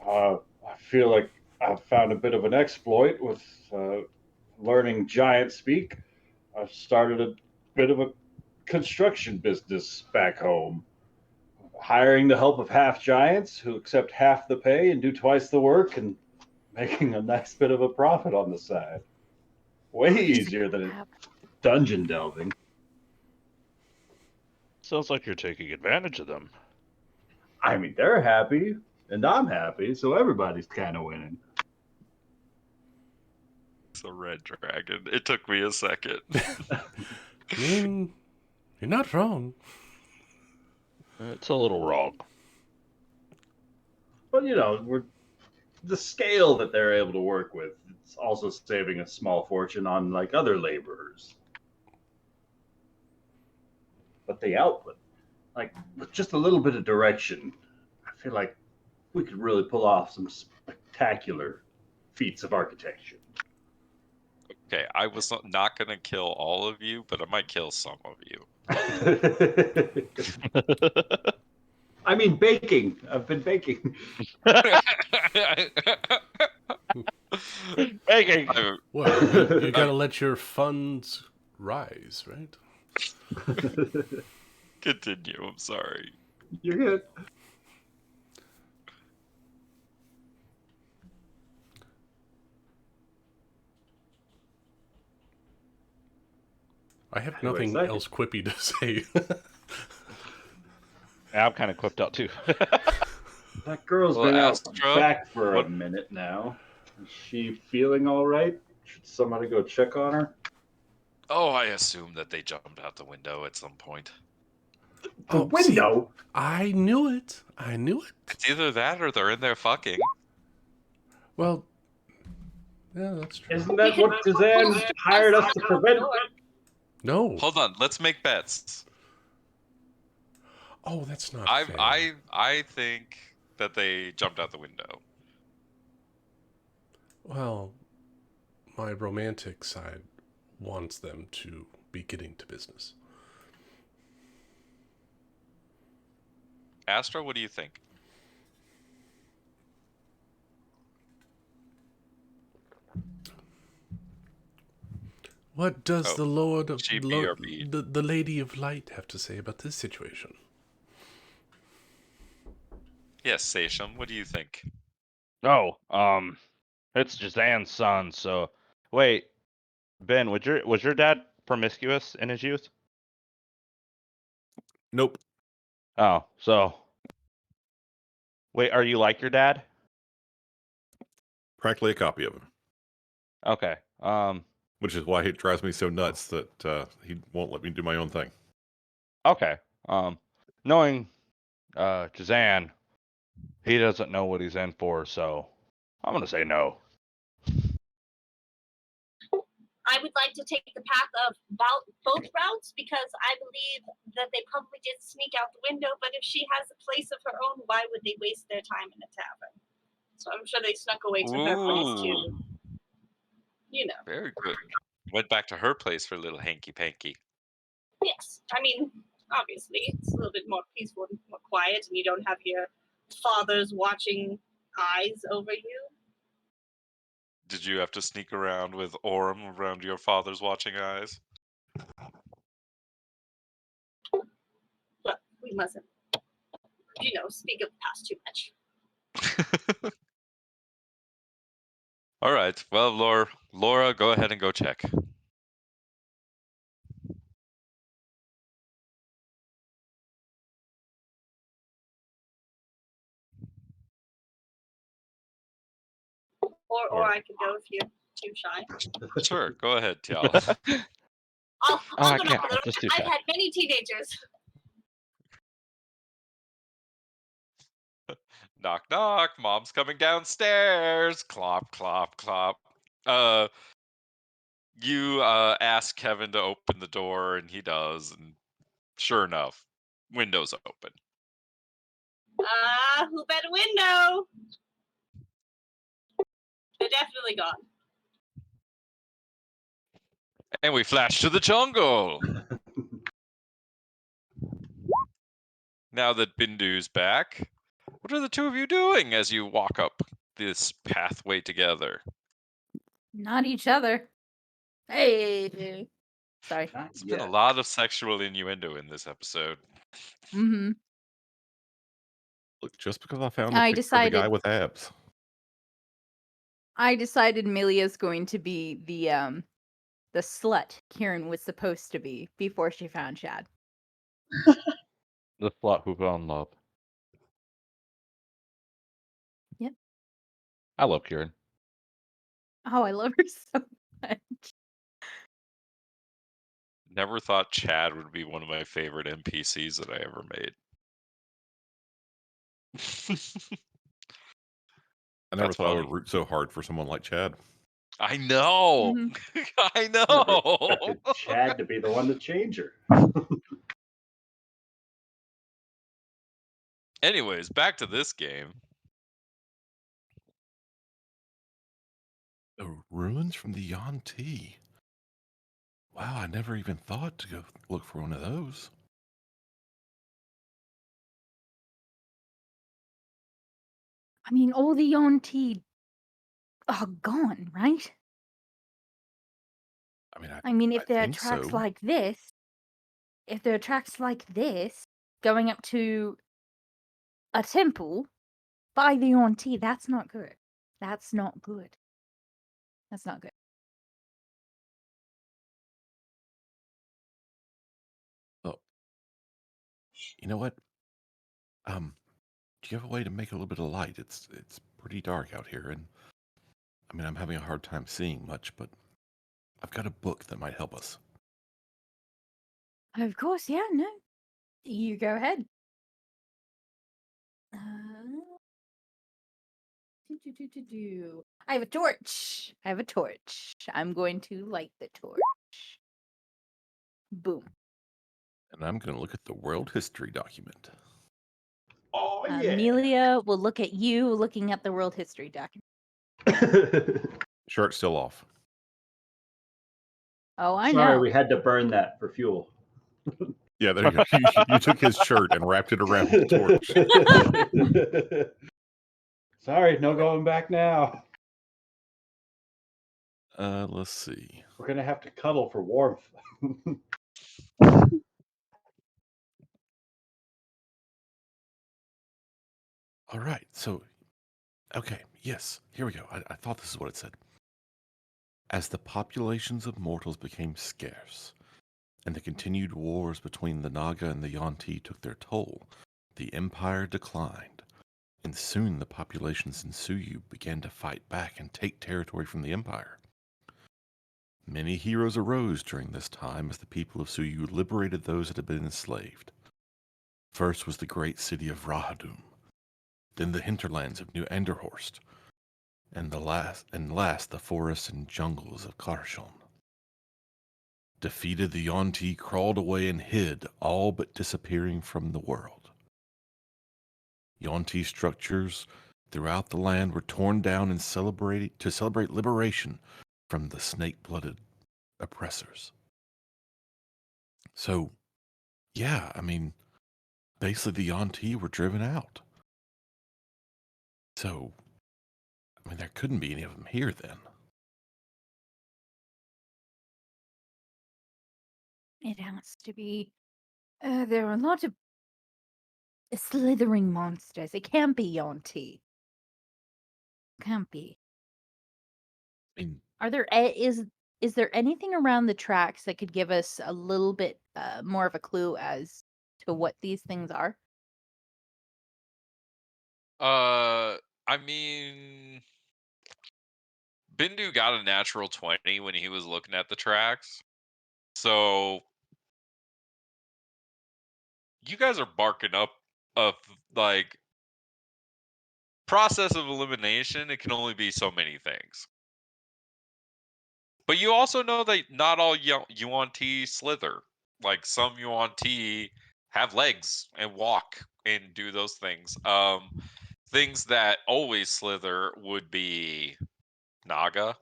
I feel like I've found a bit of an exploit with learning giant speak. I've started a bit of a construction business back home, hiring the help of half giants who accept half the pay and do twice the work and making a nice bit of a profit on the side. Way easier than dungeon delving. Sounds like you're taking advantage of them. I mean, they're happy, and I'm happy, so everybody's kind of winning. It's a red dragon. It took me a second. I mean, you're not wrong. It's a little wrong. But you know, the scale that they're able to work with. It's also saving a small fortune on like other laborers. But the output, like with just a little bit of direction, I feel like we could really pull off some spectacular feats of architecture. Okay, I was not gonna kill all of you, but I might kill some of you. I mean, baking. I've been baking. Baking. Well, you gotta let your funds rise, right? Continue. I'm sorry. You're good. I have nothing else quippy to say. Yeah, I'm kind of quipped out too. That girl's Well, been out Astra, back for what- a minute now. Is she feeling all right? Should somebody go check on her? Oh, I assume that they jumped out the window at some point. The see, window? I knew it. I knew it. It's either that or they're in there fucking. Well, yeah, that's true. Isn't that what Jazan hired us to prevent? No. Hold on, let's make bets. Oh, that's not fair. I think that they jumped out the window. Well, my romantic side wants them to be getting to business. Astra, what do you think? What does Oh, the Lord of she BRB'd. the Lady of Light have to say about this situation? Yes, Sasham, what do you think? Oh, it's Jazan's son. So, wait, Ben, was your dad promiscuous in his youth? Nope. Oh, so wait, are you like your dad? Practically a copy of him. Okay. Which is why it drives me so nuts that he won't let me do my own thing. Okay. Knowing Jazan, he doesn't know what he's in for, so I'm gonna say no. I would like to take the path of both routes because I believe that they probably did sneak out the window, but if she has a place of her own, why would they waste their time in a tavern? So I'm sure they snuck away to her place too. You know. Very good. Went back to her place for a little hanky-panky. Yes. I mean, obviously, it's a little bit more peaceful and more quiet, and you don't have your father's watching eyes over you. Did you have to sneak around with Orm around your father's watching eyes? But we mustn't, speak of the past too much. All right. Well, Laura, go ahead and go check. Or I could go if you're too shy. Sure, go ahead, Tial. I'll I go can't. knock on the Just too door. I've shy. had many teenagers. Knock, knock. Mom's coming downstairs. Clop, clop, clop. You ask Kevin to open the door, and he does, and sure enough, window's open. Who bet a window? They're definitely gone. And we flash to the jungle. Now that Bindu's back, what are the two of you doing as you walk up this pathway together? Not each other. Hey. Sorry. There's been a lot of sexual innuendo in this episode. Mm-hmm. Look, just because I found a I picture of a guy decided with abs. I decided Milia's going to be the slut Kieran was supposed to be before she found Chad. The slut who fell in love. Yep. I love Kieran. Oh, I love her so much. Never thought Chad would be one of my favorite NPCs that I ever made. I never That's thought I funny. would root so hard for someone like Chad. I know. I know. Expected Chad to be the one to change her. Anyways, back to this game. The ruins from the Yuan-Ti. Wow, I never even thought to go look for one of those. I mean, all the Yuan-Ti are gone, right? I mean, if there are think tracks so. like this, going up to a temple by the Yuan-Ti, that's not good. That's not good. That's not good. Oh, you know what? Do you have a way to make a little bit of light? It's pretty dark out here, and I mean, I'm having a hard time seeing much, but I've got a book that might help us. Of course, yeah, no. You go ahead. I have a torch. I'm going to light the torch. Boom. And I'm going to look at the world history document. Oh yeah. Amelia will look at you looking at the world history document. Shirt's still off. Oh, I Sorry, know. we had to burn that for fuel. Yeah, there you go. You took his shirt and wrapped it around the torch. Sorry, no going back now. Let's see. We're gonna have to cuddle for warmth. All right. So, okay. Yes. Here we go. I thought this is what it said. As the populations of mortals became scarce, and the continued wars between the Naga and the Yuan-Ti took their toll, the empire declined, and soon the populations in Suyu began to fight back and take territory from the empire. Many heroes arose during this time as the people of Suyu liberated those that had been enslaved. First was the great city of Rahadum, then the hinterlands of New Anderhorst, and last the forests and jungles of Karshon. Defeated, the Yuan-Ti crawled away and hid, all but disappearing from the world. Yuan-Ti structures throughout the land were torn down and to celebrate liberation from the snake-blooded oppressors. So, yeah, I mean, basically the Yuan-Ti were driven out. So, I mean, there couldn't be any of them here then. It has to be. There are a lot of slithering monsters. It can't be Yuan-Ti. Can't be. I mean, Are there is there anything around the tracks that could give us a little bit more of a clue as to what these things are? I mean, Bindu got a natural 20 when he was looking at the tracks. So you guys are barking up of like process of elimination. It can only be so many things. But you also know that not all Yuan-Ti slither. Like some Yuan-Ti have legs and walk and do those things. Things that always slither would be Naga,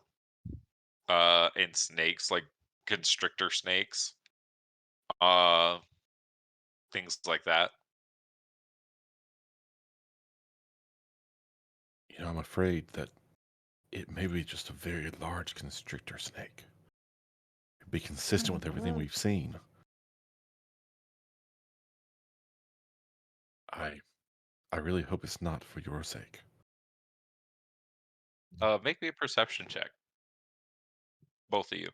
and snakes like constrictor snakes, uh, things like that. you know, I'm afraid that it may be just a very large constrictor snake. It'd be consistent with everything we've seen. I really hope it's not for your sake. Make me a perception check, both of you.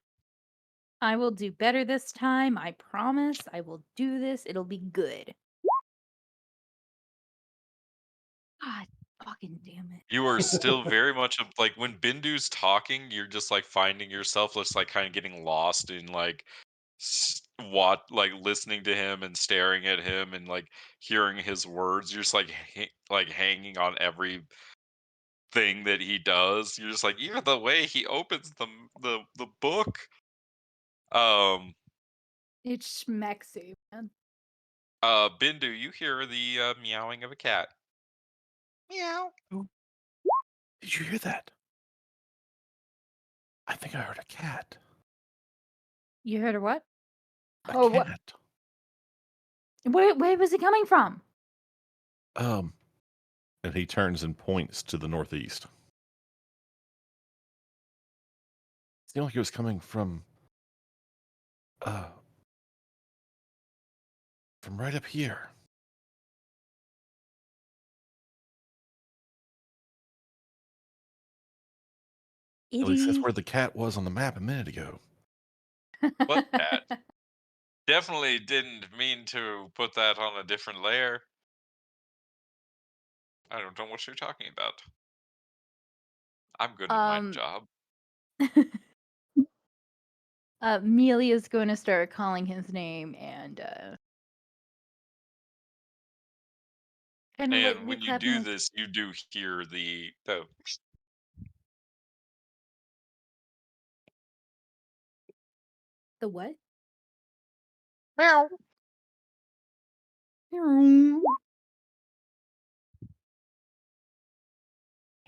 I will do better this time. I promise. I will do this. It'll be good. God fucking damn it. You are still very much like when Bindu's talking, you're just like finding yourself just like kind of getting lost in like what like listening to him and staring at him and like hearing his words. You're just like like hanging on every thing that he does. You're just like even the way he opens the book. It's schmexy, man. Bindu, you hear the meowing of a cat. Meow. Did you hear that? I think I heard a cat. You heard of what? A Oh, what? cat. Where was it coming from? And he turns and points to the northeast. It seemed like it was coming from right up here. At least that's where the cat was on the map a minute ago. What cat? Definitely didn't mean to put that on a different layer. I don't know what you're talking about. I'm good at my job. Amelia's going to start calling his name and And And we when you clapping do like this, you do hear the the what? meow.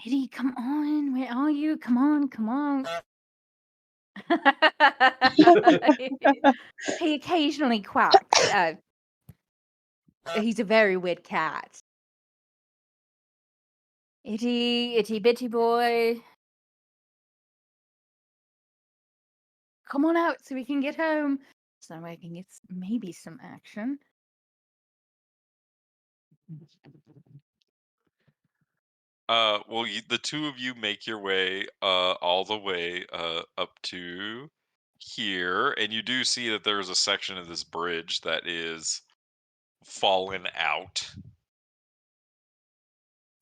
Eddie, come on. Where are you? Come on, come on. He occasionally quacks. He's a very weird cat. Itty bitty boy. Come on out so we can get home. So I can get maybe some action. Well, the two of you make your way all the way up to here, and you do see that there's a section of this bridge that is fallen out.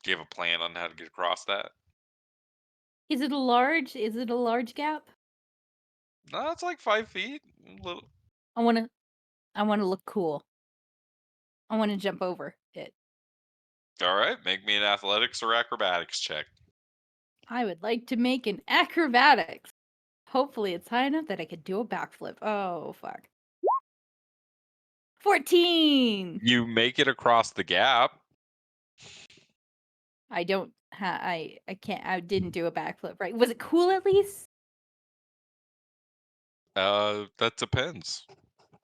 Do you have a plan on how to get across that? Is it a large gap? No, it's like 5 feet. Little. I wanna look cool. I wanna jump over it. All right, make me an athletics or acrobatics check. I would like to make an acrobatics. Hopefully it's high enough that I could do a backflip. Oh fuck. 14. You make it across the gap. I don't I can't I didn't do a backflip, right? Was it cool at least? That depends.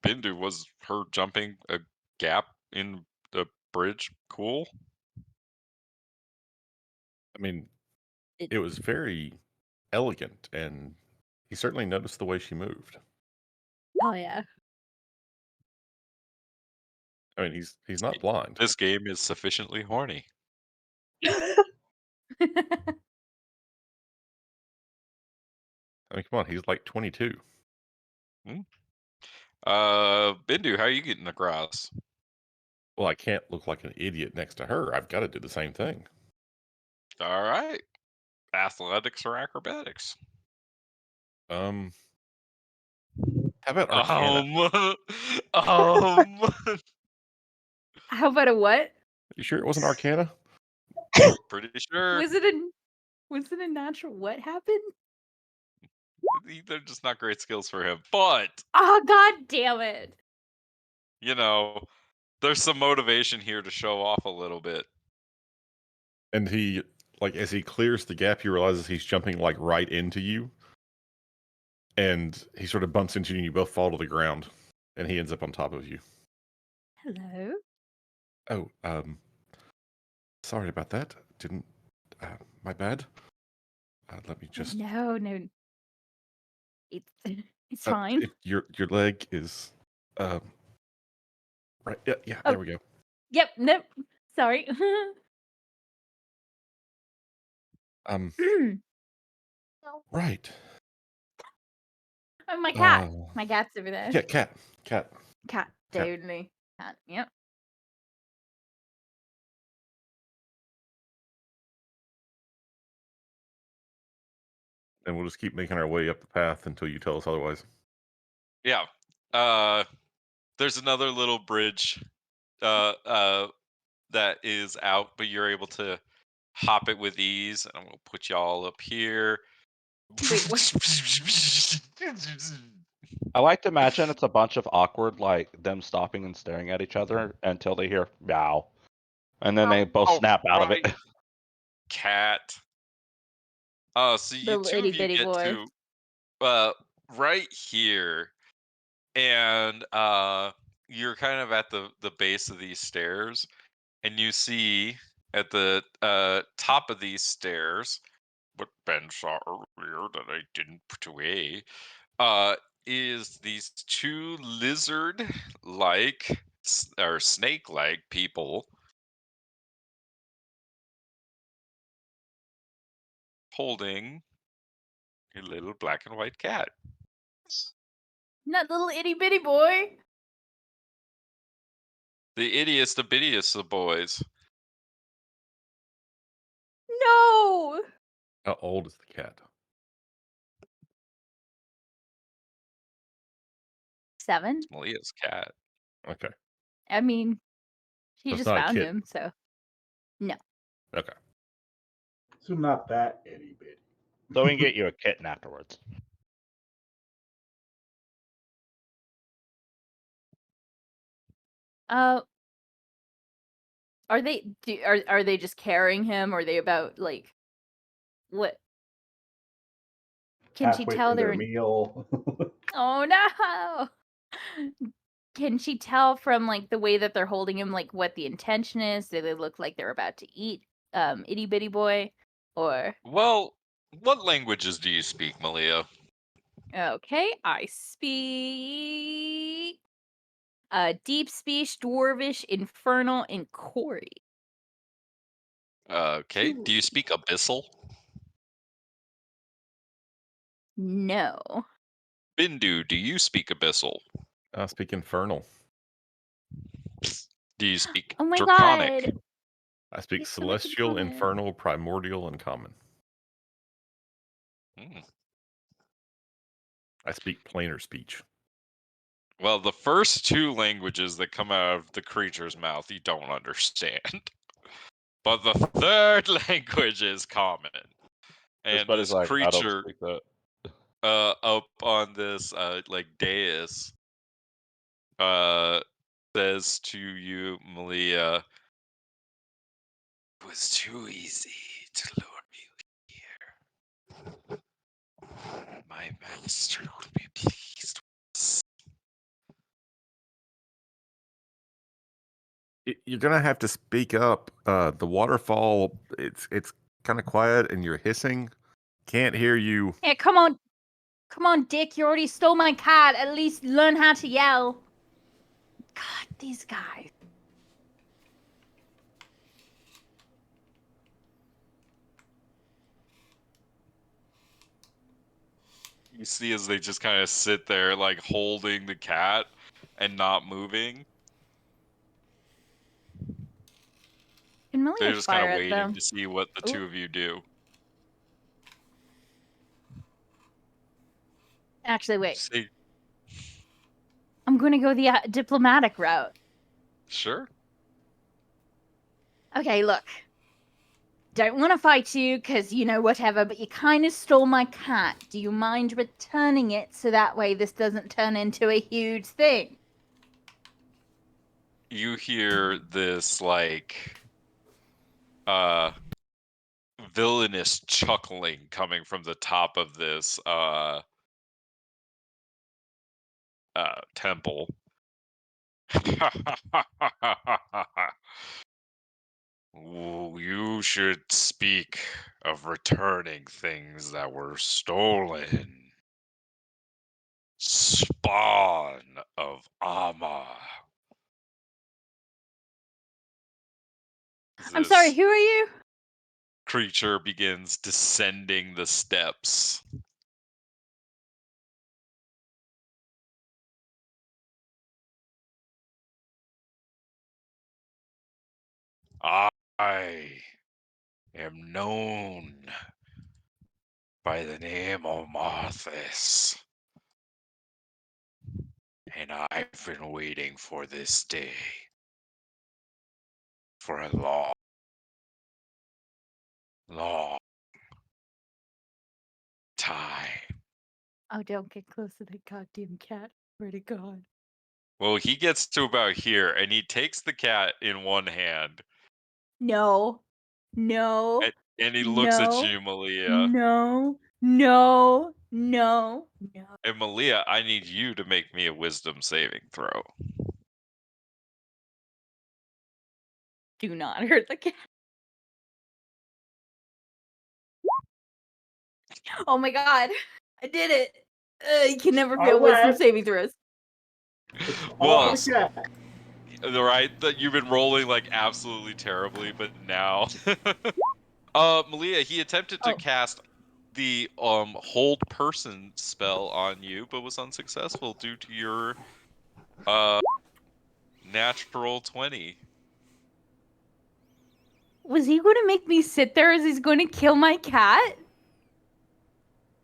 Bindu, was her jumping a gap in the bridge cool? I mean, It- it was very elegant, and he certainly noticed the way she moved. Oh yeah. I mean, he's not blind. This game is sufficiently horny. I mean, come on, he's like 22. Bindu, how are you getting across? Well, I can't look like an idiot next to her. I've got to do the same thing. All right. Athletics or acrobatics? How about Arcana? Um, How about a what? You sure it wasn't Arcana? pretty sure. Was it a natural what happened? They're just not great skills for him. But, Oh god damn it. you know, there's some motivation here to show off a little bit. And he, like, as he clears the gap, he realizes he's jumping, like, right into you. And he sort of bumps into you, and you both fall to the ground. And he ends up on top of you. Hello? Oh, sorry about that. Didn't, my bad. Let me just. No. It's it's fine. Your leg is, right. Yeah. Oh. There we go. Yep, nope. Sorry. Right. Oh, my cat. Uh, My cat's over there. Yeah, cat. Cat, Cat. totally. Cat, yep. And we'll just keep making our way up the path until you tell us otherwise. Yeah. There's another little bridge that is out, but you're able to hop it with ease. And I'm gonna put y'all up here. Wait, what? I like to imagine it's a bunch of awkward, like them stopping and staring at each other until they hear meow, and then they both snap out of it. right. Cat. So you Little two itty of you bitty get boy. to right here, and you're kind of at the base of these stairs, and you see at the top of these stairs, what Ben saw earlier that I didn't put away, is these two lizard-like or snake-like people holding a little black and white cat. Not little itty bitty boy. The ittiest, the bittiest of boys. No. How old is the cat? 7. It's Malia's cat. Okay. I mean, she So it's just not a found kitten. him, so No. Okay. So not that itty bitty. So we can get you a kitten afterwards. Are they are they just carrying him, or are they about like what? Can she Halfway tell through their they're meal. Oh no! Can she tell from like the way that they're holding him, like what the intention is? Do they look like they're about to eat itty bitty boy? Or Well, what languages do you speak, Malia? okay, I speak deep speech, dwarvish, infernal, and Cory. Okay. Do you speak Abyssal? No. Bindu, do you speak Abyssal? I speak infernal. Do you speak Oh my Draconic? god. I speak He's so much in celestial, common. infernal, primordial, and common. Hmm. I speak planar speech. Well, the first two languages that come out of the creature's mouth you don't understand. But the third language is common. His And buddy's this like, I don't creature speak that. up on this like dais says to you, Malia, it was too easy to lure you here. My master will be pleased with us. You're gonna have to speak up. The waterfall, it's kind of quiet, and you're hissing. Can't hear you. Yeah, come on. Come on, Dick, you already stole my cat. At least learn how to yell. God, these guys. You see as they just kind of sit there, like holding the cat and not moving. Can They're Malia just kind fire of at waiting them? to see what the Ooh. two of you do. Actually, wait. See, I'm going to go the diplomatic route. sure. Okay, look. Don't want to fight you, because, you know, whatever, but you kind of stole my cat. Do you mind returning it so that way this doesn't turn into a huge thing? You hear this like villainous chuckling coming from the top of this temple. Ooh, you should speak of returning things that were stolen. Spawn of Amma. I'm sorry, This who are you? creature begins descending the steps. I am known by the name of Marthas, and I've been waiting for this day for a long, long time. Oh, don't get close to that goddamn cat. Swear to God. Well, he gets to about here, and he takes the cat in one hand, No. No. and he looks at No. you, Malia. No. No. No. No. And Malia, I need you to make me a wisdom saving throw. Do not hurt the cat. Oh my god. I did it. You can never fail All wisdom right. saving throws. It's Well, all the cat. right, that you've been rolling like absolutely terribly, but now, Malia, he attempted to Oh. cast the hold person spell on you, but was unsuccessful due to your natural 20. Was he going to make me sit there as he's going to kill my cat?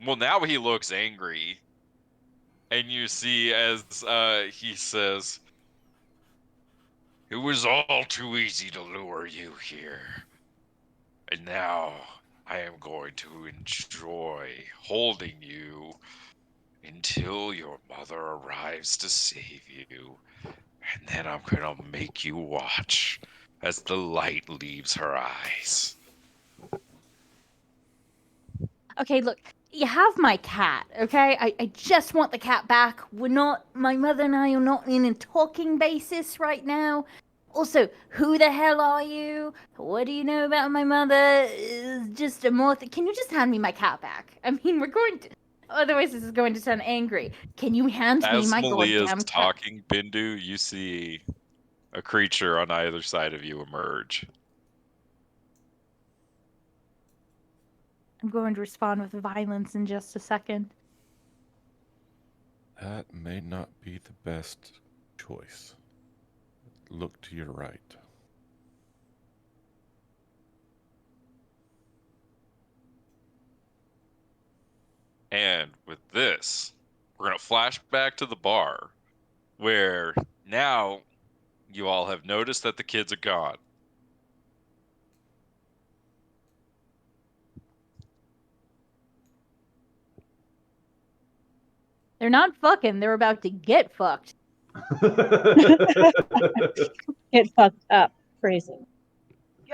Well, now he looks angry, and you see as he says, It was all too easy to lure you here. And now I am going to enjoy holding you until your mother arrives to save you. And then I'm going to make you watch as the light leaves her eyes. Okay, look, you have my cat, okay? I just want the cat back. My mother and I are not in a talking basis right now. Also, who the hell are you? What do you know about my mother? Just a more. Can you just hand me my cat back? I mean, we're going to. Otherwise, this is going to sound angry. Can you hand me As my Malia's goddamn cat? talking, Bindu, you see a creature on either side of you emerge. I'm going to respond with violence in just a second. That may not be the best choice. Look to your right. And with this, we're going to flash back to the bar where now you all have noticed that the kids are gone. They're not fucking, they're about to get fucked. Get fucked up. Crazy.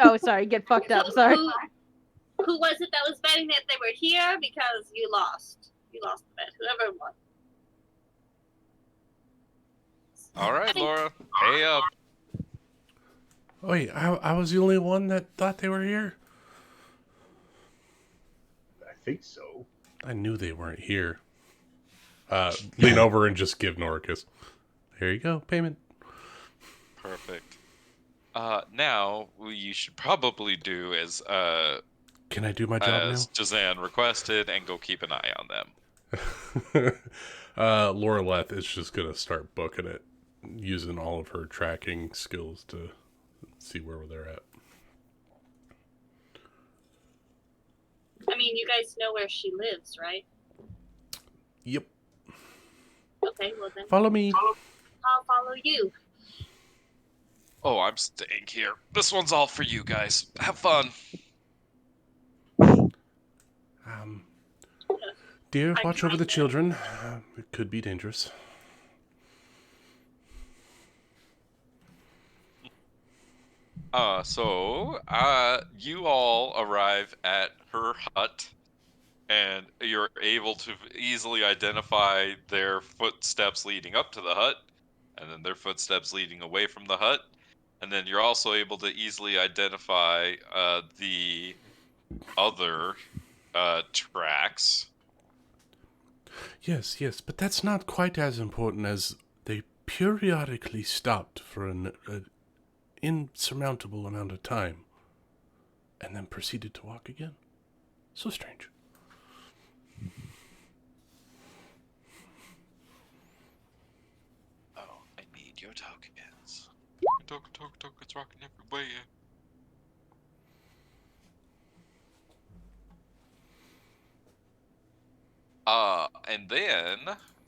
Oh, sorry, get fucked up, sorry. Who was it that was betting that they were here? Because you lost. You lost the bet. Whoever won. All right, Laura, pay up. Wait, I was the only one that thought they were here? I think so. I knew they weren't here. Lean over and just give Nora a kiss. Here you go, payment. Perfect. Now you should probably do as Can I do my job as Jazan requested and go keep an eye on them. now? Laura Leth is just gonna start booking it, using all of her tracking skills to see where they're at. I mean, you guys know where she lives, right? Yep. Okay, well then. Follow me. I'll follow you. Oh, I'm staying here. This one's all for you guys. Have fun. Dear, watch over the children. It could be dangerous. You all arrive at her hut, and you're able to easily identify their footsteps leading up to the hut, and then their footsteps leading away from the hut, and then you're also able to easily identify the other tracks. Yes, but that's not quite as important as they periodically stopped for an insurmountable amount of time and then proceeded to walk again. So strange. Oh, I need your tokens. Tokens rocking everywhere. And then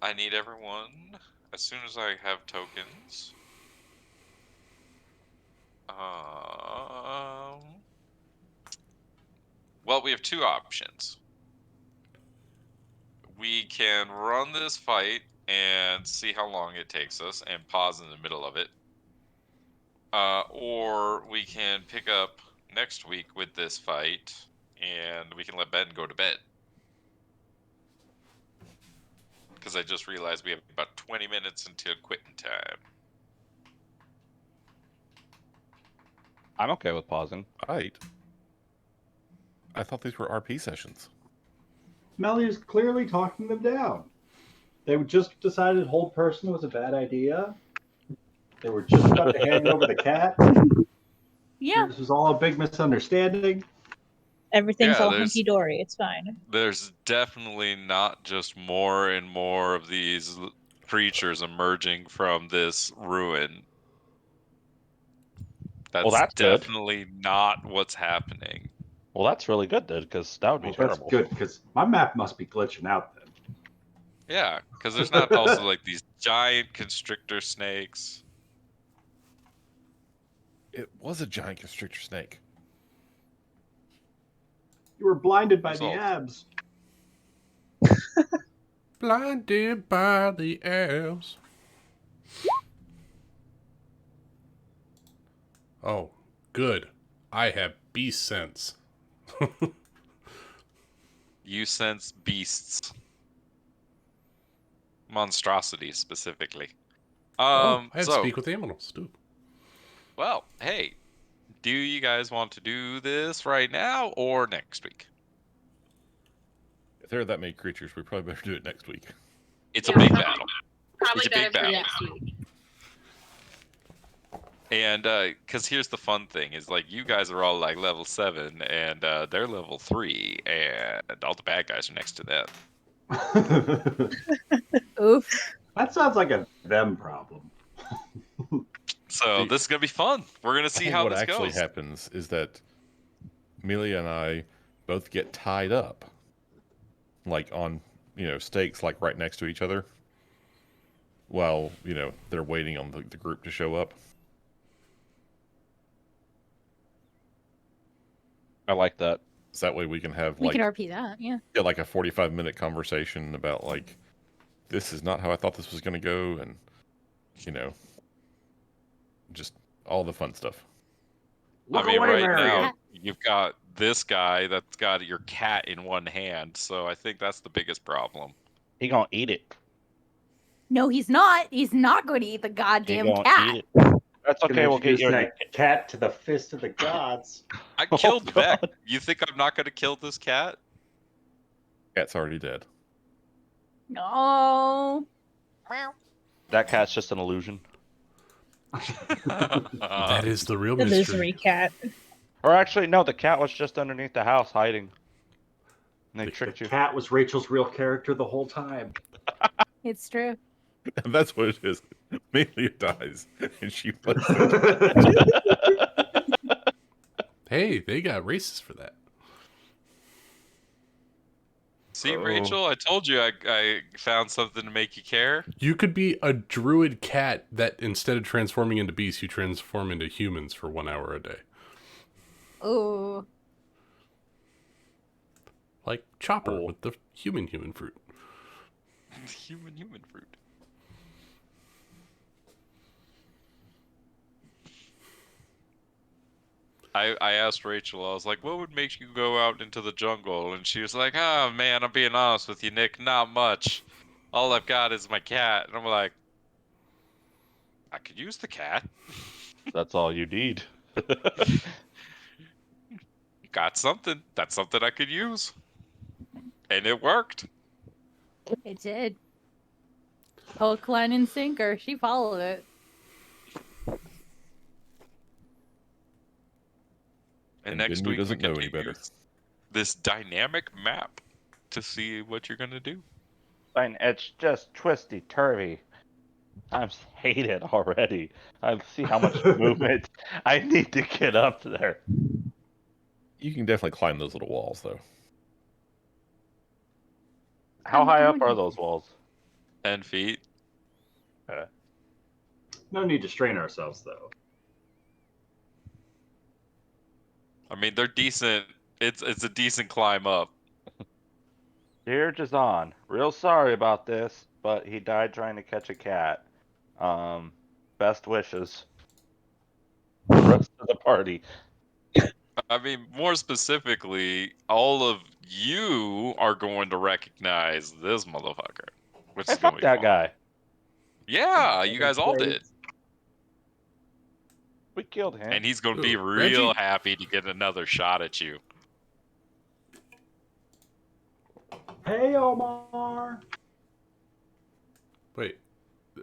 I need everyone, as soon as I have tokens. Well, we have two options. We can run this fight and see how long it takes us and pause in the middle of it. Or we can pick up next week with this fight and we can let Ben go to bed. Because I just realized we have about 20 minutes until quitting time. I'm okay with pausing. Right. I thought these were RP sessions. Melly is clearly talking them down. They just decided hold person was a bad idea. They were just about to hand over the cat. Yeah. This was all a big misunderstanding. Everything's Yeah, all there's- hunky dory. It's fine. There's definitely not just more and more of these creatures emerging from this ruin. That's, Well, that's good. definitely not what's happening. Well, that's really good, then, because that would be Well, terrible. that's good because my map must be glitching out then. Yeah, because there's not also like these giant constrictor snakes. It was a giant constrictor snake. You were blinded by Result. the abs. Blinded by the abs. Oh, good. I have beast sense. You sense beasts. Monstrosities, specifically. I have So, speak with animals, too. well, hey, do you guys want to do this right now or next week? If there are that many creatures, we probably better do it next week. It's a big probably, battle. Probably It's a big better for battle. next week. And because here's the fun thing is like you guys are all like level 7 and they're level 3 and all the bad guys are next to them. Oof. That sounds like a them problem. So See, this is gonna be fun. We're gonna I see think how what this actually goes. happens is that Amelia and I both get tied up, like on stakes, like right next to each other, while they're waiting on the group to show up. I like that. So that way we can have We like could RP that, yeah. like a 45-minute conversation about like this is not how I thought this was going to go, and just all the fun stuff. Look I mean, away, right Marion. now you've got this guy that's got your cat in one hand, so I think that's the biggest problem. He gonna eat it. No, he's not. He's not going to eat the He goddamn gonna cat. eat it. That's Gonna okay. We'll get introduce you. that cat to the fist of the gods. I Oh, killed Vec. God. You think I'm not gonna kill this cat? Cat's already dead. No. That cat's just an illusion. That is the real The mystery. misery cat. Or actually, no, the cat was just underneath the house hiding. And they The tricked The you. cat was Rachel's real character the whole time. It's true. And that's what it is. Amelia dies, and she plays. Hey, they got races for that. See, Oh. Rachel, I told you I found something to make you care. You could be a druid cat that instead of transforming into beasts, you transform into humans for 1 hour a day. Oh. Like Chopper Cool. with the human fruit. Human fruit. I asked Rachel, I was like, what would make you go out into the jungle? And she was like, oh man, I'm being honest with you, Nick, not much. All I've got is my cat. And I'm like, I could use the cat. That's all you need. Got something. That's something I could use. And it worked. It did. Hook, line, and sinker. She followed it. And And next Benmu week we doesn't can know any better. use this dynamic map to see what you're gonna do. Fine, it's just twisty turvy. I hate it already. I see how much movement. I need to get up there. You can definitely climb those little walls, though. How high up are those walls? 10 feet. No need to strain ourselves, though. I mean, they're decent. It's a decent climb up. Dear Jazan, real sorry about this, but he died trying to catch a cat. Best wishes. The rest of the party. I mean, more specifically, all of you are going to recognize this motherfucker. Which Hey, is gonna fuck be that fun. guy. Yeah, you guys all did. We killed him. And he's going to be Ooh, real Reggie? happy to get another shot at you. Hey, Omar. Wait,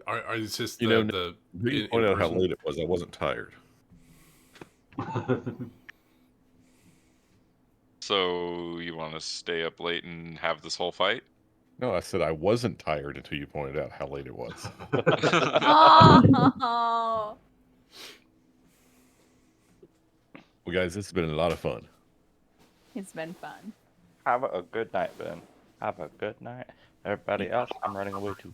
are it's just You the know, the You in pointed out how person? late it was. I wasn't tired. So, you want to stay up late and have this whole fight? No, I said I wasn't tired until you pointed out how late it was. Oh. Well, guys, this has been a lot of fun. It's been fun. Have a good night, Ben. Have a good night. Everybody else, I'm running away too.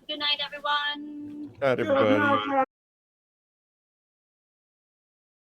Good night, everyone. Good night, everybody.